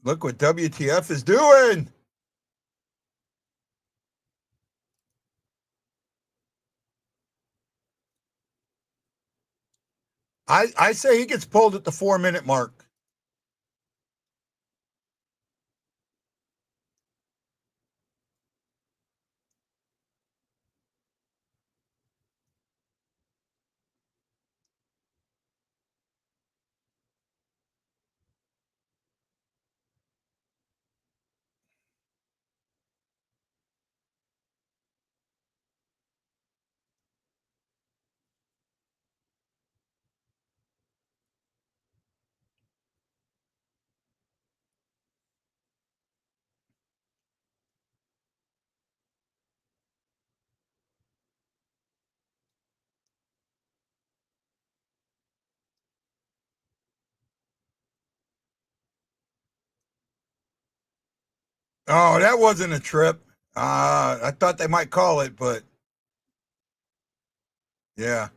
Look what WTF is doing. I say he gets pulled at the 4-minute mark. Oh, that wasn't a trip. I thought they might call it, but yeah.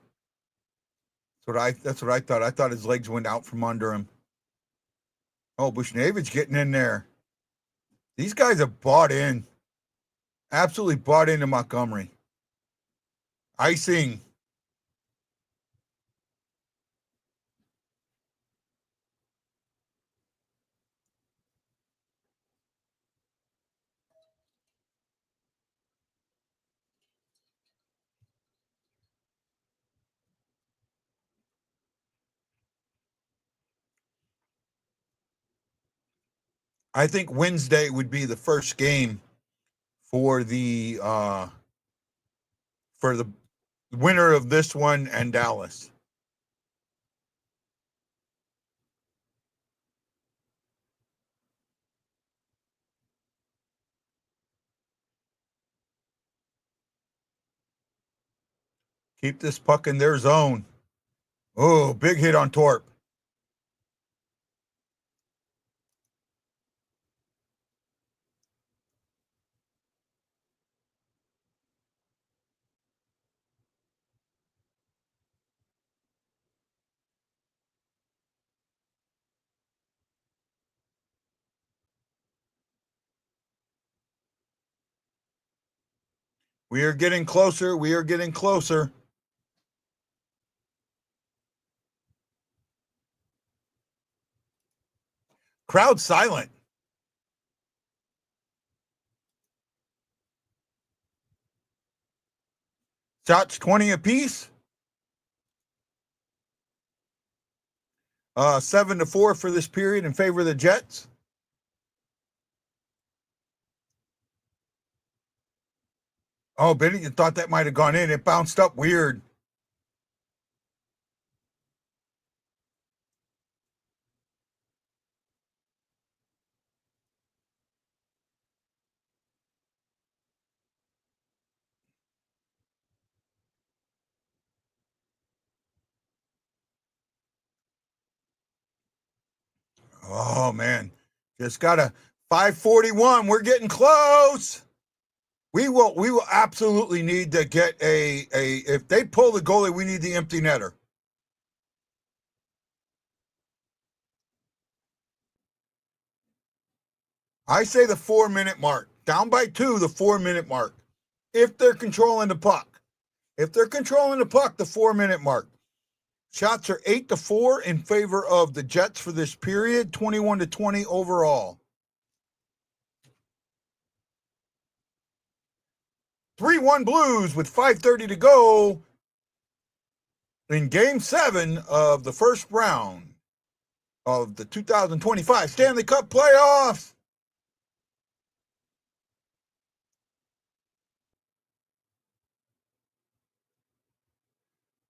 That's what I thought. I thought his legs went out from under him. Oh, Bushnevich getting in there. These guys have bought in. Absolutely bought into Montgomery. Icing. I think Wednesday would be the first game for the winner of this one and Dallas. Keep this puck in their zone. Oh, big hit on Torp. We are getting closer. We are getting closer. Crowd silent. Shots 20 apiece. 7-4 for this period in favor of the Jets. Oh, Binnington thought that might have gone in. It bounced up weird. Oh, man. Just got a 5:41. We're getting close. We will absolutely need to get a if they pull the goalie, we need the empty netter. I say the 4-minute mark. Down by 2, the 4-minute mark. If they're controlling the puck. If they're controlling the puck, the 4-minute mark. Shots are 8-4 in favor of the Jets for this period, 21-20 overall. 3-1 Blues with 5:30 to go in Game 7 of the first round of the 2025 Stanley Cup playoffs.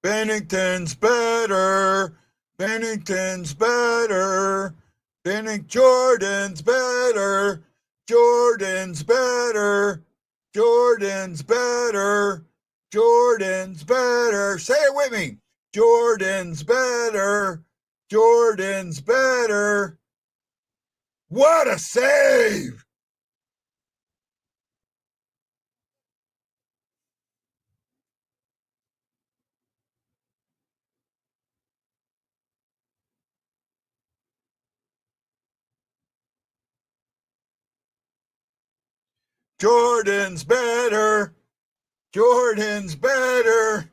Binnington's better. Binnington's better. Jordan's better. Jordan's better. Jordan's better. Jordan's better. Say it with me. Jordan's better. Jordan's better. What a save! Jordan's better. Jordan's better.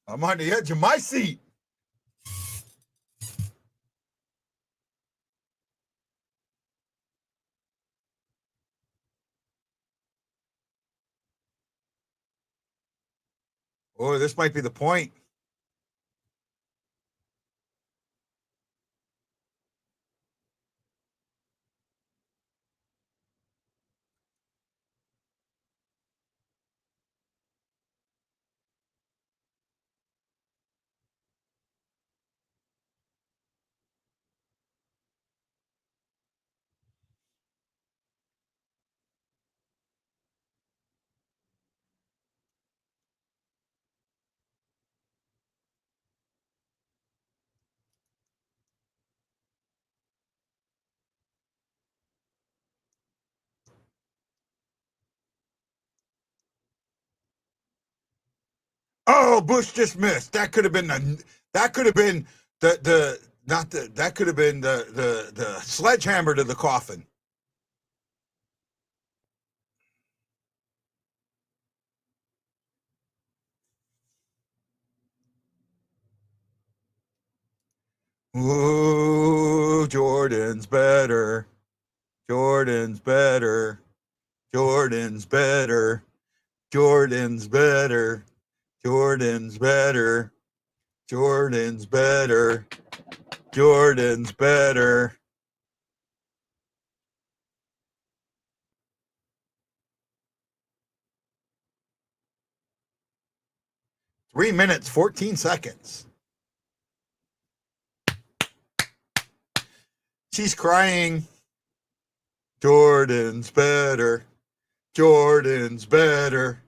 I'm on the edge of my seat. Oh, this might be the point. Oh, Bush just missed. That could have been the sledgehammer to the coffin. Ooh, Jordan's better. Jordan's better. Jordan's better. Jordan's better. Jordan's better. Jordan's better. Jordan's better. Three minutes, 14 seconds. She's crying. Jordan's better. Jordan's better.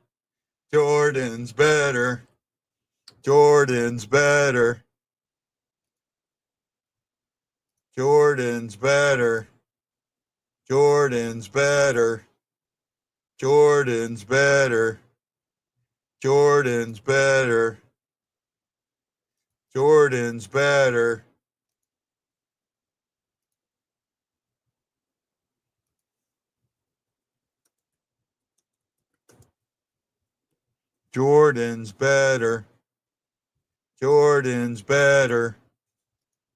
Jordan's better. Jordan's better. Jordan's better. Jordan's better. Jordan's better. Jordan's better. Jordan's better. Jordan's better. Jordan's better.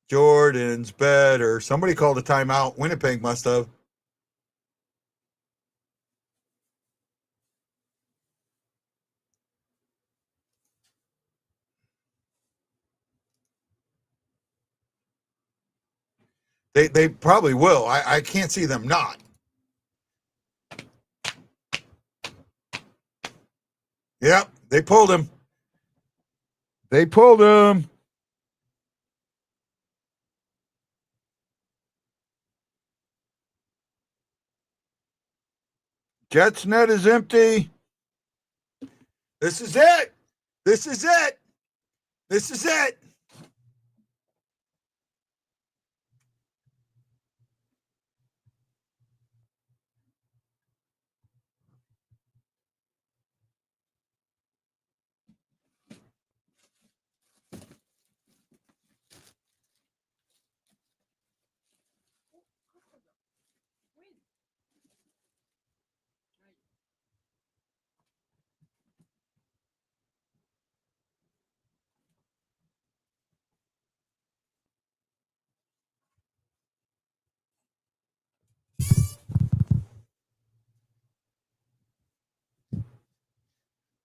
Jordan's better. Somebody called a timeout. Winnipeg must have. They probably will. I can't see them not. Yep, they pulled him. They pulled him. Jets net is empty. This is it. This is it. This is it.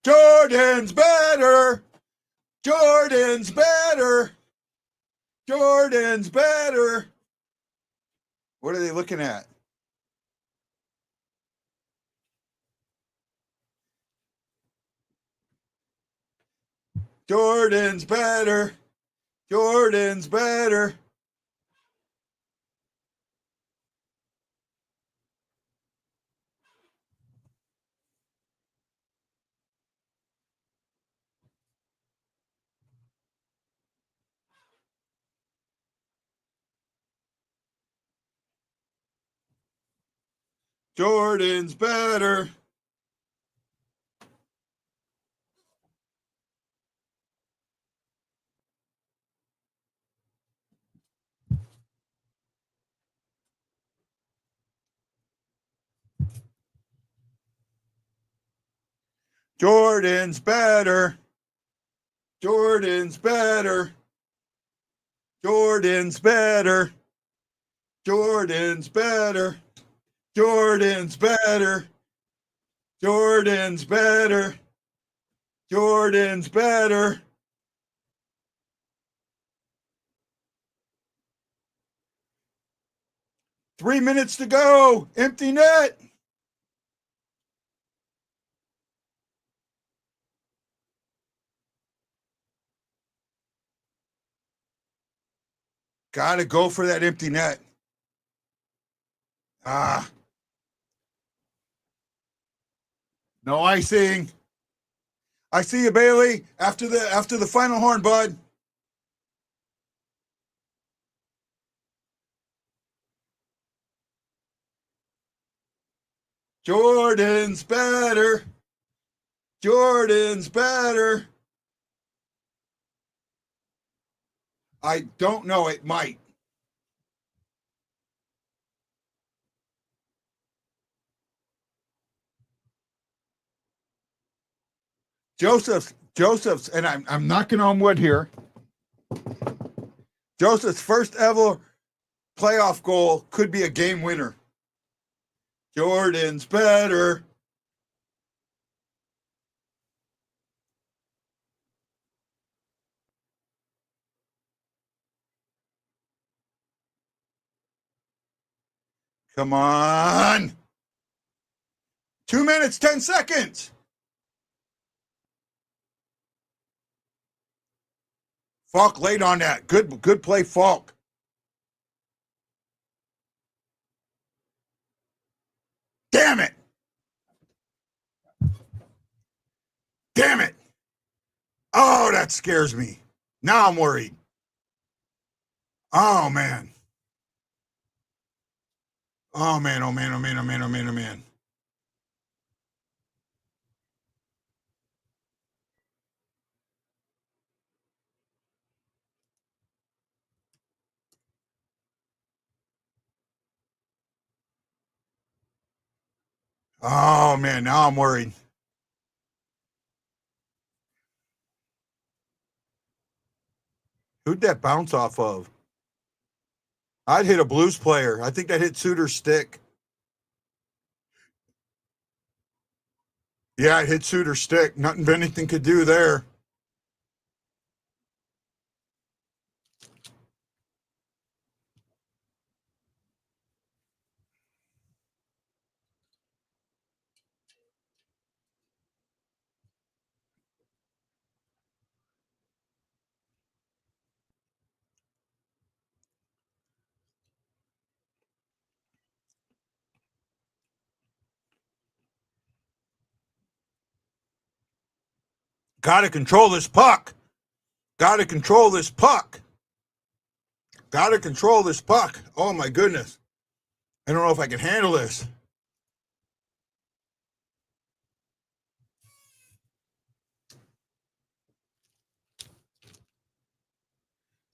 Jordan's better. Jordan's better. Jordan's better. What are they looking at? Jordan's better. Jordan's better. Jordan's better. Jordan's better. Jordan's better. Jordan's better. Jordan's better. Jordan's better. Jordan's better. Jordan's better. Three minutes to go. Empty net. Gotta go for that empty net. No icing. I see you, Bailey. After the final horn, bud. Jordan's better. Jordan's better. I don't know. It might. Joseph's, and I'm knocking on wood here. Joseph's first ever playoff goal could be a game winner. Jordan's better. Come on. 2 minutes, 10 seconds. Falk late on that. Good play, Falk. Damn it. Damn it. Oh, that scares me. Now I'm worried. Oh, man. Oh, man, oh, man, oh, man, oh, man, oh, man, oh, man. Oh, man, now I'm worried. Who'd that bounce off of? I'd hit a Blues player. I think that hit Suter's stick. Yeah, it hit Suter's stick. Nothing Binnington could do there. Got to control this puck. Got to control this puck. Got to control this puck. Oh, my goodness. I don't know if I can handle this.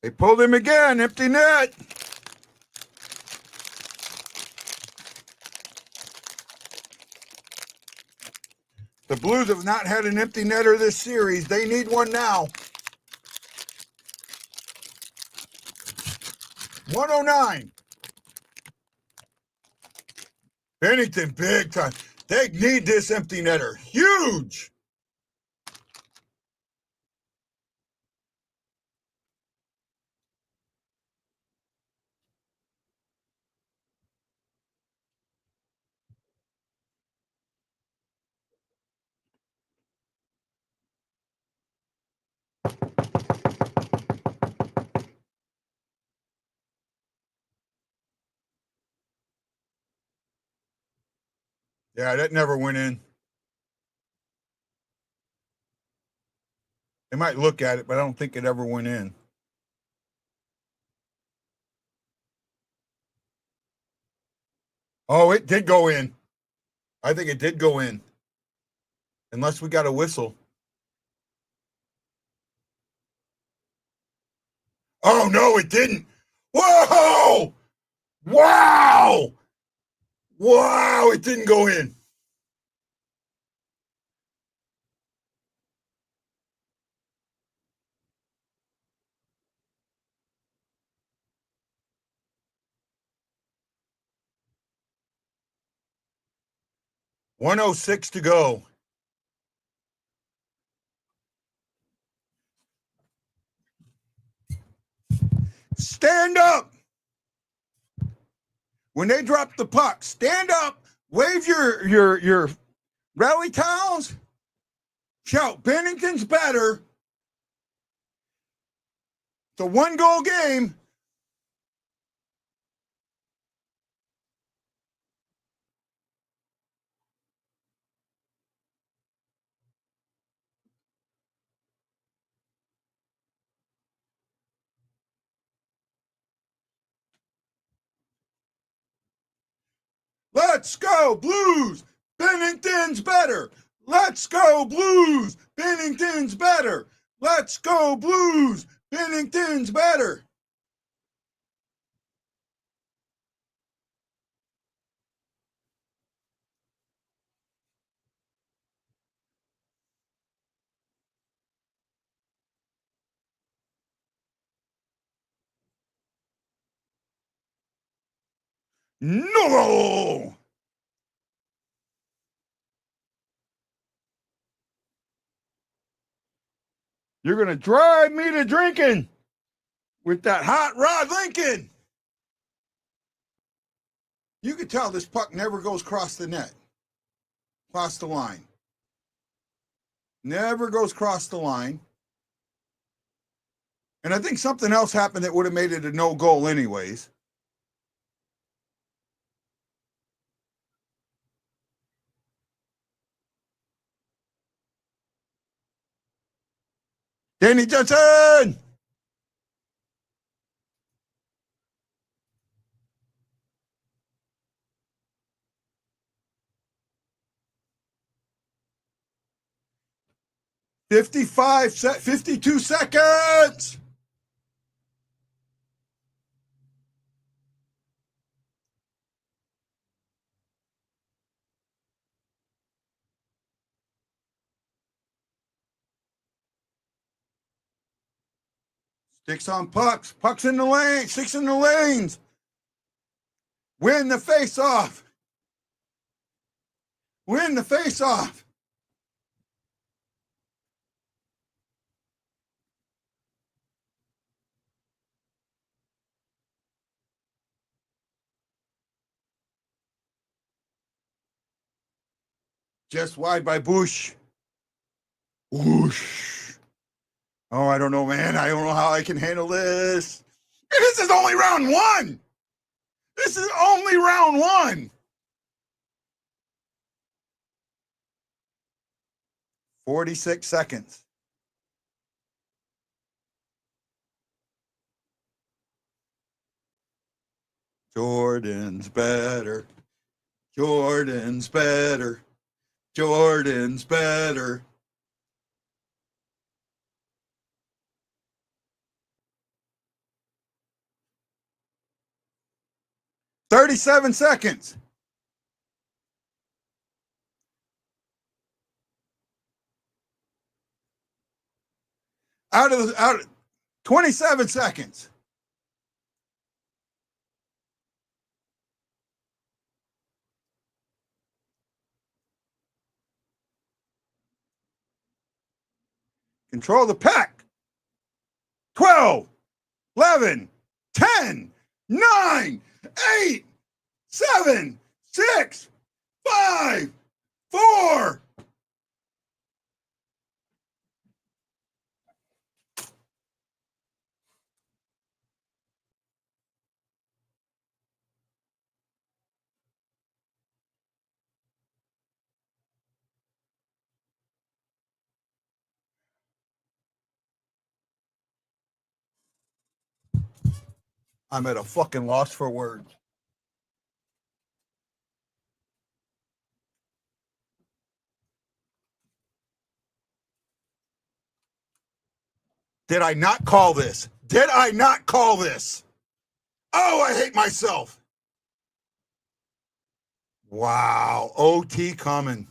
They pulled him again. Empty net. The Blues have not had an empty netter this series. They need one now. 109. Binnington, big time. They need this empty netter. Huge. Yeah, that never went in. They might look at it, but I don't think it ever went in. Oh, it did go in. I think it did go in. Unless we got a whistle. Oh, no, it didn't. Whoa! Wow! Wow, it didn't go in. .106 to go. Stand up. When they drop the puck, stand up, wave your rally towels, shout, Binnington's better. It's a 1-goal game. Let's go, Blues. Binnington's better. Let's go, Blues. Binnington's better. Let's go, Blues. Binnington's better. No! You're going to drive me to drinking with that hot rod Lincoln. You could tell this puck never goes across the net, across the line. Never goes across the line. And I think something else happened that would have made it a no goal anyways. Danny Johnson! – 52 seconds! Sticks on pucks. Pucks in the lane. Sticks in the lanes. Win the face-off. Win the face-off. Just wide by Bush. Whoosh. Oh, I don't know, man. I don't know how I can handle this. This is only round one. This is only round one. 46 seconds. Jordan's better. Jordan's better. Jordan's better. "37 seconds. Out of 27 seconds. Control the pack. 12, 11, 10, 9, 8, 7, 6, 5, 4. I'm at a fucking loss for words. Did I not call this? Did I not call this? Oh, I hate myself. Wow. OT coming.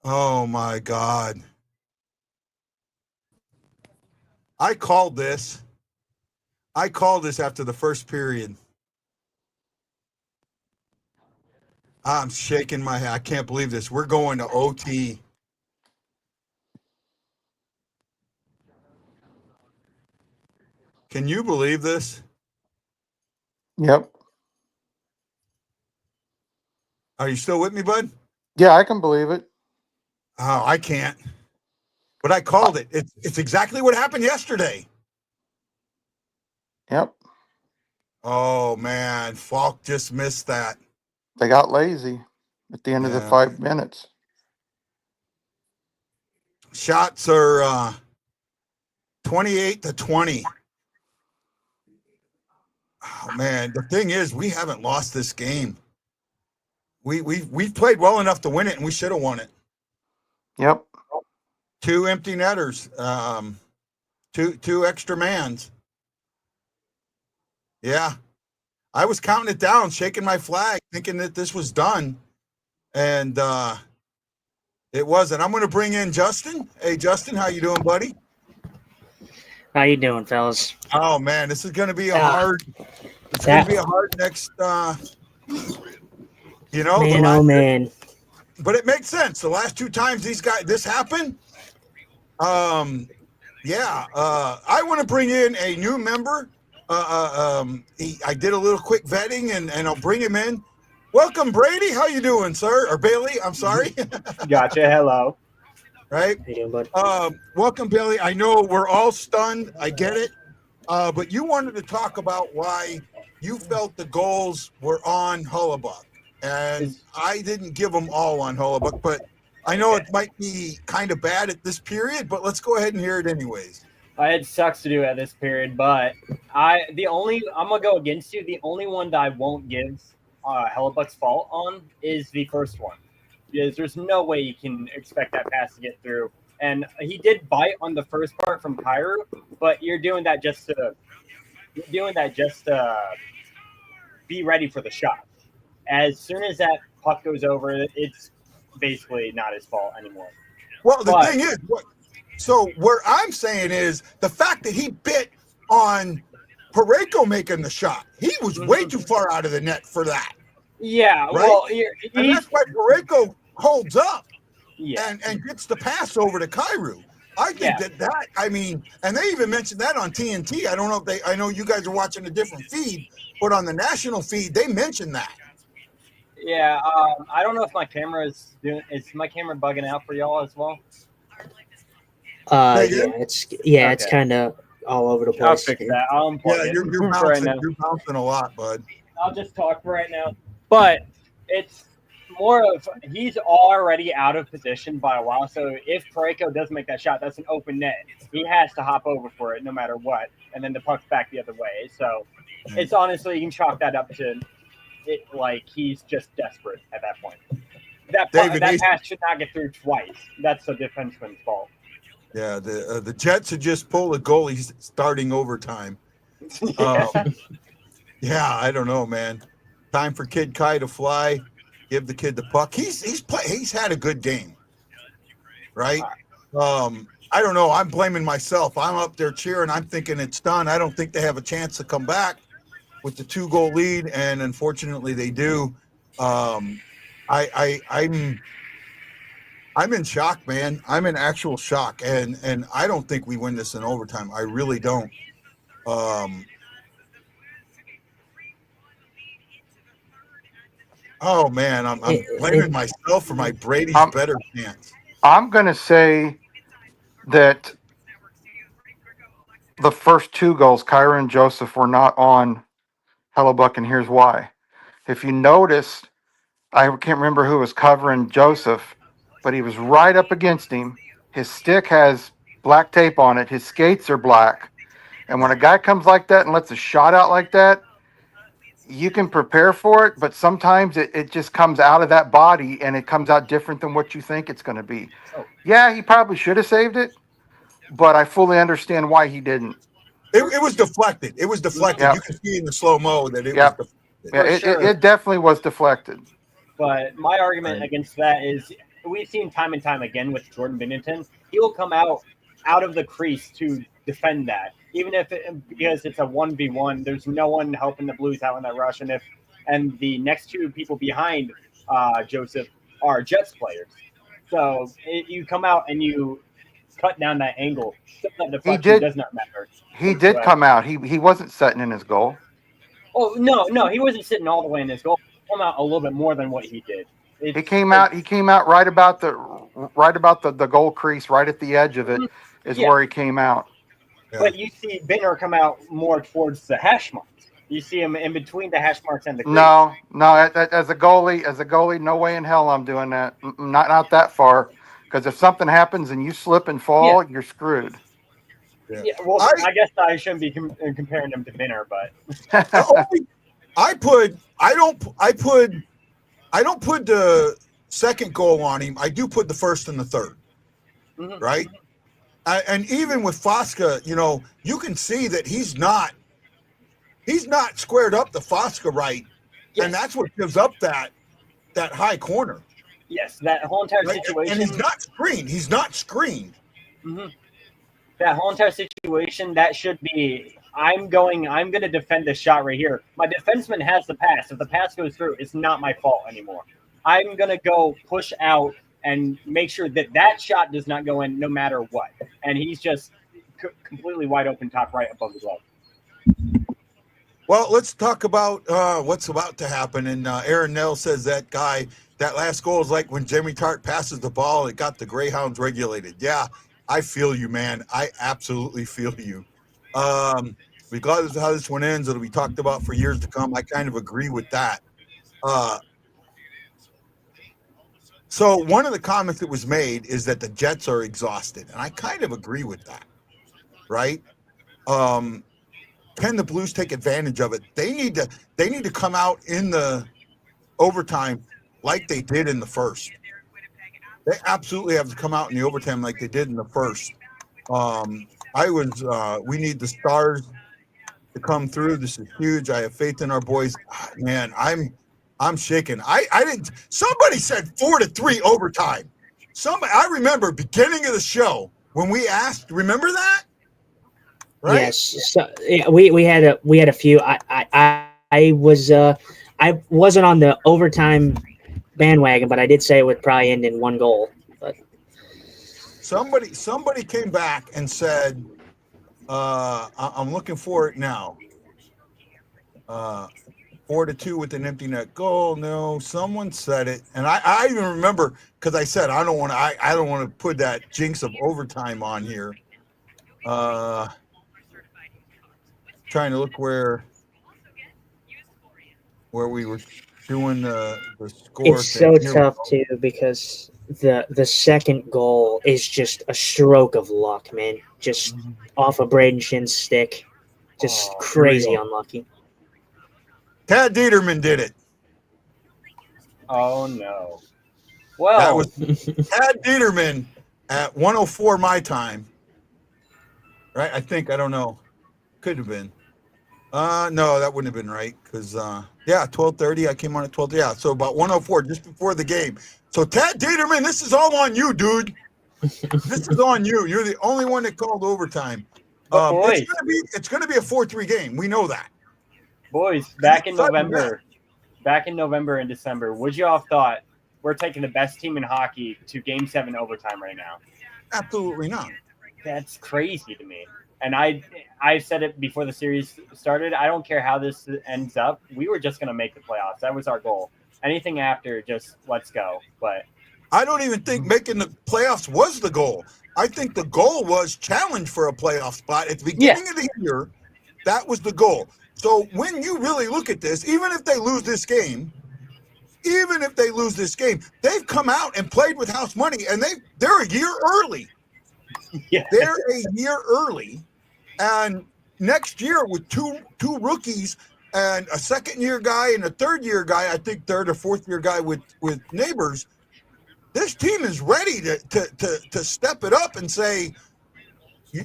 Oh, my God. I called this. I called this after the first period. I'm shaking my head. I can't believe this. We're going to OT. Can you believe this? Yep. Are you still with me, bud? Yeah, I can believe it. Oh, I can't. But I called it. It's exactly what happened yesterday. Yep. Oh, man. Falk just missed that. They got lazy at the end of the Yeah. 5 minutes. Shots are 28-20. Oh, man. The thing is, we haven't lost this game. We've played well enough to win it, and we should have won it. Yep. 2 empty netters, two extra mans. Yeah, I was counting it down, shaking my flag, thinking that this was done, and it wasn't. I'm going to bring in Justin. Hey, Justin, how you doing, buddy? How you doing, fellas? Oh man, this is going to be a Ah, hard. It's going that- to be a hard next. The Man, last, oh man. but it makes sense. The last two times this happened. Yeah. I want to bring in a new member. I did a little quick vetting, and I'll bring him in. Welcome, Brady. How you doing, sir? Or Bailey? I'm sorry. Gotcha. Hello. Right. How you doing, bud? Welcome, Bailey. I know we're all stunned. I get it. But you wanted to talk about why you felt the goals were on Hellebuyck. And I didn't give them all on Hellebuyck, but I know it might be kind of bad at this period, but let's go ahead and hear it anyways. It sucks to do at this period, but I'm gonna go against you. The only one that I won't give Hellebuyck's fault on is the first one, because there's no way you can expect that pass to get through. And he did bite on the first part from Cairo, but you're doing that just to be ready for the shot. As soon as that puck goes over, it's basically not his fault anymore. Well, the thing is, where I'm saying is the fact that he bit on Pareko making the shot. He was way too far out of the net for that. Yeah, right? well, and that's why Pareko holds up yeah. and gets the pass over to Cairo. I think that I mean, and they even mentioned that on TNT. I don't know if I know you guys are watching a different feed, but on the national feed, they mentioned that. Yeah, I don't know if my camera is my camera bugging out for y'all as well? It's kind of all over the place. I'll fix that. I'll unplug it. You're bouncing, right now. You're bouncing a lot, bud. I'll just talk right now. But it's more of he's already out of position by a while. So if Pareko does make that shot, that's an open net. He has to hop over for it no matter what, and then the puck's back the other way. So it's honestly, you can chalk that up to it, like he's just desperate at that point. That pass should not get through twice. That's the defenseman's fault. Yeah, the Jets had just pulled a goalie starting overtime. Yeah, I don't know, man. Time for Kid Kai to fly. Give the kid the puck. He's had a good game, right? I don't know. I'm blaming myself. I'm up there cheering. I'm thinking it's done. I don't think they have a chance to come back with the 2-goal lead, and unfortunately they do. I'm in shock, man. I'm in actual shock, and I don't think we win this in overtime. I really don't. Oh man, I'm blaming myself for my Brady's better chance. I'm gonna say that the first 2 goals, Kyra and Joseph, were not on Hellebuyck, and here's why. If you noticed, I can't remember who was covering Joseph, but he was right up against him. His stick has black tape on it. His skates are black. And when a guy comes like that and lets a shot out like that, you can prepare for it, but sometimes it just comes out of that body and it comes out different than what you think it's going to be. Yeah, he probably should have saved it, but I fully understand why he didn't. It was deflected. It was deflected. Yep. You can see in the slow-mo that it Yep. was deflected. Yeah, it definitely was deflected. But my argument against that is we've seen time and time again with Jordan Binnington. He will come out of the crease to defend that. Even because it's a 1v1, there's no one helping the Blues out in that rush. And the next 2 people behind Joseph are Jets players. So you come out and you cut down that angle. That deflection does not matter. He did come out. He wasn't sitting in his goal. Oh no, he wasn't sitting all the way in his goal. He came out a little bit more than what he did. He came out right about the goal crease, right at the edge of it, is where he came out. Yeah. But you see Binner come out more towards the hash marks. You see him in between the hash marks and the crease. No. As a goalie, no way in hell I'm doing that. Not that far. Because if something happens and you slip and fall, you're screwed. Yeah, well, I guess I shouldn't be comparing him to Binner, but I don't put the second goal on him. I do put the first and the third, right? And even with Fosca, you can see that he's not squared up the Fosca right, and that's what gives up that high corner. Yes, that whole entire situation. And he's not screened. Mm-hmm. that whole entire situation, that should be. I'm going to defend this shot right here. My defenseman has the pass. If the pass goes through, it's not my fault anymore. I'm going to go push out and make sure that shot does not go in no matter what. And he's just completely wide open, top right above the glove. Well, let's talk about what's about to happen. And Arniel says that last goal is like when Jimmy Tart passes the ball, it got the Greyhounds regulated. Yeah, I feel you, man. I absolutely feel you. Regardless of how this one ends, it'll be talked about for years to come. I kind of agree with that. So one of the comments that was made is that the Jets are exhausted, and I kind of agree with that, right? Can the Blues take advantage of it? They need to come out in the overtime like they did in the first. They absolutely have to come out in the overtime like they did in the first. We need the Stars to come through. This is huge. I have faith in our boys. Man, I'm shaking. Somebody said 4-3 overtime. I remember beginning of the show when we asked, remember that? Right? Yes. So yeah, we had a few. I wasn't on the overtime bandwagon, but I did say it would probably end in one goal. But somebody came back and said, I'm looking for it now. 4-2 with an empty net goal. No, someone said it, and I even remember because I said I don't want to put that jinx of overtime on here. Trying to look where we were doing the score. It's so tough too because the second goal is just a stroke of luck, man. Just off of Braden Shin's stick, just crazy unlucky. Tad Dieterman did it. Oh no! Well, that was Tad Dieterman at 1:04 my time, right? I don't know. Could have been. No, that wouldn't have been right because 12:30. I came on at 12. Yeah, so about 1:04, just before the game. So Tad Dieterman, this is all on you, dude. This is on you. You're the only one that called overtime. It's gonna be a 4-3 game. We know that. Boys, back in November and December, would you all have thought we're taking the best team in hockey to Game 7 overtime right now? Absolutely not. That's crazy to me. And I said it before the series started. I don't care how this ends up. We were just going to make the playoffs. That was our goal. Anything after, just let's go. But I don't even think making the playoffs was the goal. I think the goal was challenge for a playoff spot at the beginning of the year. That was the goal. So when you really look at this, even if they lose this game, they've come out and played with house money, and they're a year early. Yeah. They're a year early, and next year with two rookies and a second-year guy and a third-year guy, I think third or fourth-year guy with Neighbors, this team is ready to step it up and say,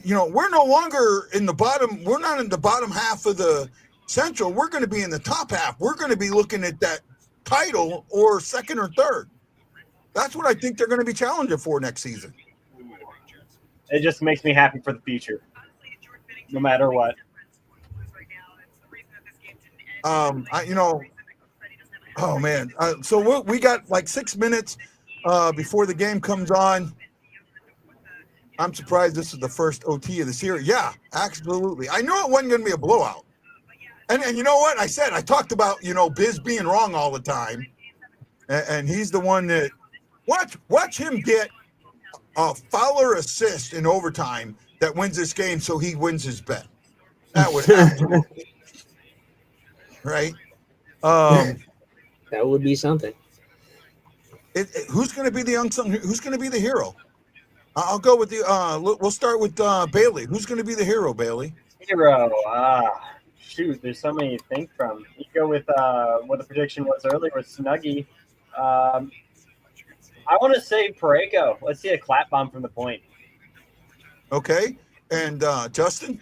we're no longer in the bottom. We're not in the bottom half of the Central. We're going to be in the top half. We're going to be looking at that title or second or third. That's what I think they're going to be challenging for next season. It just makes me happy for the future, no matter what. Oh man. So we got like 6 minutes before the game comes on. I'm surprised this is the first OT of the series. Yeah, absolutely. I knew it wasn't going to be a blowout. And you know what? I talked about, Biz being wrong all the time. And he's the one that watch him get a Fowler assist in overtime that wins this game so he wins his bet. That would absolutely right. That would be something. Who's going to be the unsung? Who's going to be the hero? I'll go with we'll start with Bailey. Who's going to be the hero, Bailey? Hero. Shoot, there's so many to think from. You go with what the prediction was earlier with Snuggie. I want to say Pareko. Let's see a clap bomb from the point. Okay. And Justin?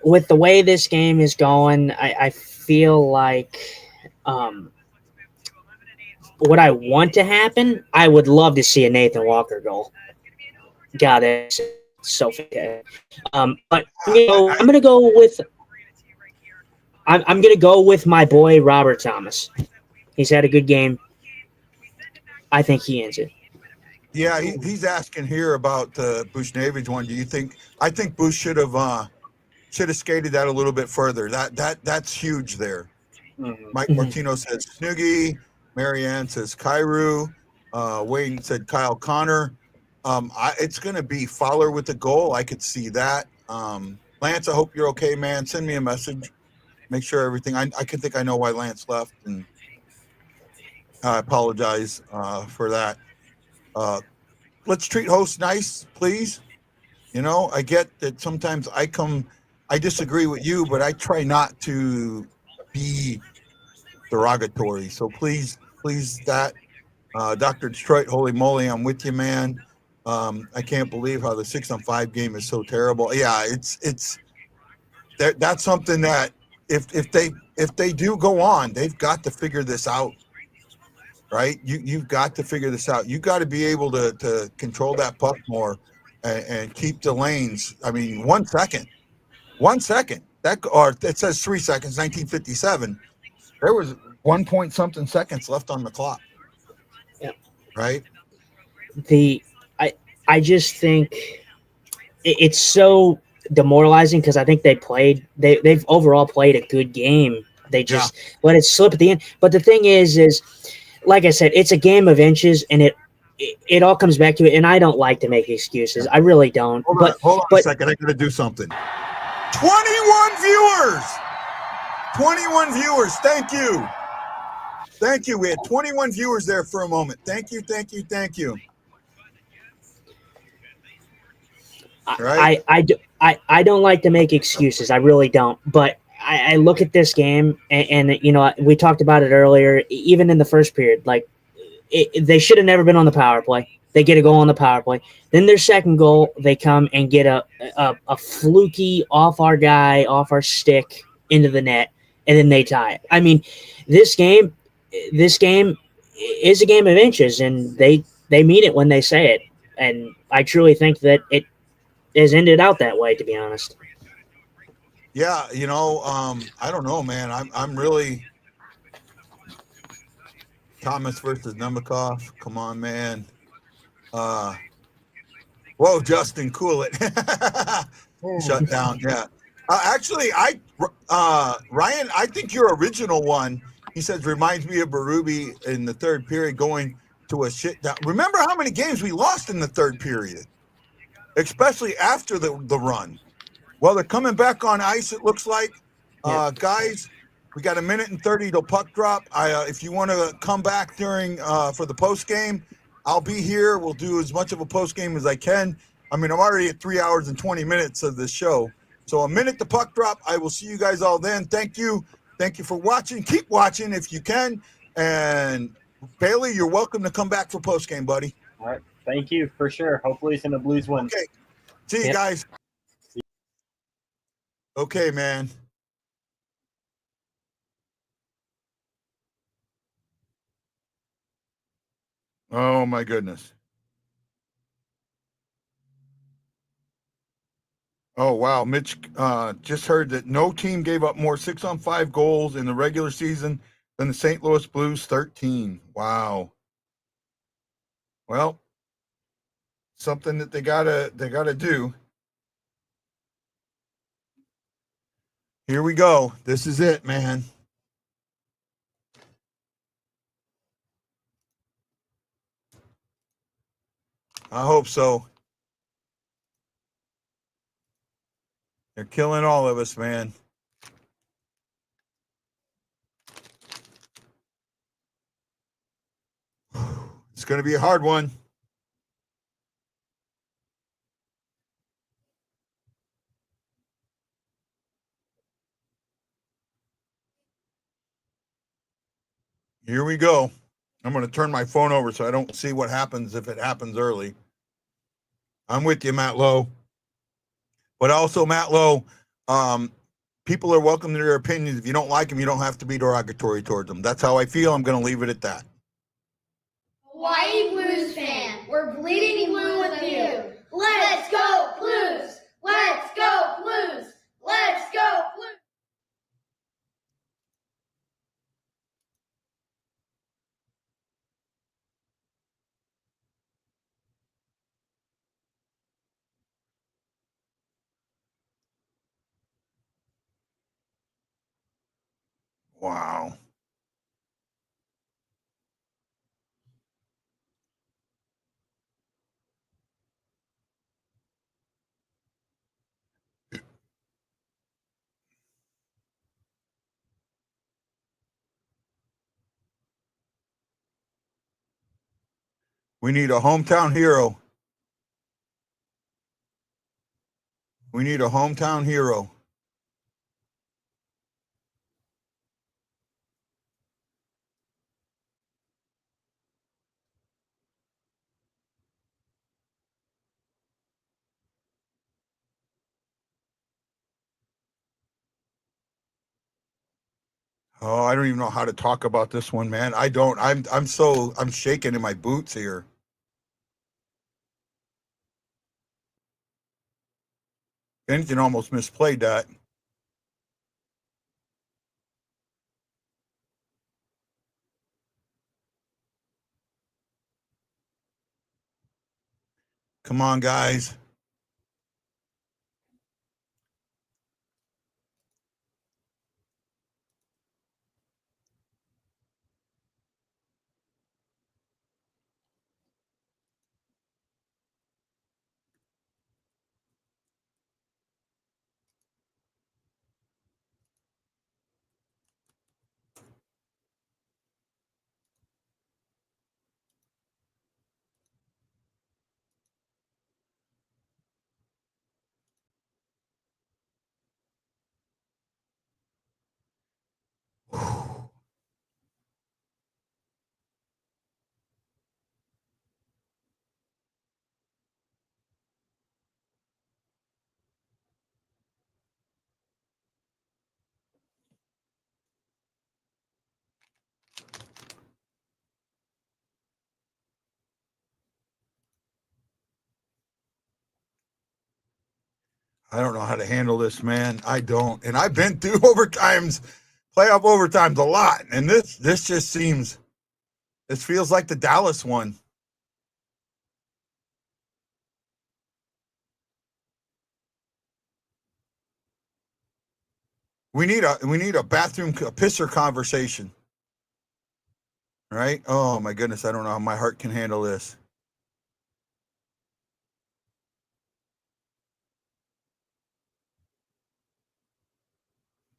With the way this game is going, I feel like what I want to happen, I would love to see a Nathan Walker goal. God, that's so fantastic. But I'm gonna go with I'm gonna go with my boy Robert Thomas. He's had a good game. I think he ends it. Yeah, he's asking here about the Bushnevich one. Do you think? I think Bush should have skated that a little bit further. That's huge there. Mike Martino says Snoogie. Marianne says Kairu. Wayne said Kyle Connor. It's going to be Fowler with the goal. I could see that. Lance, I hope you're okay, man. Send me a message. Make sure everything. I can think I know why Lance left, and I apologize for that. Let's treat hosts nice, please. You know, I get that sometimes I disagree with you, but I try not to be derogatory. So please, that Dr. Detroit, holy moly, I'm with you, man. I can't believe how the 6-on-5 game is so terrible. Yeah, it's that's something that if they do go on, they've got to figure this out. Right? You've got to figure this out. You've got to be able to control that puck more and keep the lanes. I mean, 1 second. That, or it says 3 seconds, 1957. There was 1 point something seconds left on the clock. Yeah. Right? I just think it's so demoralizing because I think they've overall played a good game. They just let it slip at the end. But the thing is like I said, it's a game of inches, and it all comes back to it. And I don't like to make excuses. I really don't. Hold on a second. I got to do something. 21 viewers. 21 viewers. Thank you. We had 21 viewers there for a moment. Thank you. Right? I don't like to make excuses. I really don't. But I look at this game, and you know, we talked about it earlier. Even in the first period, like they should have never been on the power play. They get a goal on the power play. Then their second goal, they come and get a fluky off our guy, off our stick into the net, and then they tie it. I mean, this game is a game of inches, and they mean it when they say it. And I truly think that it has ended out that way, to be honest. Yeah, you know, I don't know, man. I'm really Thomas versus Nemikov. Come on, man. Whoa, Justin, cool it. Shut down. Yeah. Actually, Ryan, I think your original one, he says, reminds me of Berube in the third period going to a shit down. Remember how many games we lost in the third period, especially after the run. Well, they're coming back on ice, it looks like. Guys, we got 1:30 till puck drop. If you want to come back during for the post game, I'll be here. We'll do as much of a post game as I can. I mean, I'm already at 3 hours and 20 minutes of this show. So a minute to puck drop. I will see you guys all then. Thank you. Thank you for watching. Keep watching if you can. And Bailey, you're welcome to come back for post game, buddy. All right. Thank you for sure. Hopefully it's in the Blues win. Okay. See you guys. Okay, man. Oh, my goodness. Oh, wow. Mitch just heard that no team gave up more 6-on-5 goals in the regular season than the St. Louis Blues, 13. Wow. Well, something that they gotta do. Here we go. This is it, man. I hope so. They're killing all of us, man. It's going to be a hard one. Here we go. I'm going to turn my phone over so I don't see what happens if it happens early. I'm with you, Matt Lowe. But also, Matt Lowe, people are welcome to their opinions. If you don't like them, you don't have to be derogatory towards them. That's how I feel. I'm going to leave it at that. Hawaii Blues fan, we're bleeding blue with you. Let's go Blues! Let's go Blues! Let's go Blues! Wow. We need a hometown hero. We need a hometown hero. Oh, I don't even know how to talk about this one, man. I don't. I'm shaking in my boots here. Binnington almost misplayed that. Come on, guys. I don't know how to handle this, man. I don't. And I've been through overtimes, playoff overtimes a lot. And this just seems, this feels like the Dallas one. We need a bathroom a pisser conversation. Right? Oh my goodness, I don't know how my heart can handle this.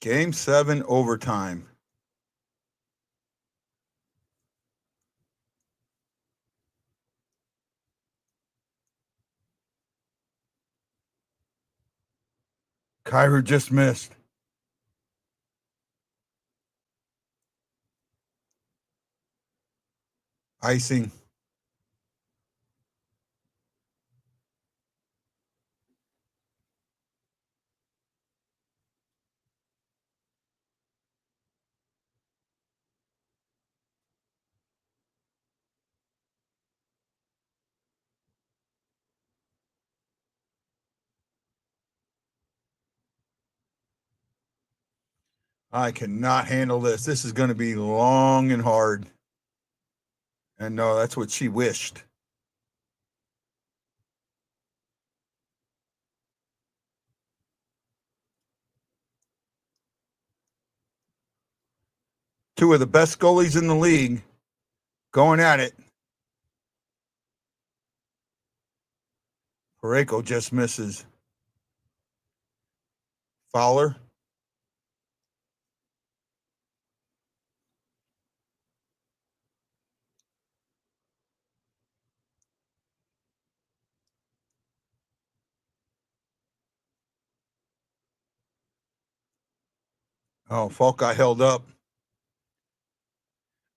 Game 7 overtime. Kyra just missed. Icing. I cannot handle this. This is going to be long and hard. And no, that's what she wished. Two of the best goalies in the league going at it. Pareko just misses. Fowler. Oh, Falk got held up.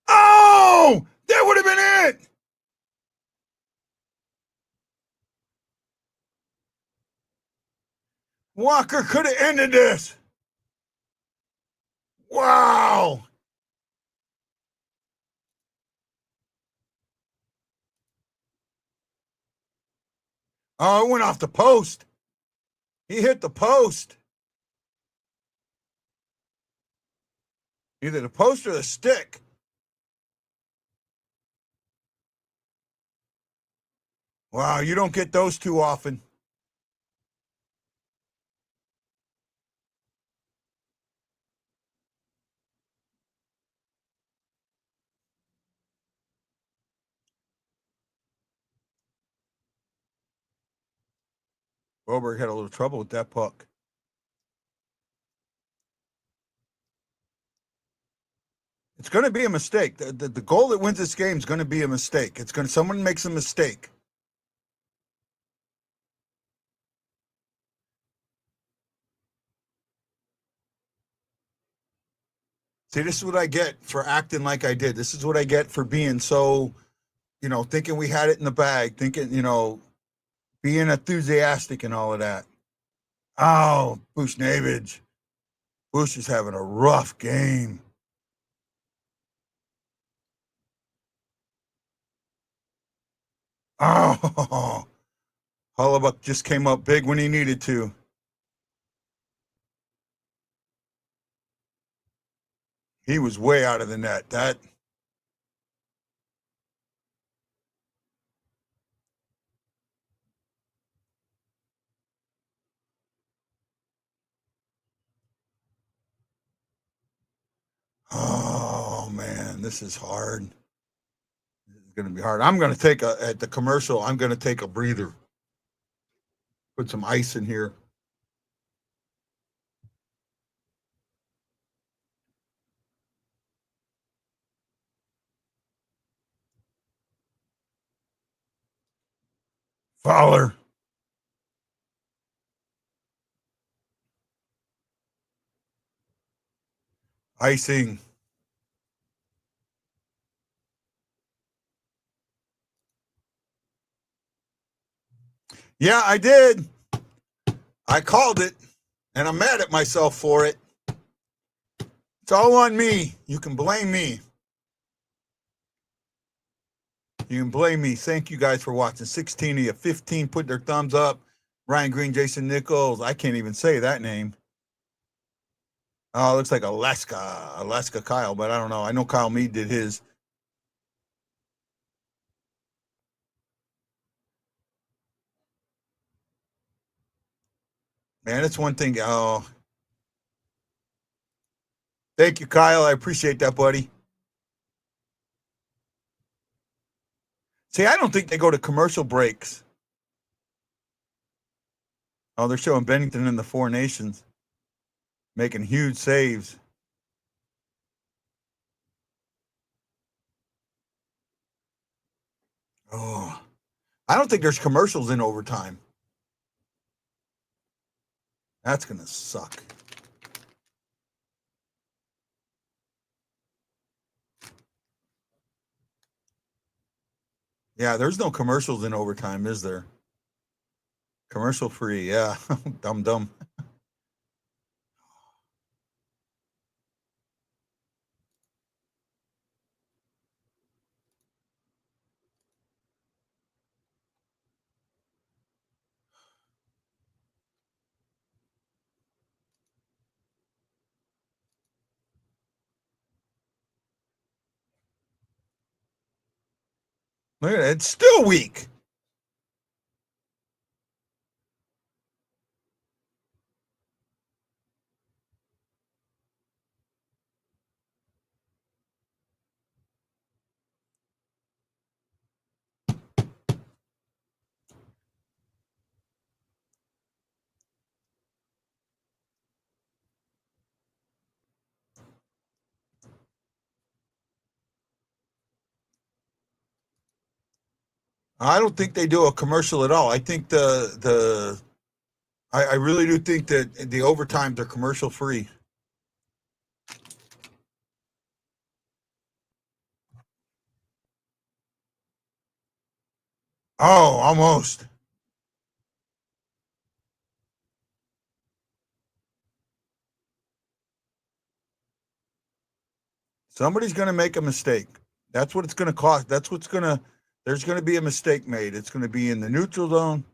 Oh, that would have been it. Walker could have ended this. Wow. Oh, it went off the post. He hit the post. Either the post or the stick. Wow, you don't get those too often. Boberg had a little trouble with that puck. It's going to be a mistake. The goal that wins this game is going to be a mistake. It's going to someone makes a mistake. See, this is what I get for acting like I did. This is what I get for being so, thinking we had it in the bag, thinking, being enthusiastic and all of that. Oh, Bushnevich. Bush is having a rough game. Oh, Hellebuyck just came up big when he needed to. He was way out of the net. Oh man, this is hard. This is going to be hard. I'm going to take at the commercial. I'm going to take a breather. Put some ice in here. Fowler. Icing. Yeah, I did. I called it, and I'm mad at myself for it. It's all on me. You can blame me. You can blame me. Thank you guys for watching. 16 of you, 15 put their thumbs up. Ryan Green, Jason Nichols. I can't even say that name. Oh, it looks like Alaska Kyle, but I don't know. I know Kyle Mead did his. Man, it's one thing. Oh, thank you, Kyle. I appreciate that, buddy. See, I don't think they go to commercial breaks. Oh, they're showing Binnington in the Four Nations making huge saves. Oh, I don't think there's commercials in overtime. That's going to suck. Yeah, there's no commercials in overtime, is there? Commercial free, yeah. Dumb. Look at it. It's still weak. I don't think they do a commercial at all. I think I really do think that the overtimes are commercial free. Oh, almost. Somebody's going to make a mistake. That's what it's going to cost. There's going to be a mistake made. It's going to be in the neutral zone.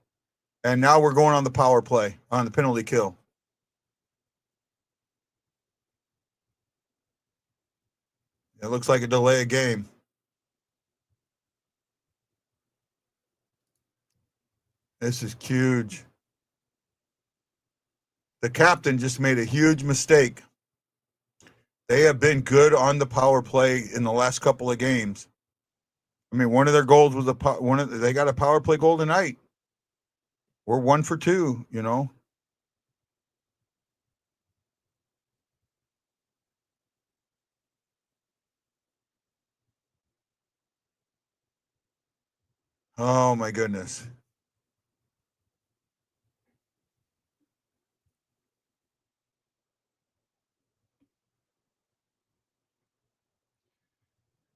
And now we're going on the power play, on the penalty kill. It looks like a delay of game. This is huge. The captain just made a huge mistake. They have been good on the power play in the last couple of games. I mean, one of their goals was they got a power play goal tonight. We're 1 for 2, you know. Oh my goodness.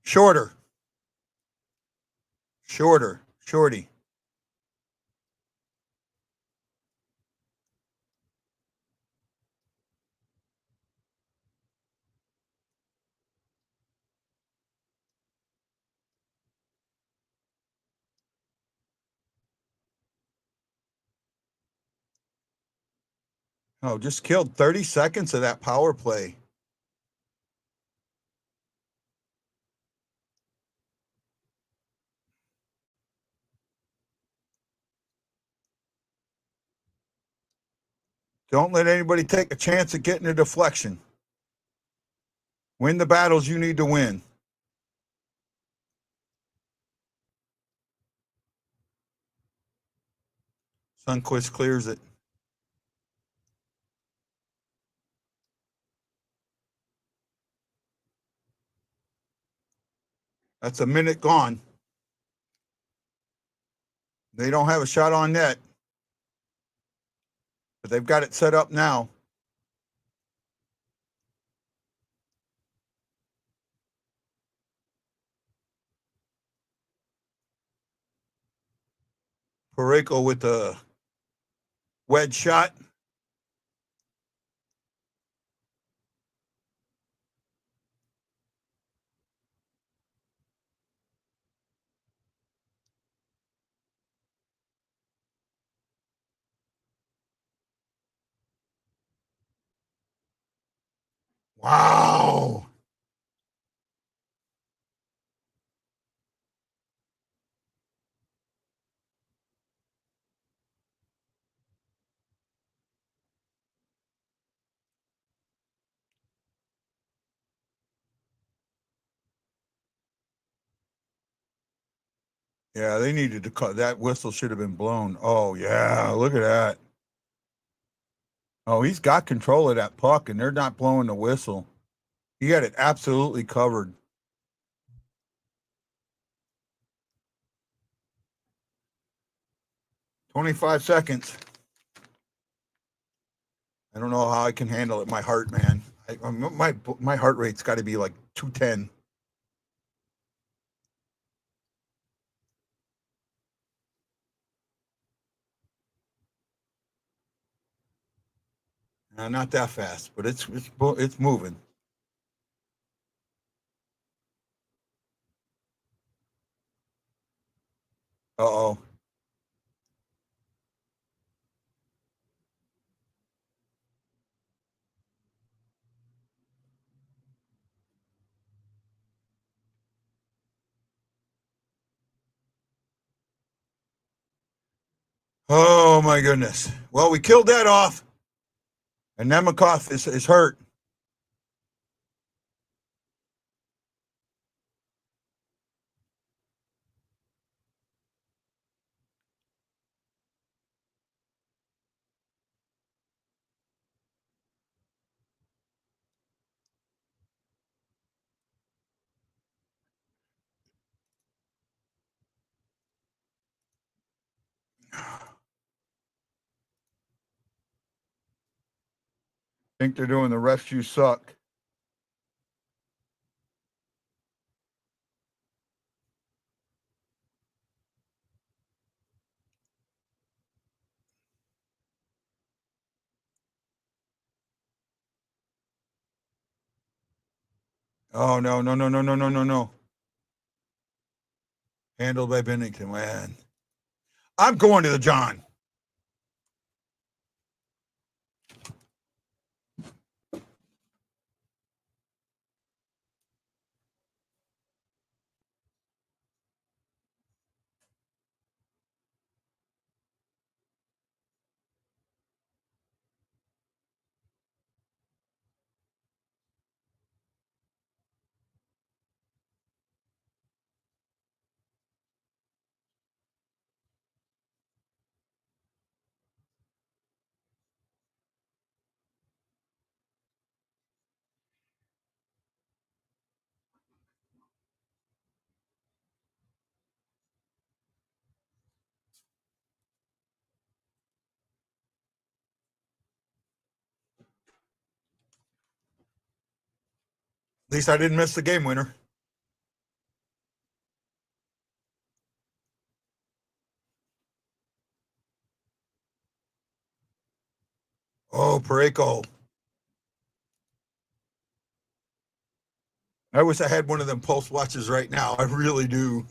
Shorty. Oh, just killed 30 seconds of that power play. Don't let anybody take a chance at getting a deflection. Win the battles you need to win. Sunquist clears it. That's a minute gone. They don't have a shot on net, but they've got it set up now. Pareko with the wedge shot. Wow. Yeah, they needed to cut. That whistle should have been blown. Oh, yeah, look at that. Oh, he's got control of that puck, and they're not blowing the whistle. He had it absolutely covered. "25 seconds. I don't know how I can handle it. My heart, man. My heart rate's got to be like 210. Not that fast, but it's moving. Uh-oh. Oh my goodness. Well, we killed that off. And Nemikoff is hurt. Think they're doing the rest you suck. Oh no. Handled by Binnington, man. I'm going to the John. least I didn't miss the game winner. Oh, Pareko. I wish I had one of them pulse watches right now. I really do.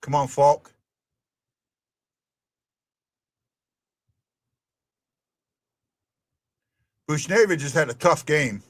Come on, Falk. Bushnevich just had a tough game.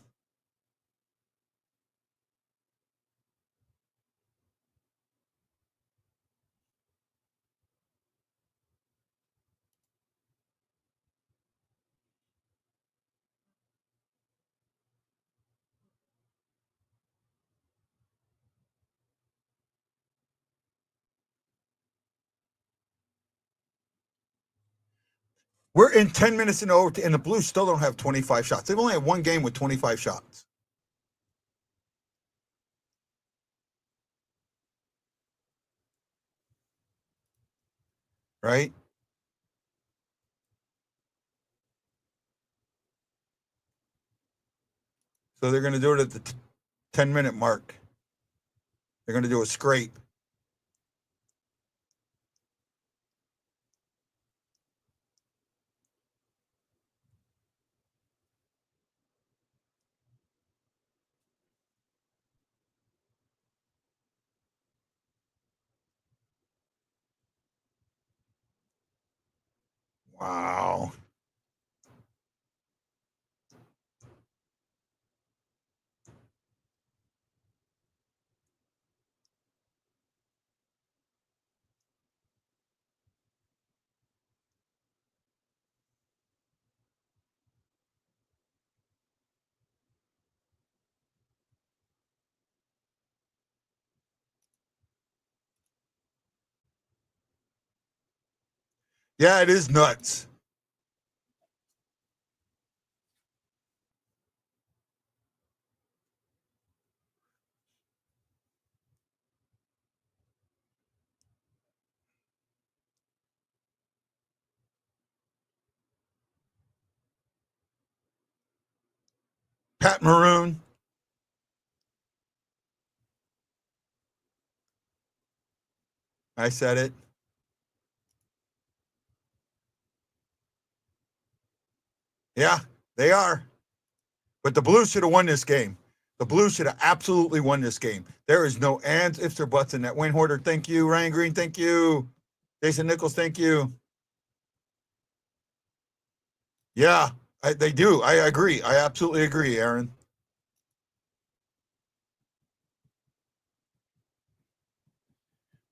We're in 10 minutes in over, and the Blues still don't have 25 shots. They've only had one game with 25 shots. Right? So they're going to do it at the 10-minute mark. They're going to do a scrape. Wow. Yeah, it is nuts. Pat Maroon. I said it. Yeah, they are. But the Blues should have won this game. The Blues should have absolutely won this game. There is no ands, ifs, or buts in that. Wayne Horder, thank you. Ryan Green, thank you. Jason Nichols, thank you. Yeah, they do. I agree. I absolutely agree, Aaron.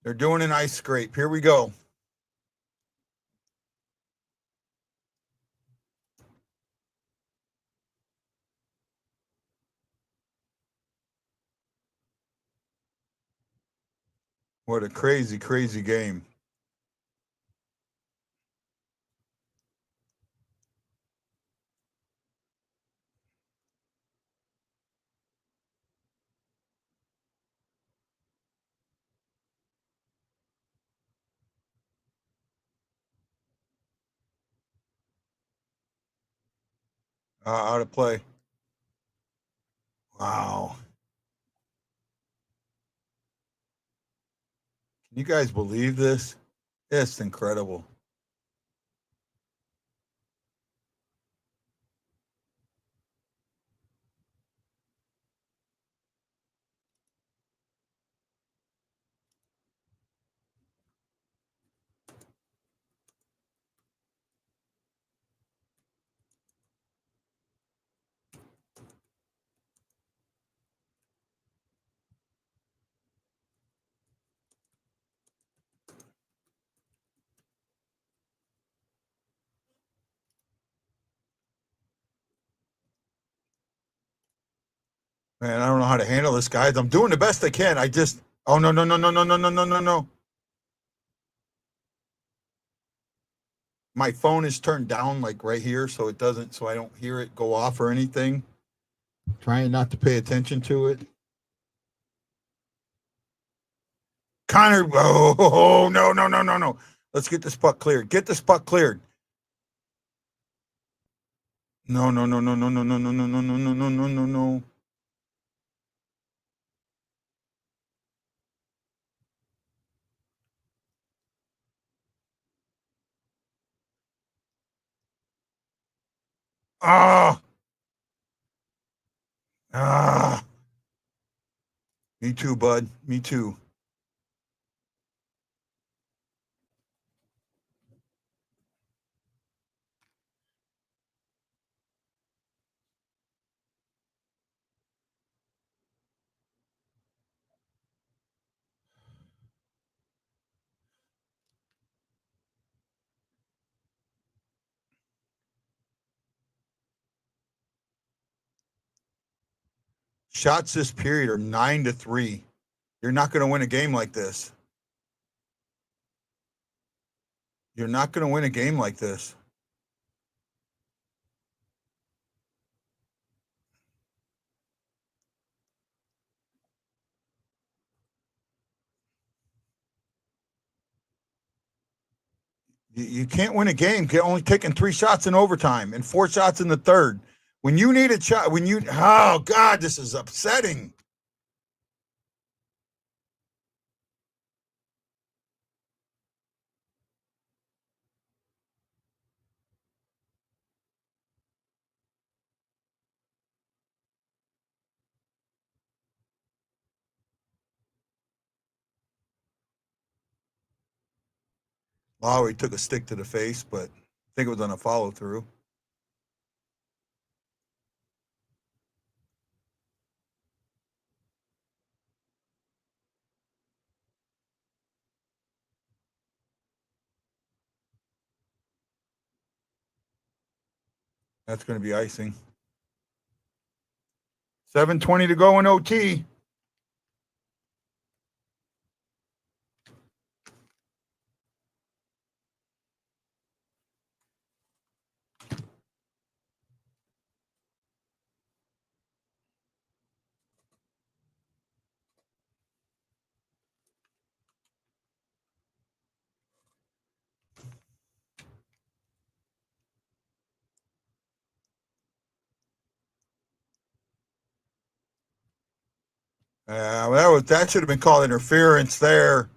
They're doing an ice scrape. Here we go. What a crazy, crazy game. Out of play. Wow. Can you guys believe this? It's incredible. Man, I don't know how to handle this, guys. I'm doing the best I can. I just, oh, no, no, no, no, no, no, no, no, no, no. My phone is turned down like right here, so it doesn't, so I don't hear it go off or anything. Trying not to pay attention to it. Connor. Oh, no. Let's get this puck cleared. Get this puck cleared. No. Ah. Me too, bud. Me too. Shots this period are 9-3. You're not going to win a game like this. You're not going to win a game like this. You can't win a game only taking 3 shots in overtime and 4 shots in the third. When you need a shot, oh God, this is upsetting. Lowry took a stick to the face, but I think it was on a follow through. That's going to be icing. 7:20 to go in OT. That should have been called interference there.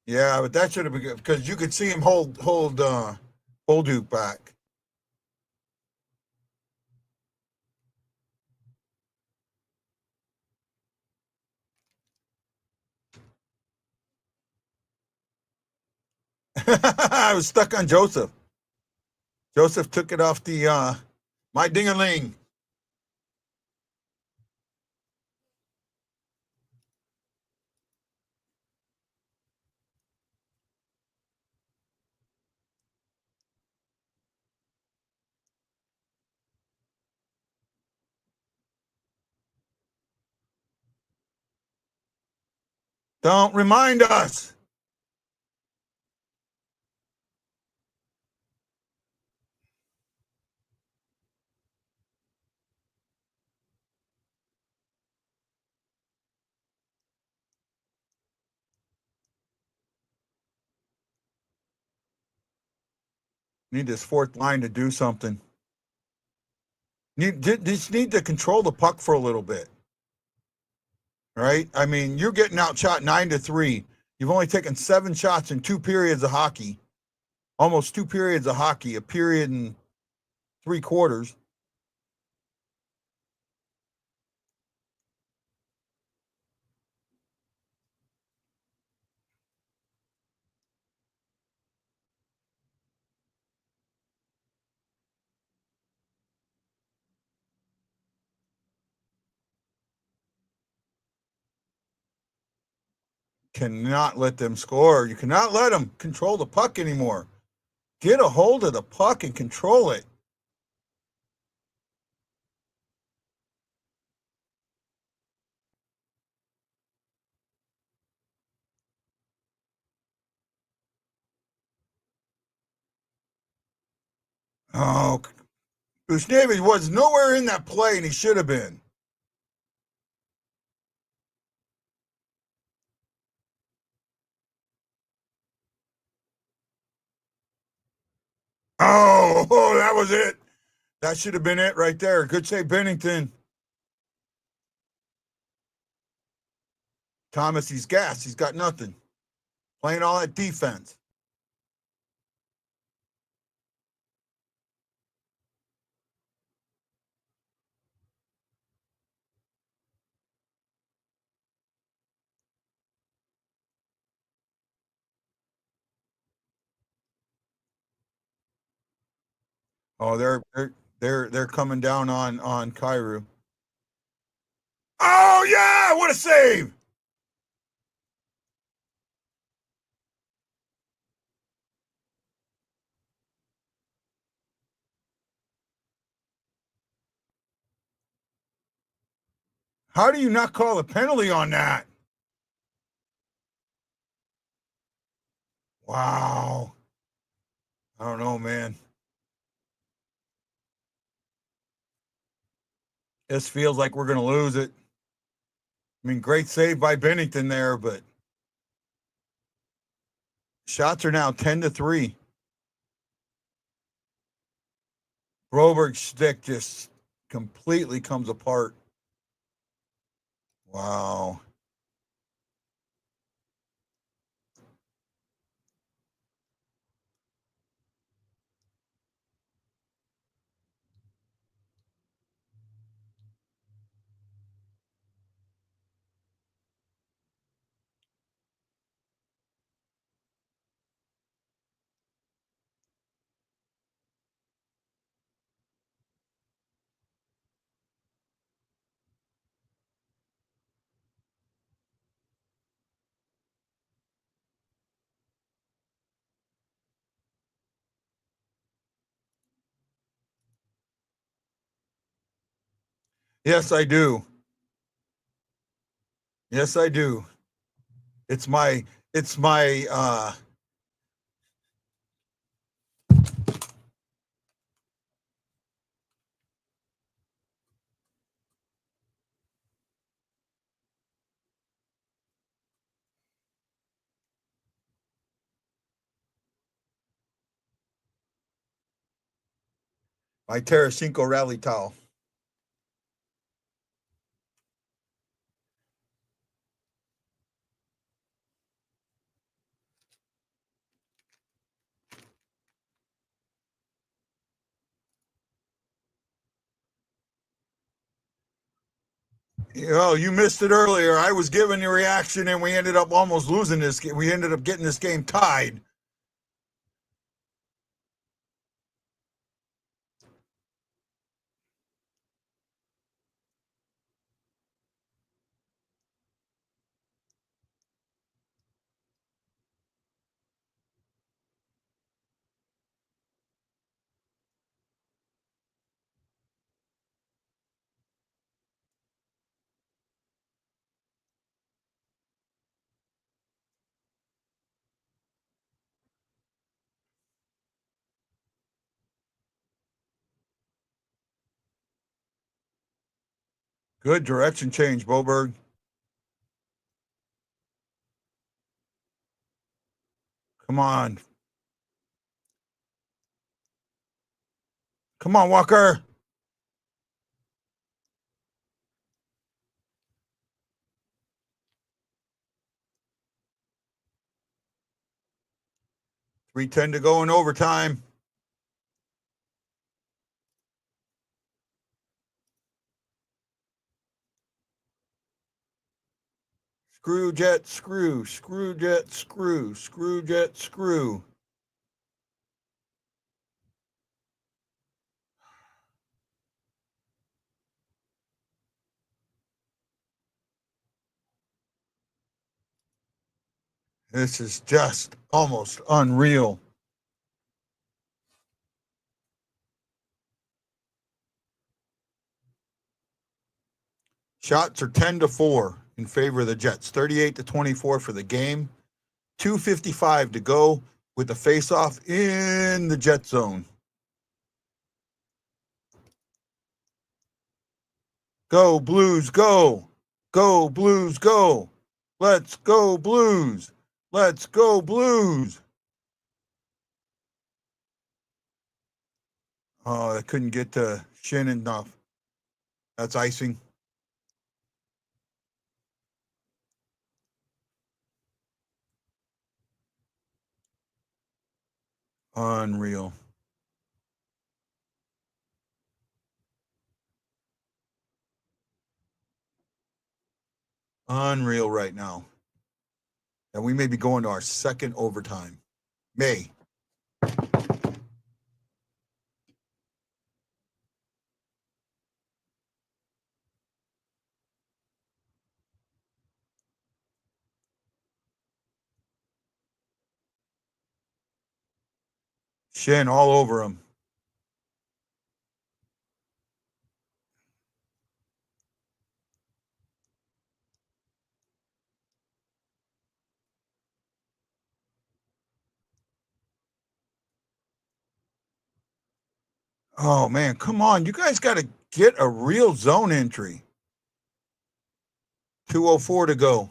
Yeah, but that should have been good because you could see him hold Duke back. I was stuck on Joseph. Joseph took it off the my ding-a-ling. Don't remind us. Need this fourth line to do something. Just need to control the puck for a little bit. Right? I mean, you're getting outshot 9-3. You've only taken 7 shots in 2 periods of hockey. Almost 2 periods of hockey, a period and 3 quarters. Cannot let them score. You cannot let them control the puck anymore. Get a hold of the puck and control it. Oh, Bushnavis was nowhere in that play, and he should have been. Oh, that was it. That should have been it right there. Good save, Binnington. Thomas, he's gassed. He's got nothing. Playing all that defense. Oh, they're coming down on Cairo. Oh yeah, what a save! How do you not call a penalty on that? Wow. I don't know, man. This feels like we're going to lose it. I mean, great save by Binnington there, but shots are now 10-3. Broberg's stick just completely comes apart. Wow. Yes, I do. Yes, I do. It's my my Tarasenko rally towel. Oh, you missed it earlier. I was giving the reaction, and we ended up almost losing this game. We ended up getting this game tied. Good direction change, Boberg. Come on. Come on, Walker. .310 to go in overtime. Screw jet, screw, screw jet, screw, screw jet, screw. This is just almost unreal. Shots are 10-4 in favor of the Jets. 38-24 for the game. 2:55 to go with the face-off in the Jet zone. Go Blues, go. Go Blues, go. Let's go Blues. Let's go Blues. Oh, I couldn't get to Shin enough. That's icing. Unreal. Unreal right now. And we may be going to our second overtime. May. Shin all over him. Oh, man, come on. You guys got to get a real zone entry. 2:04 to go.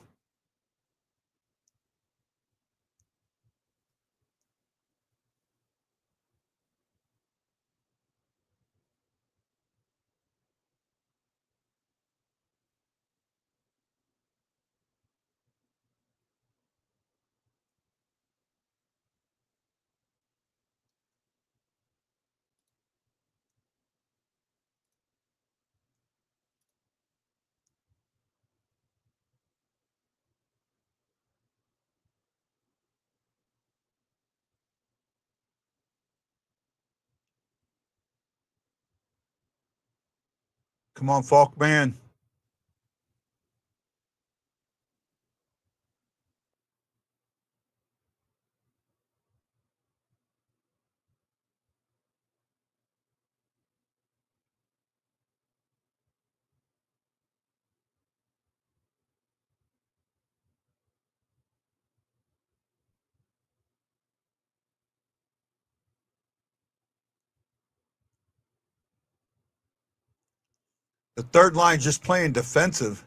Come on, Falk, man. The third line just playing defensive.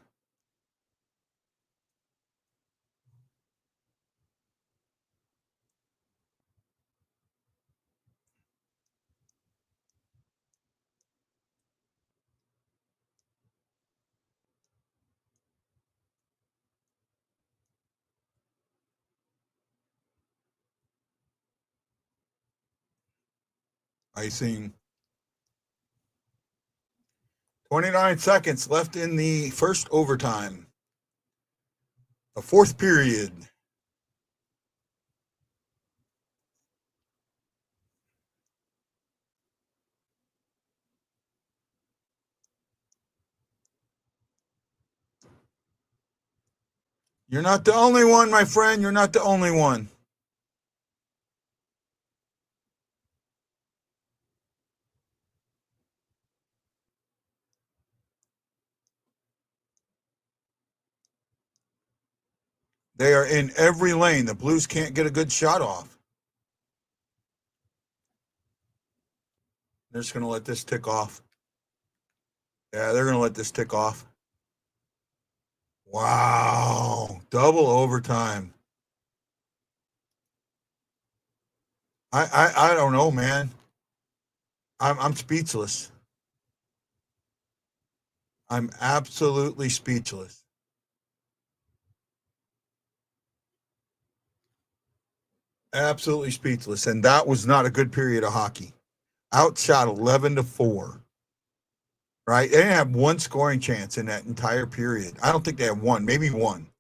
Icing. 29 seconds left in the first overtime. The fourth period. You're not the only one, my friend. You're not the only one. They are in every lane. The Blues can't get a good shot off. They're just going to let this tick off. Yeah, they're going to let this tick off. Wow. Double overtime. I don't know, man. I'm speechless. I'm absolutely speechless. Absolutely speechless. And that was not a good period of hockey. Outshot 11-4. Right? They didn't have one scoring chance in that entire period. I don't think they had one, maybe one.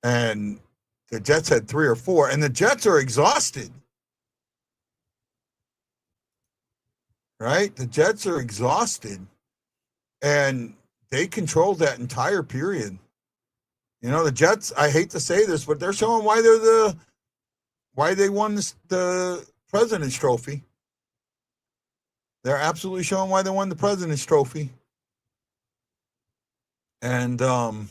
And the Jets had 3 or 4, and the Jets are exhausted. Right? The Jets are exhausted, and they controlled that entire period. You know, the Jets, I hate to say this, but they're showing why they won the President's Trophy. They're absolutely showing why they won the President's Trophy. And oh,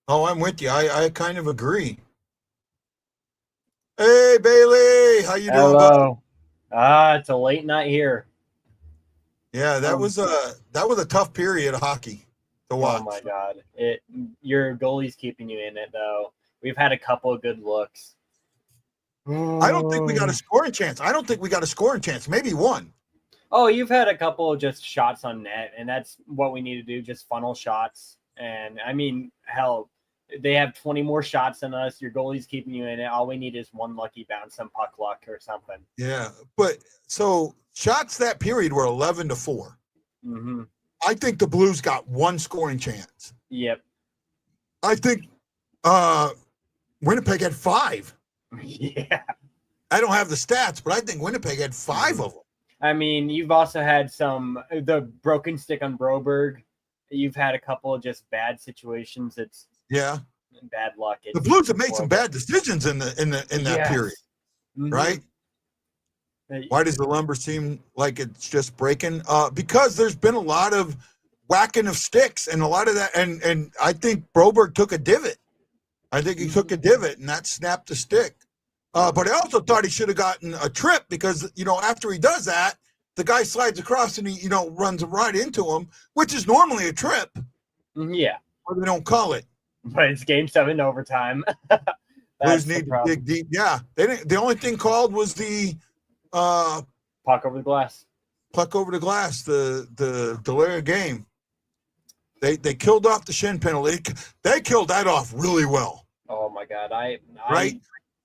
I'm with you. I kind of agree. Hey, Bailey, how you doing, bud? Hello. It's a late night here. Yeah, that was a tough period of hockey to watch. Oh my God! Your goalie's keeping you in it though. We've had a couple of good looks. I don't think we got a scoring chance. I don't think we got a scoring chance. Maybe one. Oh, you've had a couple of just shots on net, and that's what we need to do, just funnel shots. And I mean, hell, they have 20 more shots than us. Your goalie's keeping you in it. All we need is one lucky bounce, some puck luck or something. Yeah, but so shots that period were 11-4. Mm-hmm. I think the Blues got one scoring chance. Yep. I think Winnipeg had 5. Yeah. I don't have the stats, but I think Winnipeg had 5 of them. I mean, you've also had the broken stick on Broberg. You've had a couple of just bad situations. It's bad luck. The Blues have made some bad decisions in that period, right? Why does the lumber seem like it's just breaking? Because there's been a lot of whacking of sticks and a lot of that, and I think Broberg took a divot. I think he took a divot and that snapped the stick. But I also thought he should have gotten a trip because, after he does that, the guy slides across and he, runs right into him, which is normally a trip. Yeah. Or they don't call it. But it's game 7 overtime. Blues need to dig deep. Yeah. They didn't. The only thing called was the puck over the glass. Puck over the glass, the delay of game. They killed off the shin penalty. They killed that off really well. Oh my God. Right?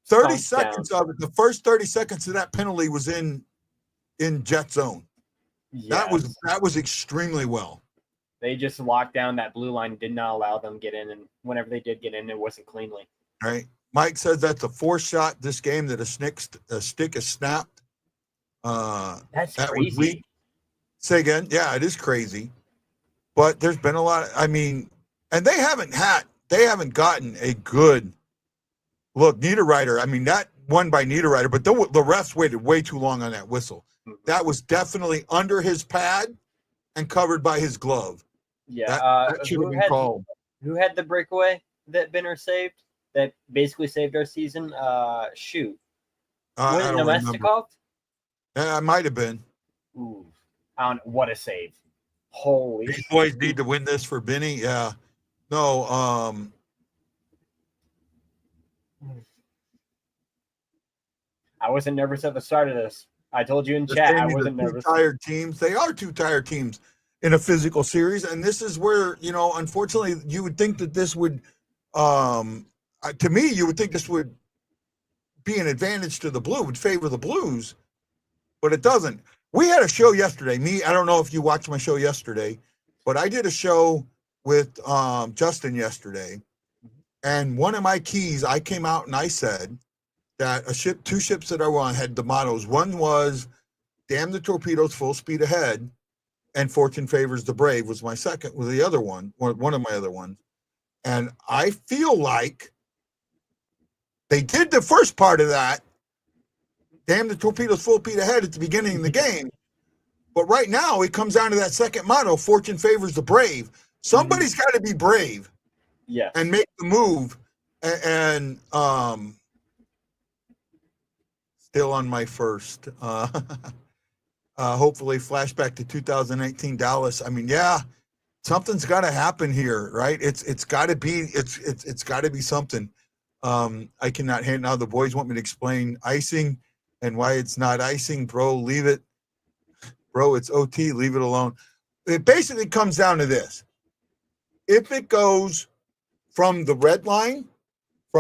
30 seconds of it. The first 30 seconds of that penalty was in jet zone. Yes. That was extremely well. They just locked down that blue line, did not allow them to get in, and whenever they did get in, it wasn't cleanly. Right. Mike says that's the 4th shot this game that a stick is snapped. That's crazy. Say again. Yeah, it is crazy. But there's been a lot. And they haven't gotten a good look. Niederreiter. That won by Niederreiter, but the refs waited way too long on that whistle. That was definitely under his pad and covered by his glove. Yeah. That should have been called. Who had the breakaway that Binner saved? That basically saved our season. Shoot. Was it Nemestikov? Yeah, it might have been. Ooh. What a save. Holy. These boys need to win this for Benny. Yeah. No, I wasn't nervous at the start of this. I told you in chat I wasn't nervous. Tired teams. They are 2 tired teams in a physical series, and this is where unfortunately, you would think that this would, to me, you would think this would be an advantage to the Blue, would favor the Blues, but it doesn't. We had a show yesterday. I don't know if you watched my show yesterday, but I did a show with Justin yesterday, and one of my keys, I came out and I said that 2 ships that I won had the mottos. One was "Damn the torpedoes, full speed ahead," and "Fortune favors the brave" was my second. Was the other one, one of my other ones, and I feel like they did the first part of that. Damn the torpedoes, full speed ahead at the beginning of the game. But right now, it comes down to that second motto: "Fortune favors the brave." Somebody's got to be brave, and make the move. And still on my first. Hopefully, flashback to 2019 Dallas. Something's got to happen here, right? It's got to be something. I cannot handle. Now the boys want me to explain icing and why it's not icing, bro. Leave it, bro. It's OT. Leave it alone. It basically comes down to this: if it goes from the red line,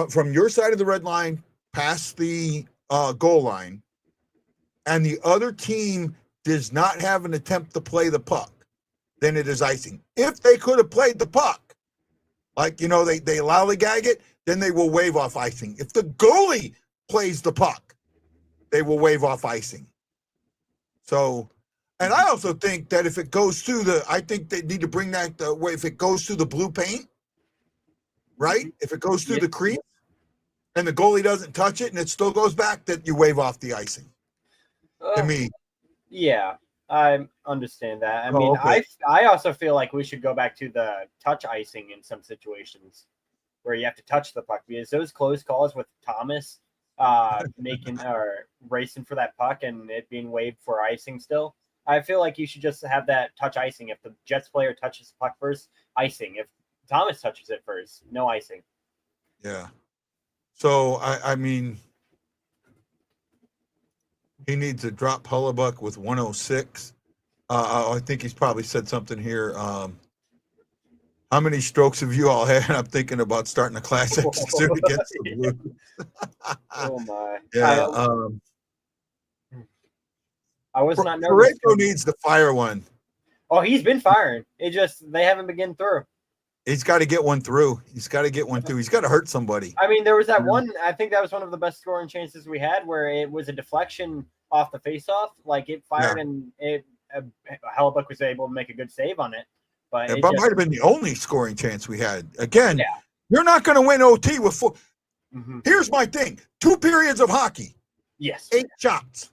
from your side of the red line past the goal line, and the other team does not have an attempt to play the puck, then it is icing. If they could have played the puck, like, they lollygag it, then they will waive off icing. If the goalie plays the puck, they will waive off icing. So, and I also think that if it goes through I think they need to bring that way. If it goes through the blue paint, right? If it goes through the crease and the goalie doesn't touch it and it still goes back, that you waive off the icing. To me. Yeah, I understand that. I also feel like we should go back to the touch icing in some situations where you have to touch the puck, because those close calls with Thomas making or racing for that puck and it being waived for icing still, I feel like you should just have that touch icing. If the Jets player touches the puck first, icing. If Thomas touches it first, no icing. Yeah. So I mean, he needs to drop Hellebuyck with 106. I think he's probably said something here. How many strokes have you all had? I'm thinking about starting a class action suit against the Blues. Oh my! Yeah. I was not nervous. Pareko needs to fire one. Oh, he's been firing. It just they haven't been getting through. He's got to get one through. He's got to hurt somebody. I mean, there was that one. I think that was one of the best scoring chances we had, where it was a deflection off the faceoff. Like it fired, and Hellebuyck was able to make a good save on it. But it might have been the only scoring chance we had. Again, you're not going to win OT with 4. Mm-hmm. Here's my thing: 2 periods of hockey. Yes, 8 shots.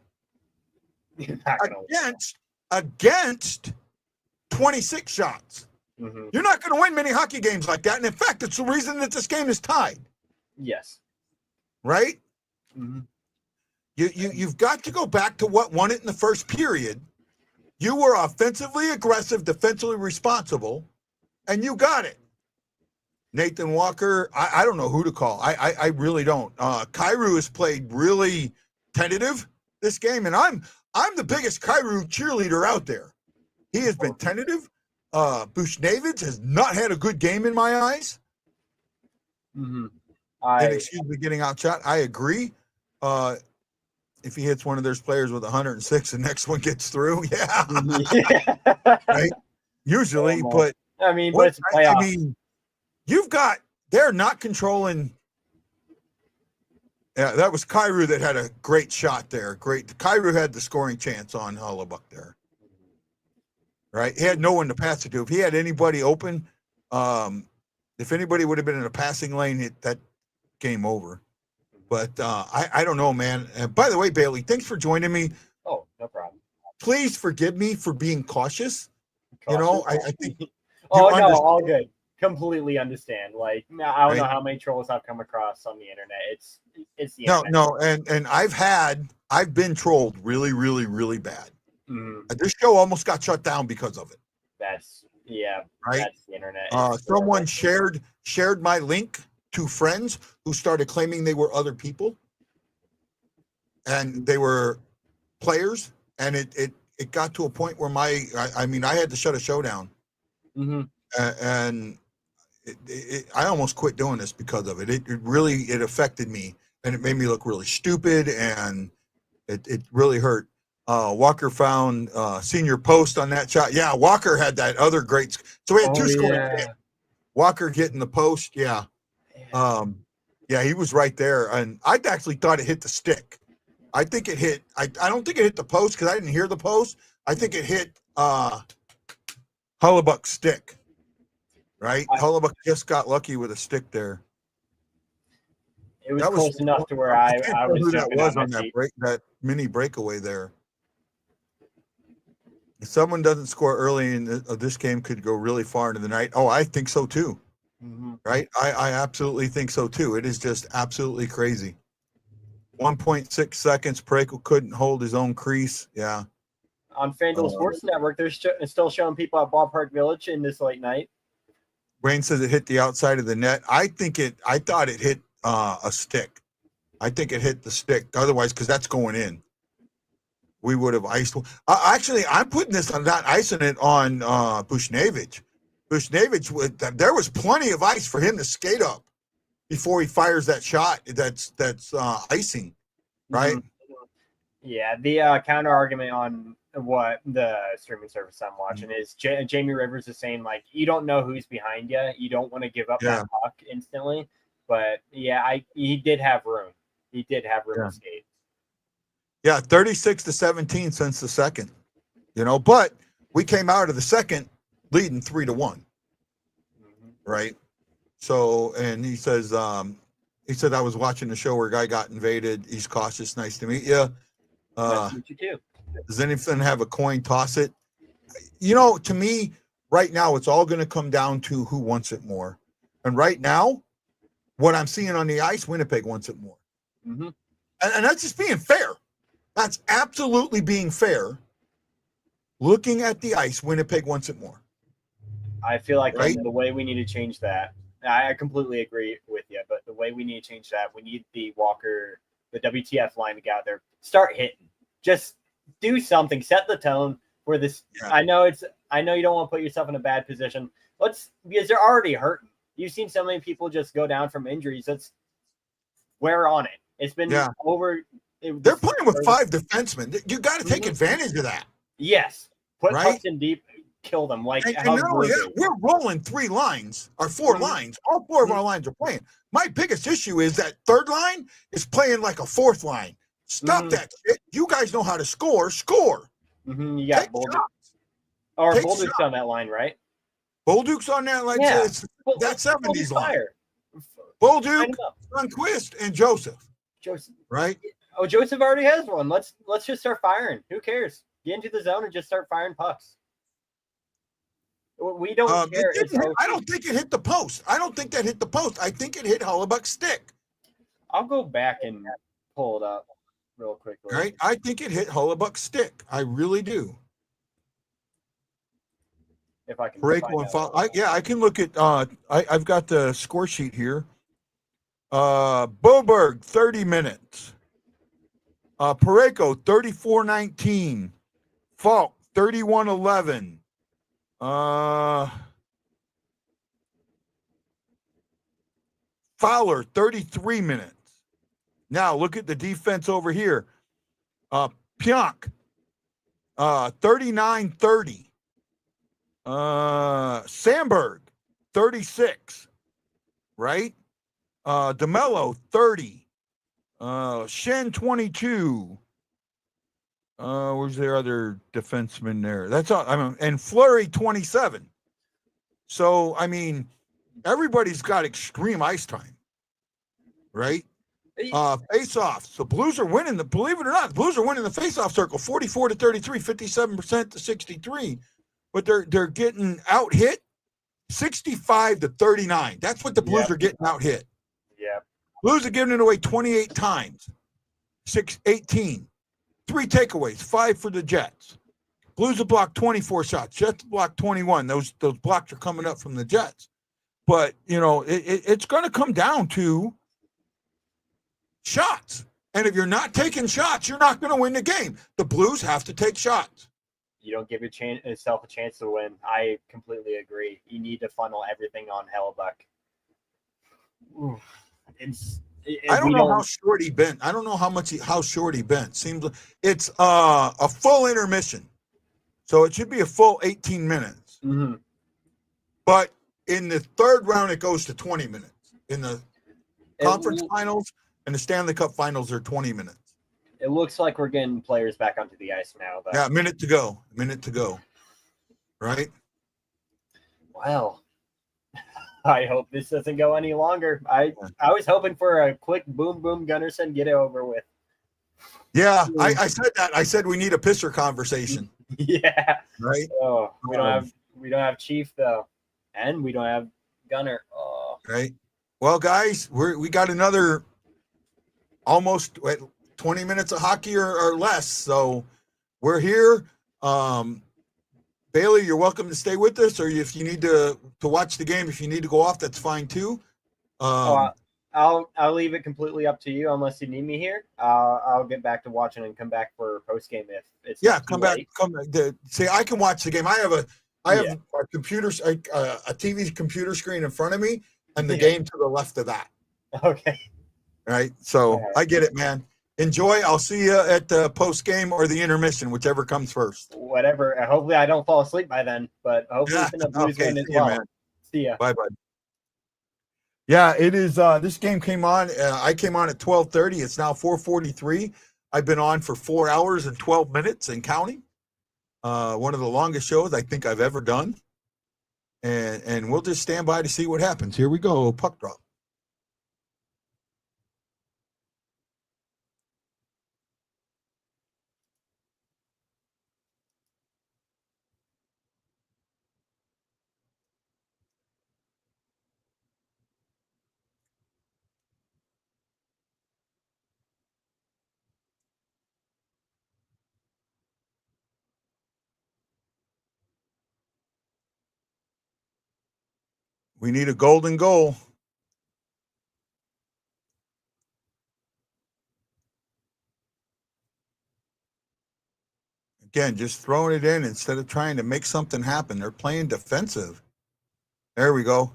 Against 26 shots. Mm-hmm. You're not going to win many hockey games like that. And in fact, it's the reason that this game is tied. Yes. Right? Mm-hmm. You've got to go back to what won it in the first period. You were offensively aggressive, defensively responsible, and you got it. Nathan Walker, I don't know who to call. I really don't. Kyrou has played really tentative this game, and I'm the biggest Kyrou cheerleader out there. He has been tentative. Buchnevich has not had a good game in my eyes. Mm-hmm. And excuse me, getting outshot. I agree. If he hits one of those players with 106, the next one gets through. Yeah. Right? Usually, but I mean, but it's a playoff. I mean, they're not controlling. Yeah, that was Kyrou that had a great shot there. Kyrou had the scoring chance on Hellebuyck there. Right? He had no one to pass it to. If he had anybody open, if anybody would have been in a passing lane, that game over. But I don't know, man. And by the way, Bailey, thanks for joining me. Oh, no problem. Please forgive me for being cautious. You know, I think. All good. Completely understand. Like, I don't know how many trolls I've come across on the internet. It's the internet. No, and I've been trolled really, really, really bad. Mm-hmm. This show almost got shut down because of it. That's right. That's the internet. Someone shared my link to friends who started claiming they were other people, and they were players, and it got to a point where I had to shut a show down. Mm-hmm. And I almost quit doing this because of it. It really affected me, and it made me look really stupid, and it really hurt. Walker found senior post on that shot. Yeah, Walker had that other great. So we had 2 scoring. Walker getting the post. Yeah. He was right there, and I actually thought it hit the stick. I think it hit. I don't think it hit the post because I didn't hear the post. I think it hit Hellebuyck's stick. Right, Hellebuyck just got lucky with a stick there. It was close enough to where I was jumping on that mini breakaway there. If someone doesn't score early in this game, could go really far into the night. Oh, I think so too. Mm-hmm. Right, I absolutely think so too. It is just absolutely crazy. 1.6 seconds. Pareko couldn't hold his own crease. Yeah. On FanDuel Sports Network, they're still showing people at Ballpark Village in this late night. Wayne says it hit the outside of the net. I thought it hit a stick. I think it hit the stick. Otherwise, because that's going in. We would have iced. Actually, I'm putting this on not icing it on Buchnevich. Buchnevich, there was plenty of ice for him to skate up before he fires that shot. That's icing, right? Yeah. The counter argument on what the streaming service I'm watching is Jamie Rivers is saying, like, you don't know who's behind you. You don't want to give up that puck instantly. But he did have room. He did have room to skate. Yeah, 36-17 since the second. But we came out of the second leading 3-1. Right. So, and he says, he said, I was watching the show where a guy got invaded. He's cautious. Nice to meet you. Nice to meet you too. Does anything have a coin toss it? To me, right now, it's all going to come down to who wants it more. And right now, what I'm seeing on the ice, Winnipeg wants it more. Mm-hmm. And that's just being fair. That's absolutely being fair. looking at the ice, Winnipeg wants it more. I feel like Right? the way we need to change that, I completely agree with you, but the way we need to change that, we need the WTF line to get out there, start hitting, just do something, set the tone for this. Yeah. I know you don't want to put yourself in a bad position. Because they're already hurting. You've seen so many people just go down from injuries. We're on it. It's been over. They're playing with 5 defensemen. You got to take advantage of that. Yes, put right? pucks in deep, kill them. Like and how not only Blue that, did. we're rolling 3 lines or 4 lines. All 4 of our lines are playing. My biggest issue is that third line is playing like a 4th line. Stop that shit. You guys know how to score. Score. You got Bolduc's on that line, right? Bolduc's on that line. Yeah. That's 70s line. Fire. Bolduc, Lundqvist, and Joseph. Right? Oh, Joseph already has one. Let's just start firing. Who cares? Get into the zone and just start firing pucks. We don't care. I don't think it hit the post. I don't think that hit the post. I think it hit Hellebuyck's stick. I'll go back and pull it up real quickly. Right? I think it hit Hellebuyck's stick. I really do. If I can break one foul. I can look at I've got the score sheet here. Boberg 30 minutes. Pareko 34-19. Falk 31-11. Fowler 33 minutes. Now look at the defense over here. Pionk 39-30. Sandberg 36, right? DeMello 30. Shen 22. Where's their other defenseman there? That's all. And Fleury 27. So I everybody's got extreme ice time, right? Face-offs. The Blues are winning. Believe it or not, the Blues are winning the face-off circle, 44-33, 57% to 63. But they're getting out hit 65-39. That's what the Blues are getting out hit. Yeah. Blues are giving it away 28 times. 18. 3 takeaways, 5 for the Jets. Blues have blocked 24 shots. Jets blocked 21. Those blocks are coming up from the Jets. But, it's going to come down to shots. And if you're not taking shots, you're not going to win the game. The Blues have to take shots. You don't give yourself a chance to win. I completely agree. You need to funnel everything on Hellebuyck. I don't know how short he been. I don't know how short he been. Seems like it's a full intermission, so it should be a full 18 minutes. Mm-hmm. But in the third round, it goes to 20 minutes. In the conference finals and the Stanley Cup finals are 20 minutes. It looks like we're getting players back onto the ice now. Yeah, a minute to go. Right? Well, I hope this doesn't go any longer. I was hoping for a quick boom Gunnarsson, get it over with. Yeah, I said that. I said we need a pisser conversation. Yeah. Right? Oh, we don't have Chief though. And we don't have Gunner. Oh. Right. Well, guys, we got another almost 20 minutes of hockey or less. So we're here. Bailey, you're welcome to stay with us, or if you need to watch the game, if you need to go off, that's fine too. I'll leave it completely up to you unless you need me here. I'll get back to watching and come back for post game if it's come back. See, I can watch the game. I have a computer, a TV computer screen in front of me, and the game to the left of that. Okay. Right. So I get it, man. Enjoy. I'll see you at the post game or the intermission, whichever comes first. Whatever. Hopefully, I don't fall asleep by then. But hopefully, it's in the Blues win as well. Man. See ya. Bye, bud. Yeah, it is. This game came on. I came on at 12:30. It's now 4:43. I've been on for 4 hours and 12 minutes and counting. One of the longest shows I think I've ever done. And we'll just stand by to see what happens. Here we go. Puck drop. We need a golden goal. Again, just throwing it in instead of trying to make something happen. They're playing defensive. There we go.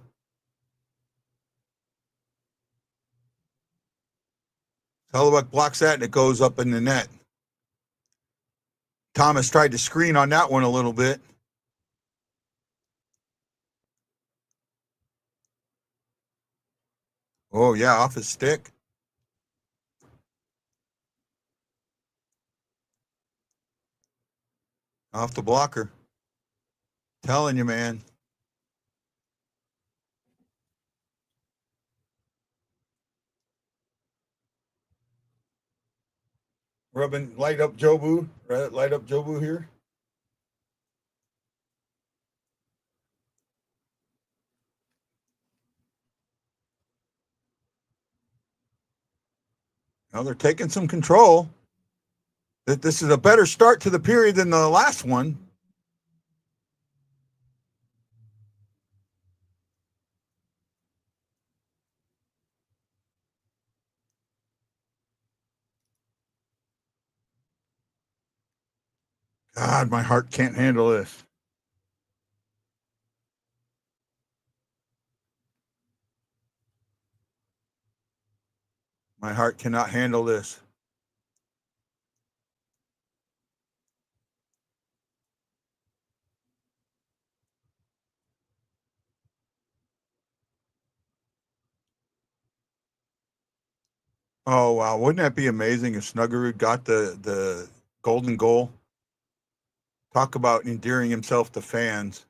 Hellebuyck blocks that and it goes up in the net. Thomas tried to screen on that one a little bit. Oh, yeah, off his stick. Off the blocker. Telling you, man. Light up Jobu. Light up Jobu here. Now they're taking some control. This is a better start to the period than the last one. God, my heart can't handle this. My heart cannot handle this. Oh, wow. Wouldn't that be amazing if Snuggerud got the golden goal? Talk about endearing himself to fans.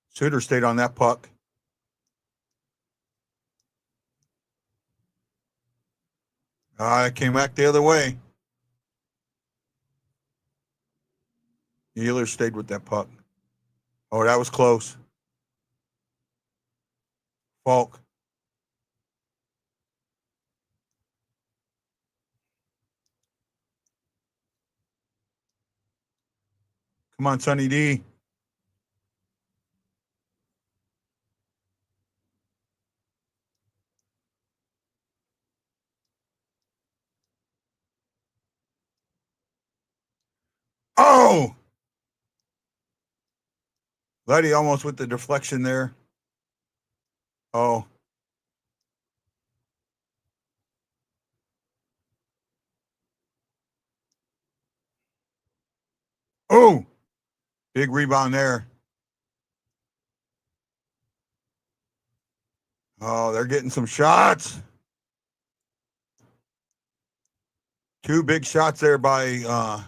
Suter stayed on that puck. It came back the other way. Ehlers stayed with that puck. Oh, that was close. Falk. Come on, Sonny D. Oh! Letty almost with the deflection there. Oh. Oh! Big rebound there. Oh, they're getting some shots. Two big shots there by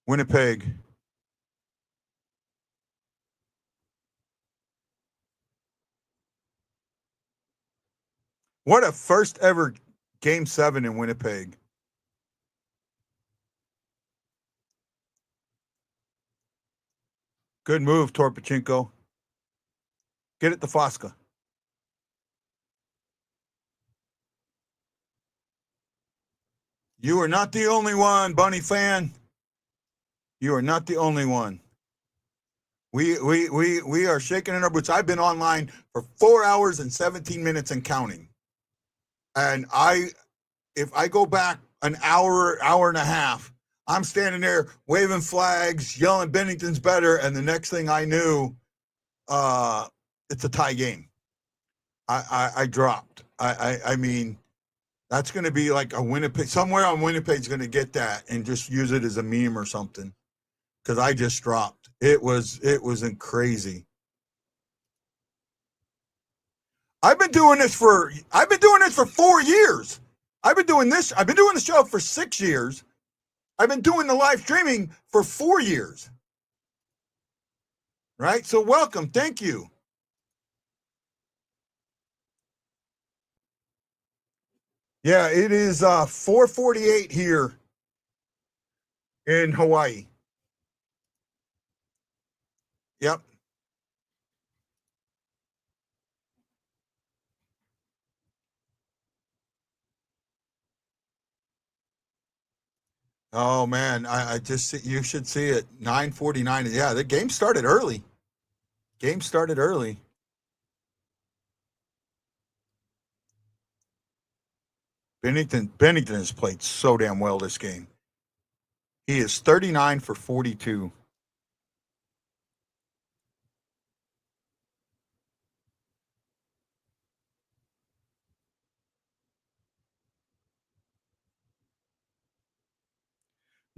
Winnipeg. What a first ever Game 7 in Winnipeg. Good move, Torpachenko. Get it to Fosca. You are not the only one, Bunny fan. You are not the only one. We are shaking in our boots. I've been online for 4 hours and 17 minutes and counting. And if I go back an hour and a half, I'm standing there waving flags, yelling Binnington's better, and the next thing I knew, it's a tie game. I dropped. I mean, that's going to be like a Winnipeg. Somewhere on Winnipeg's going to get that and just use it as a meme or something. Because I just dropped. It was crazy. I've been doing this for 4 years. I've been doing the show for 6 years. I've been doing the live streaming for 4 years. Right? So welcome. Thank you. Yeah, it is 4:48 here in Hawaii. Yep. Oh man, I just you should see it. 9:49. Yeah, the game started early. Game started early. Binnington has played so damn well this game. He is 39 for 42.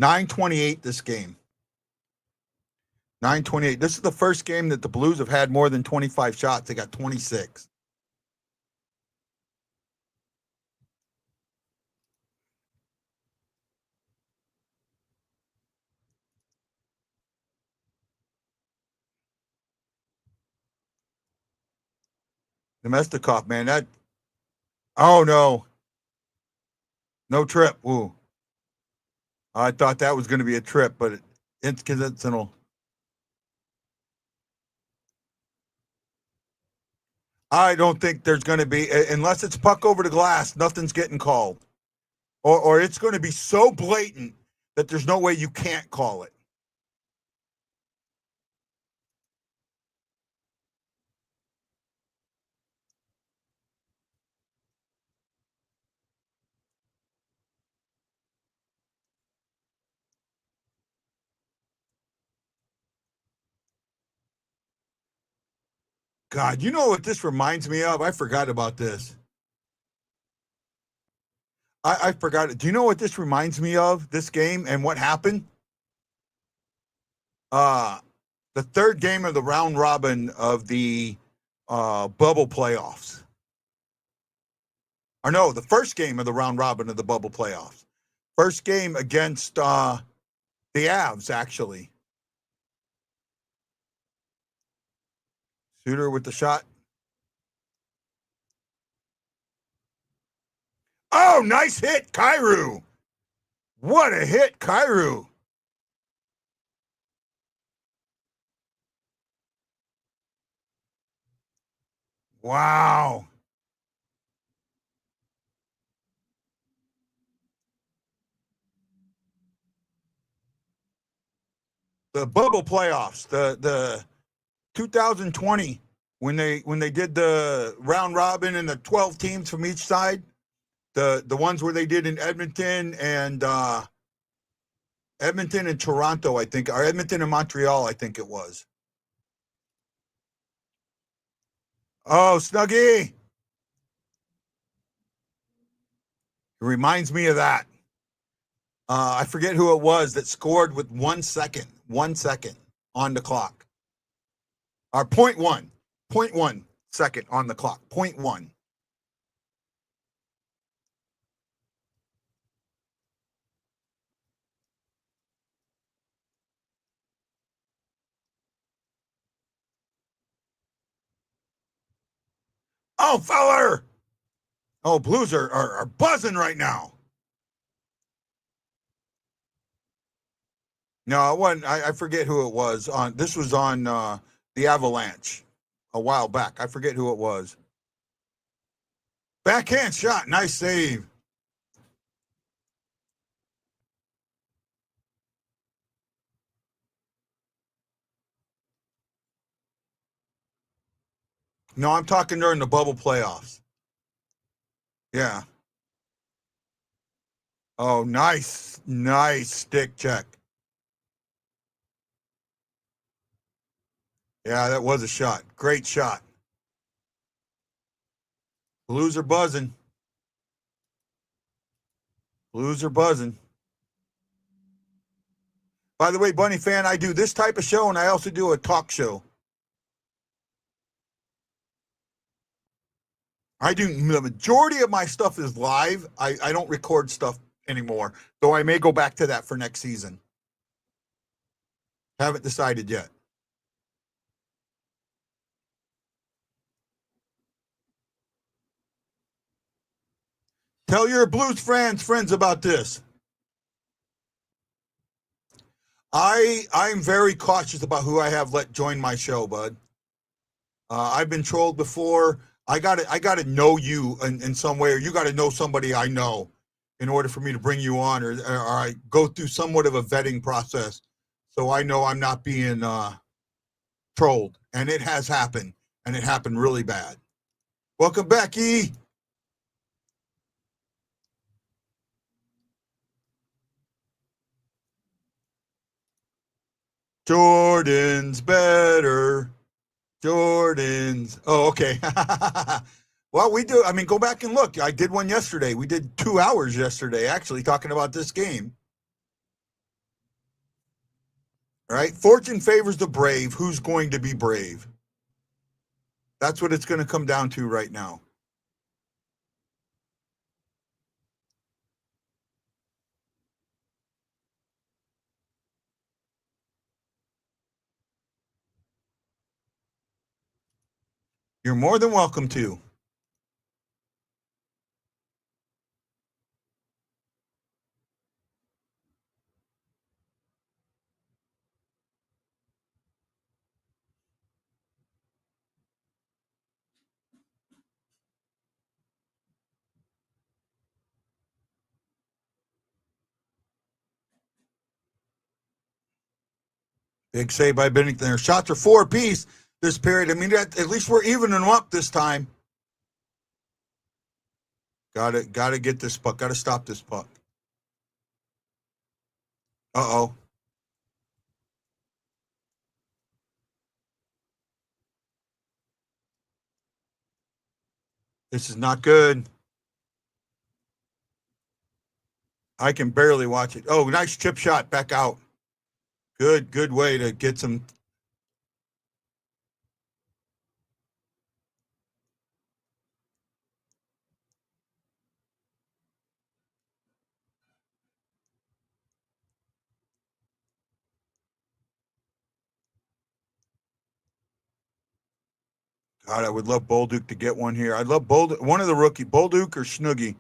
$9.28 this game. 9:28. This is the first game that the Blues have had more than 25 shots. They got 26. Domestikov, man, that. Oh no, no trip. Ooh, I thought that was going to be a trip, but it's coincidental. I don't think there's going to be, unless it's puck over the glass, nothing's getting called. Or it's going to be so blatant that there's no way you can't call it. God, you know what this reminds me of? I forgot about this. I forgot it. Do you know what this reminds me of, this game, and what happened? The third game of the round robin of the bubble playoffs. Or no, the first game of the round robin of the bubble playoffs. First game against the Avs, actually. Suter with the shot. Oh, nice hit, Kyrou. What a hit, Kyrou. Wow. The bubble playoffs, the 2020, when they did the round robin and the 12 teams from each side, the ones where they did in Edmonton and Toronto, I think, or Edmonton and Montreal, I think it was. Oh, Snuggie. It reminds me of that. I forget who it was that scored with 1 second on the clock. Or 0.1 second on the clock, 0.1. Oh, feller. Oh, Blues are buzzing right now. No, it wasn't. I forget who it was. This was on the Avalanche a while back. I forget who it was. Backhand shot. Nice save. No, I'm talking during the bubble playoffs. Yeah. Oh, nice stick check. Yeah, that was a shot. Great shot. Blues are buzzing. Blues are buzzing. By the way, Bunny fan, I do this type of show and I also do a talk show. I do the majority of my stuff is live. I don't record stuff anymore, though I may go back to that for next season. Haven't decided yet. Tell your Blues friends about this. I'm very cautious about who I have let join my show, bud. I've been trolled before. I gotta know you in some way, or you gotta know somebody I know in order for me to bring you on, or I go through somewhat of a vetting process, so I know I'm not being trolled. And it has happened, and it happened really bad. Welcome back, E. Jordan's better. Jordan's. Oh, okay. Well, we do. I mean, go back and look. I did one yesterday. We did 2 hours yesterday, actually, talking about this game. All right. Fortune favors the brave. Who's going to be brave? That's what it's going to come down to right now. You're more than welcome to. Big save by Binnington. Their shots are 4 apiece this period. I mean, at least we're evening them up this time. Gotta get this puck. Gotta stop this puck. Uh-oh. This is not good. I can barely watch it. Oh, nice chip shot back out. Good way to get some. God, I would love Bolduc to get one here. I'd love one of the rookie, Bolduc or Snoogie,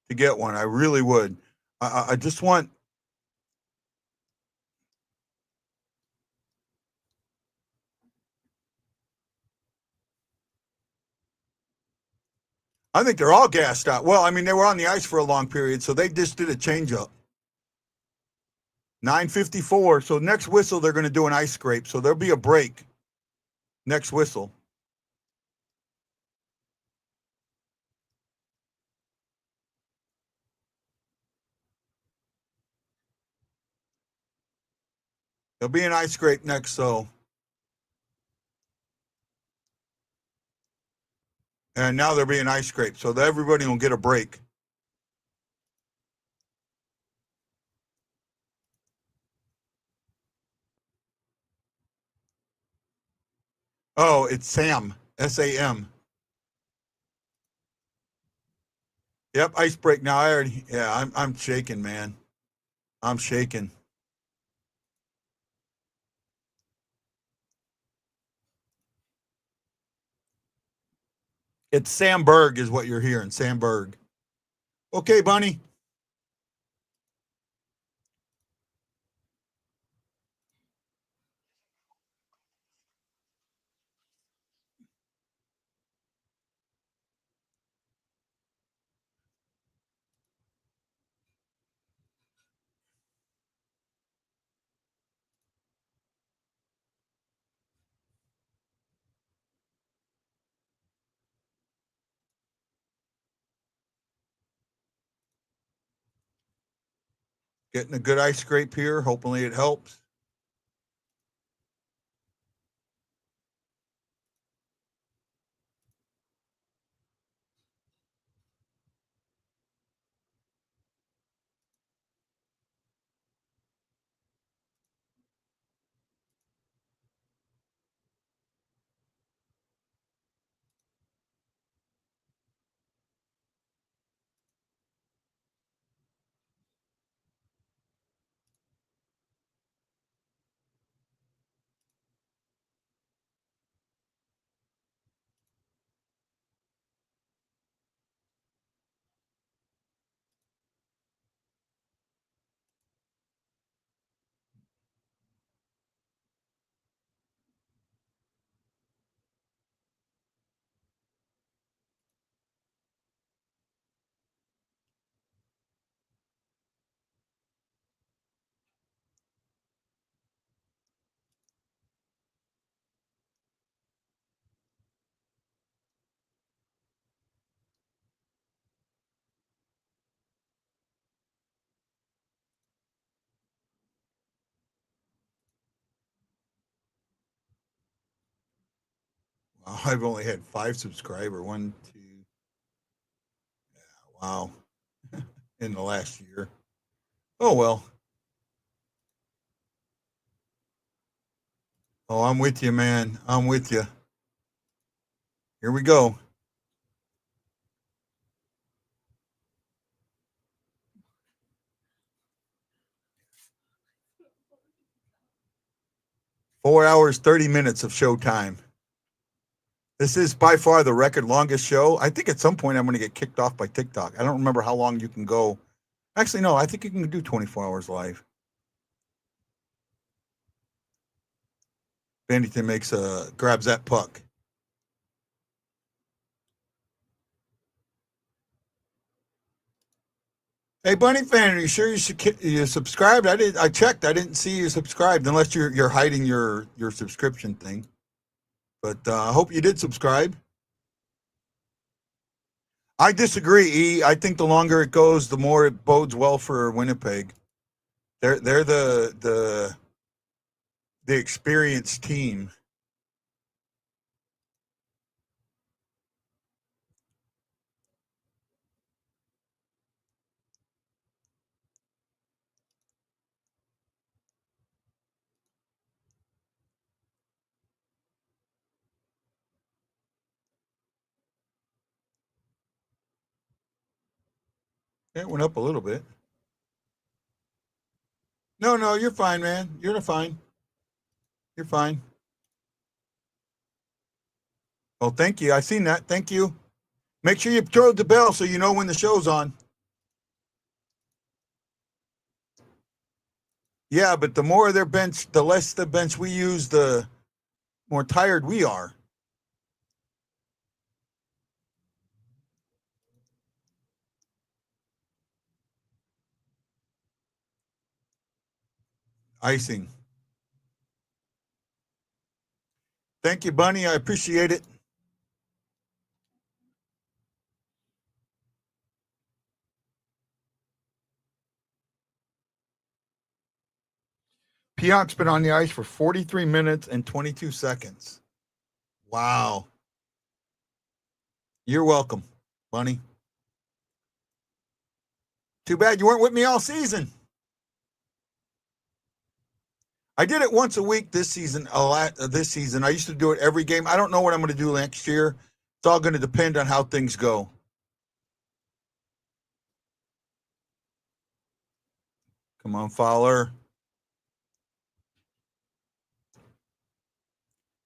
to get one. I really would. I just want. I think they're all gassed out. Well, I mean, they were on the ice for a long period, so they just did a changeup. 9:54. So next whistle, they're going to do an ice scrape. So there'll be a break. Next whistle. There'll be an ice scrape next. So, and now there'll be an ice scrape. So everybody will get a break. Oh, it's Sam. SAM. Yep, ice break. Now I already. Yeah, I'm shaking, man. I'm shaking. It's Sam Berg is what you're hearing. Sam Berg. Okay, Bunny. Getting a good ice scrape here. Hopefully it helps. I've only had 5 subscribers. 1, 2. Yeah, wow. In the last year. Oh, well. Oh, I'm with you, man. I'm with you. Here we go. Four hours, 30 minutes of showtime. This is by far the record longest show. I think at some point I'm going to get kicked off by TikTok. I don't remember how long you can go. Actually, no, I think you can do 24 hours live. Binnington grabs that puck. Hey, Bunny fan, are you sure you subscribed? I checked. I didn't see you subscribed unless you're hiding your subscription thing. But I hope you did subscribe. I disagree, E. I think the longer it goes, the more it bodes well for Winnipeg. They're the experienced team. It went up a little bit. No, you're fine, man. You're fine. You're fine. Oh, thank you. I seen that. Thank you. Make sure you throw the bell so you know when the show's on. Yeah, but the more their bench, the less the bench we use, the more tired we are. Icing. Thank you, Bunny. I appreciate it. Pionk's been on the ice for 43 minutes and 22 seconds. Wow. You're welcome, Bunny. Too bad you weren't with me all season. I did it once a week this season. I used to do it every game. I don't know what I'm going to do next year. It's all going to depend on how things go. Come on, Fowler.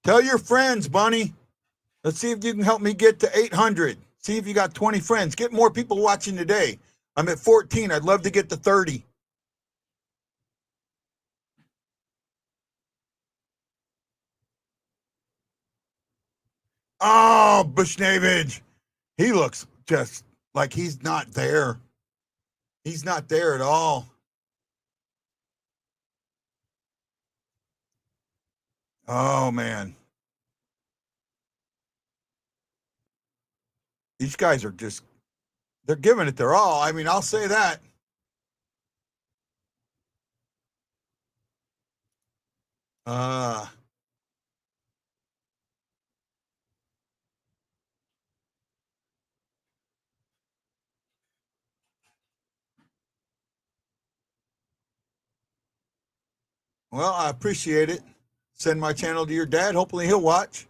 Tell your friends, Bunny. Let's see if you can help me get to 800. See if you got 20 friends. Get more people watching today. I'm at 14. I'd love to get to 30. Oh, Bushnavage. He looks just like he's not there. He's not there at all. Oh, man. These guys are just, they're giving it their all. I mean, I'll say that. Well, I appreciate it. Send my channel to your dad. Hopefully he'll watch.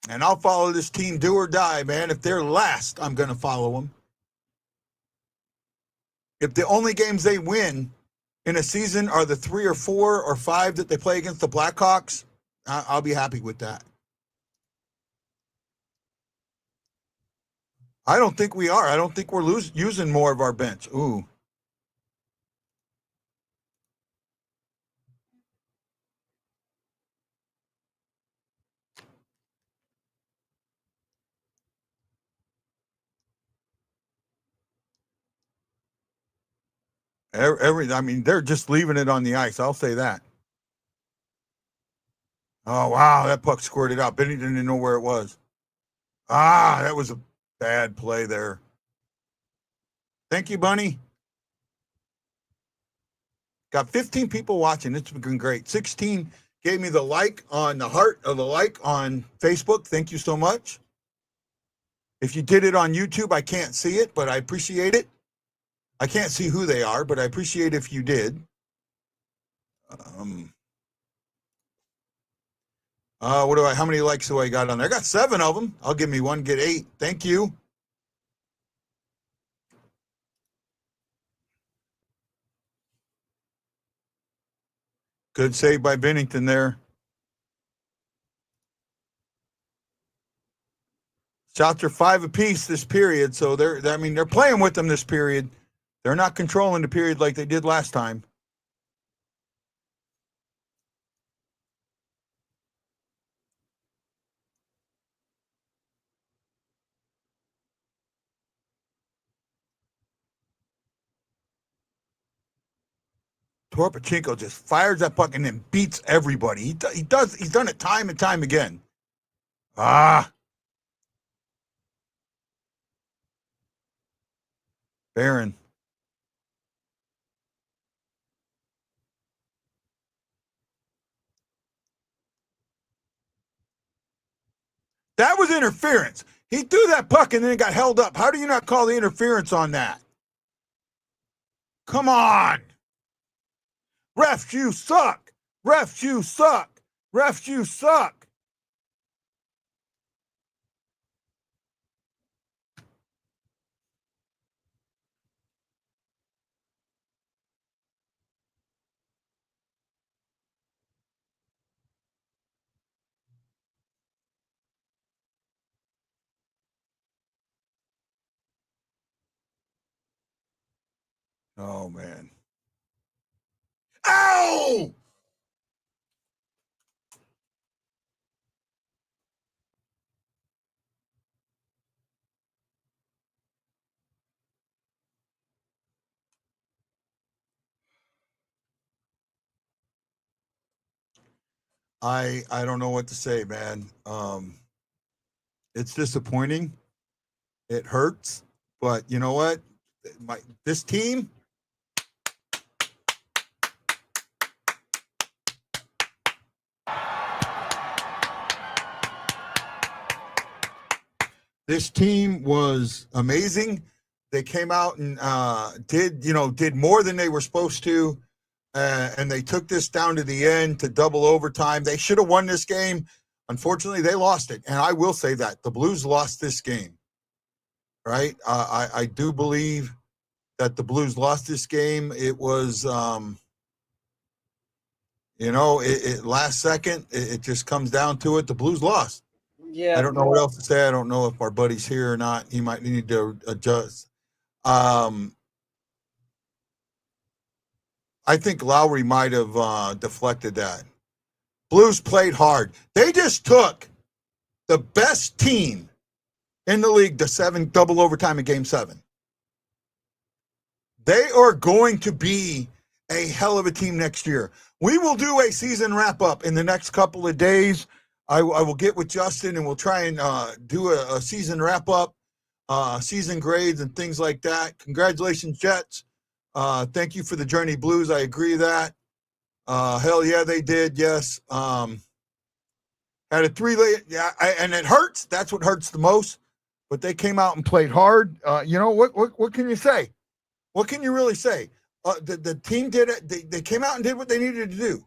And I'll follow this team do or die, man. If they're last, I'm going to follow them. If the only games they win in a season are the 3 or 4 or 5 that they play against the Blackhawks, I'll be happy with that. I don't think we are. I don't think we're using more of our bench. Ooh. I mean, they're just leaving it on the ice. I'll say that. Oh, wow. That puck squirted out. Binnington didn't know where it was. That was a bad play there. Thank you, Bunny. Got 15 people watching. It's been great. 16 gave me the like on the heart of the like on Facebook. Thank you so much. If you did it on YouTube, I can't see it, but I appreciate it. I can't see who they are, but I appreciate if you did. How many likes do I got on there? I got 7 of them. I'll give me 1, get 8. Thank you. Good save by Binnington there. Shots are 5 apiece this period, so they're playing with them this period. They're not controlling the period like they did last time. Torpachinko just fires that puck and then beats everybody. He's done it time and time again. Barron. That was interference. He threw that puck and then it got held up. How do you not call the interference on that? Come on. Refs, you suck. Refs, you suck. Refs, you suck. Oh, man. Ow! I don't know what to say, man. It's disappointing. It hurts, but you know what? This team. This team was amazing. They came out and did more than they were supposed to, and they took this down to the end to double overtime. They should have won this game. Unfortunately, they lost it, and I will say that the Blues lost this game. Right? I do believe that the Blues lost this game. It was, last second. It just comes down to it. The Blues lost. Yeah. I don't know what else to say. I don't know if our buddy's here or not. He might need to adjust. I think Lowry might have deflected that. Blues played hard. They just took the best team in the league to 7 double overtime in Game 7. They are going to be a hell of a team next year. We will do a season wrap-up in the next couple of days. I will get with Justin and we'll try and do a season wrap-up, season grades and things like that. Congratulations, Jets. Thank you for the Journey Blues. I agree that. Hell yeah, they did. Yes. Had a 3-lay. Yeah, and it hurts. That's what hurts the most. But they came out and played hard. What can you say? What can you really say? The team did it. They came out and did what they needed to do.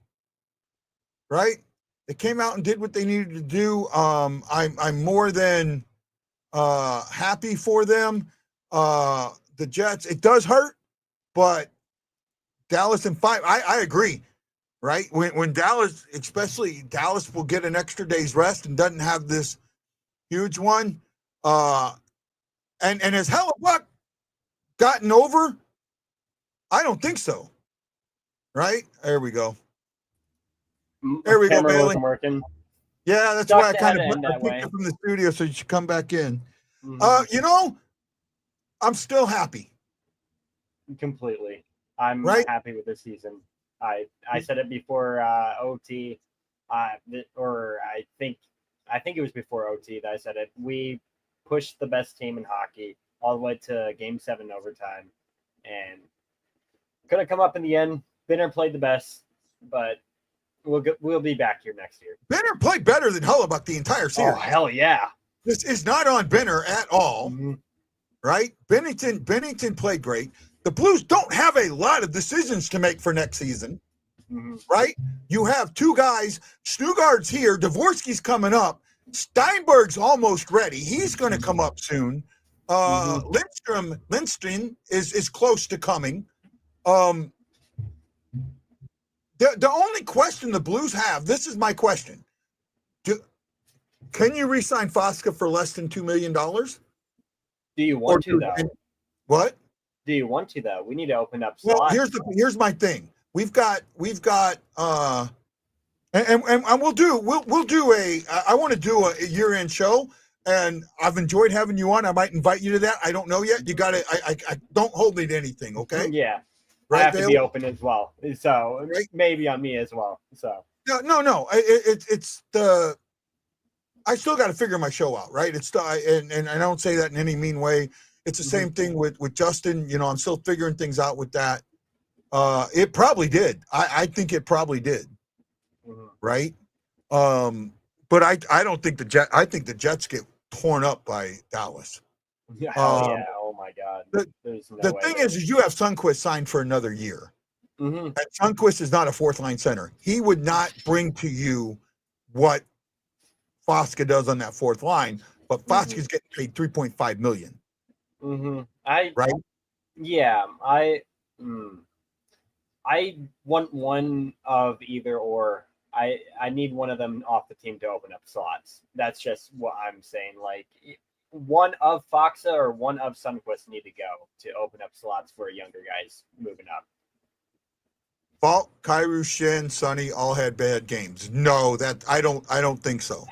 Right? They came out and did what they needed to do. I'm more than happy for them. The Jets, it does hurt, but Dallas in 5. I agree. Right? When Dallas, especially Dallas, will get an extra day's rest and doesn't have this huge one. And has Hellebuyck gotten over? I don't think so. Right? There we go. There we go, Camera Bailey. wasn't working. Yeah, that's why I kind of picked it from the studio so you should come back in. Mm-hmm. I'm still happy. Completely. I'm happy with this season. I said it before OT, or I think it was before OT that I said it. We pushed the best team in hockey all the way to Game 7 overtime, and couldn't come up in the end. Binner played the best, but We'll be back here next year. Benner played better than Hellebuyck the entire series. Oh hell yeah! This is not on Benner at all, Mm-hmm. right? Binnington played great. The Blues don't have a lot of decisions to make for next season, right? You have two guys. Stugard's here. Dvorsky's coming up. Steinberg's almost ready. He's going to come up soon. Lindstrom is close to coming. The only question the Blues have, this is my question. Can you re-sign Fosca for less than $2 million? Do you want to though? What? Do you want to though? We need to open up slots. Well, here's my thing. We've got and we'll do I want to do a year-end show, and I've enjoyed having you on. I might invite you to that. I don't know yet. You got to I don't hold me to anything, okay? Yeah. Right, I have Dale? to be open as well. So Right? maybe on me as well. So No. It's the I still got to figure my show out, right? It's and I don't say that in any mean way. It's the same thing with Justin. I'm still figuring things out with that. It probably did. I think it probably did. Right. But I don't think I think the Jets get torn up by Dallas. yeah. Oh my God. There's no The way. thing is you have Sundqvist signed for another year. And Sundqvist is not a fourth line center. He would not bring to you what Fosca does on that fourth line, but Fosca's getting paid $3.5 million. Right? Yeah. I want one of either or. I need one of them off the team to open up slots. That's just what I'm saying. Like one of Foxa or one of Sundqvist need to go to open up slots for younger guys moving up. Falk, Kyrou, Shin, Sonny all had bad games. No, that I don't think so.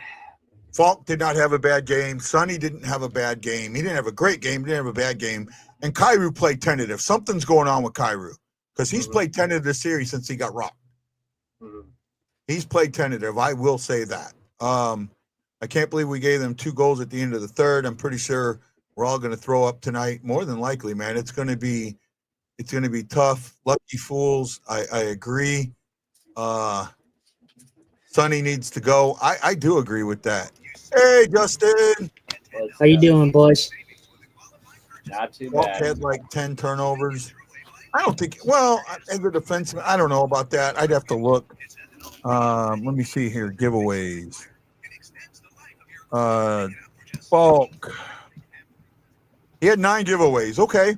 Falk did not have a bad game. Sonny didn't have a bad game. He didn't have a great game. He didn't have a bad game. And Kyrou played tentative. Something's going on with Kyrou because he's played tentative this series since he got rocked. He's played tentative. I will say that. I can't believe we gave them 2 goals at the end of the third. I'm pretty sure we're all going to throw up tonight. More than likely, man. It's going to be tough. Lucky fools. I agree. Sonny needs to go. I do agree with that. Hey, Justin. How you doing, boys? Not too Falk bad. had like 10 turnovers. I don't think. Well, as a defenseman, I don't know about that. I'd have to look. Let me see here. Giveaways. Falk. He had 9 giveaways. Okay.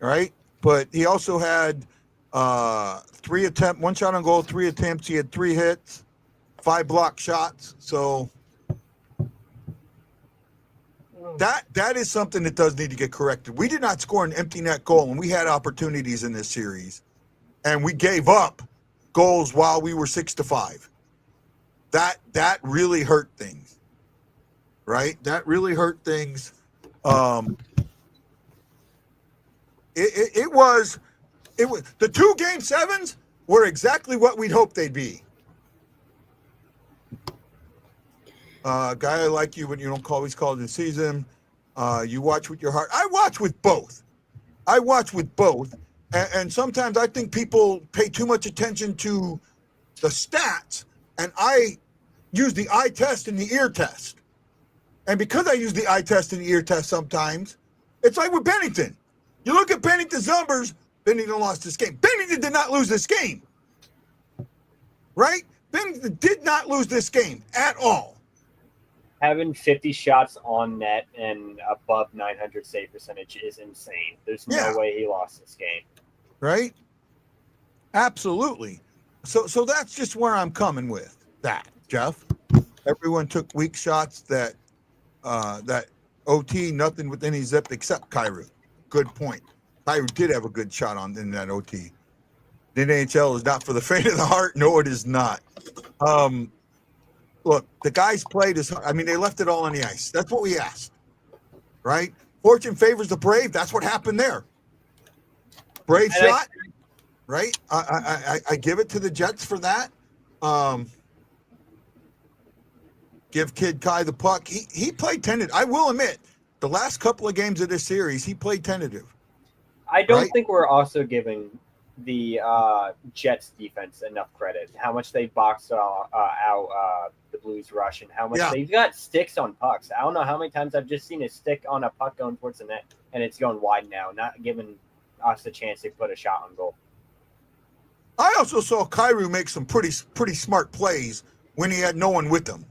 All right. But he also had 3 attempts, 1 shot on goal, 3 attempts. He had 3 hits, 5 block shots. So that is something that does need to get corrected. We did not score an empty net goal, and we had opportunities in this series, and we gave up goals while we were 6-5. That really hurt things, right? That really hurt things. It was the 2 game 7s were exactly what we'd hoped they'd be. Guy like you when you don't always call it the season. You watch with your heart. I watch with both. And sometimes I think people pay too much attention to the stats, and I use the eye test and the ear test. And because I use the eye test and the ear test sometimes, it's like with Binnington. You look at Binnington's numbers, Binnington lost this game. Binnington did not lose this game. Right? Binnington did not lose this game at all. Having 50 shots on net and above 900 save percentage is insane. There's no way he lost this game. Right? Absolutely. So that's just where I'm coming with that, Jeff. Everyone took weak shots that OT, nothing with any zip except Kyrou. Good point. Kyrou did have a good shot in that OT. The NHL is not for the faint of the heart. No, it is not. Look, the guys played they left it all on the ice. That's what we asked, right? Fortune favors the brave. That's what happened there. Brave shot, right? I give it to the Jets for that. Give Kid Kai the puck. He played tentative. I will admit, the last couple of games of this series, he played tentative. I don't think we're also giving the Jets defense enough credit. How much they boxed out the Blues rush, and how much they've got sticks on pucks. I don't know how many times I've just seen a stick on a puck going towards the net, and it's going wide now, not giving us a chance to put a shot on goal. I also saw Kyrou make some pretty smart plays when he had no one with him.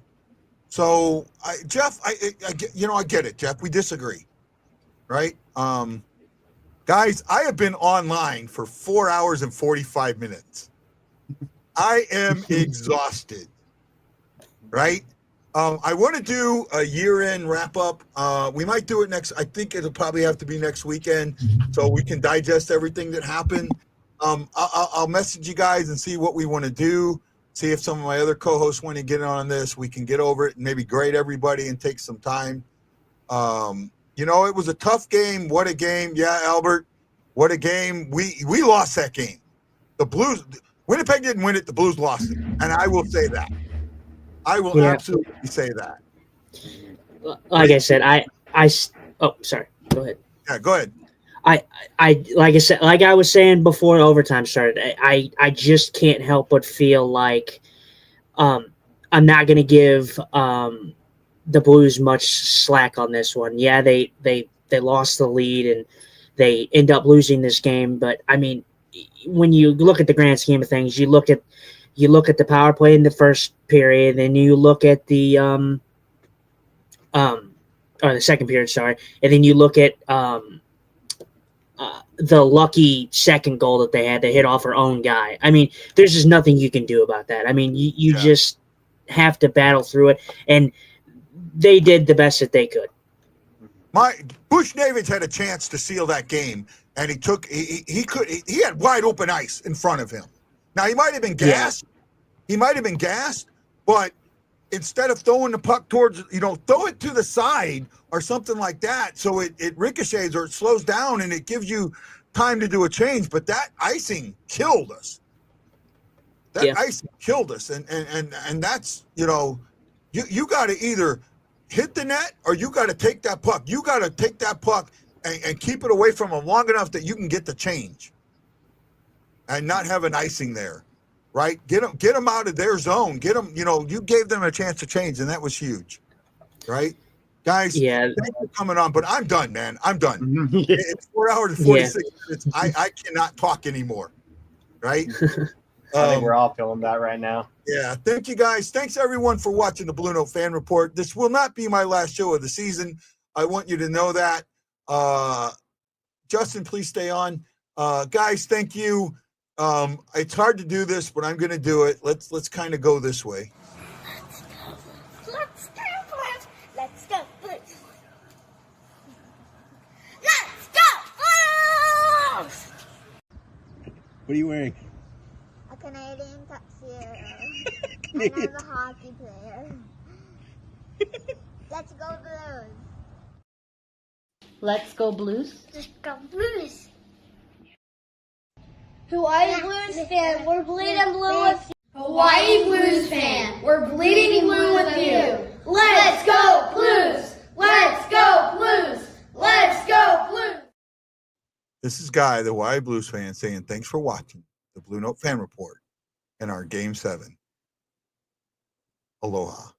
So, Jeff, I get it, Jeff. We disagree, right? Guys, I have been online for 4 hours and 45 minutes. I am exhausted, right? I want to do a year-end wrap-up. We might do it next. I think it'll probably have to be next weekend so we can digest everything that happened. I'll message you guys and see what we want to do. See if some of my other co-hosts want to get on this. We can get over it and maybe grade everybody and take some time. It was a tough game. What a game. Yeah, Albert, what a game. We lost that game. The Blues, Winnipeg didn't win it. The Blues lost it. And I will say that. I will absolutely say that. Like I said, sorry. Go ahead. Yeah, go ahead. Like I was saying before overtime started, I just can't help but feel like I'm not going to give the Blues much slack on this one. Yeah, they lost the lead and they end up losing this game. But I mean, when you look at the grand scheme of things, you look at the power play in the first period, and you look at the the second period, sorry, and then you look at the lucky second goal that they had to hit off our own guy. I mean, there's just nothing you can do about that. I mean, you just have to battle through it, and they did the best that they could. Bushnavic had a chance to seal that game, and he had wide open ice in front of him. Now he might have been gassed. He might have been gassed, but instead of throwing the puck towards, throw it to the side or something like that, so it ricochets or it slows down and it gives you time to do a change. But that icing killed us. Icing killed us, and that's you got to either hit the net or you got to take that puck. You got to take that puck and keep it away from them long enough that you can get the change and not have an icing there. Right? Get them out of their zone. Get them, you gave them a chance to change, and that was huge. Right? Guys, thanks for coming on, but I'm done, man. I'm done. It's 4 hours and 46 minutes. I cannot talk anymore. Right? I think we're all feeling that right now. Yeah. Thank you, guys. Thanks, everyone, for watching the Blue Note Fan Report. This will not be my last show of the season. I want you to know that. Justin, please stay on. Guys, thank you. It's hard to do this, but I'm going to do it. Let's kind of go this way. Let's go, Blues. Let's go, Blues. Let's go, Blues. What are you wearing? A Canadian tuxedo. I'm a hockey player. Let's go, Blues. Let's go Blues. Let's go, Blues. Hawaii Blues fan, we're bleeding blue with you. Hawaii Blues fan, we're bleeding blue with you. Let's go Blues! Let's go Blues! Let's go Blues! This is Guy, the Hawaii Blues fan, saying thanks for watching the Blue Note Fan Report and our Game 7. Aloha.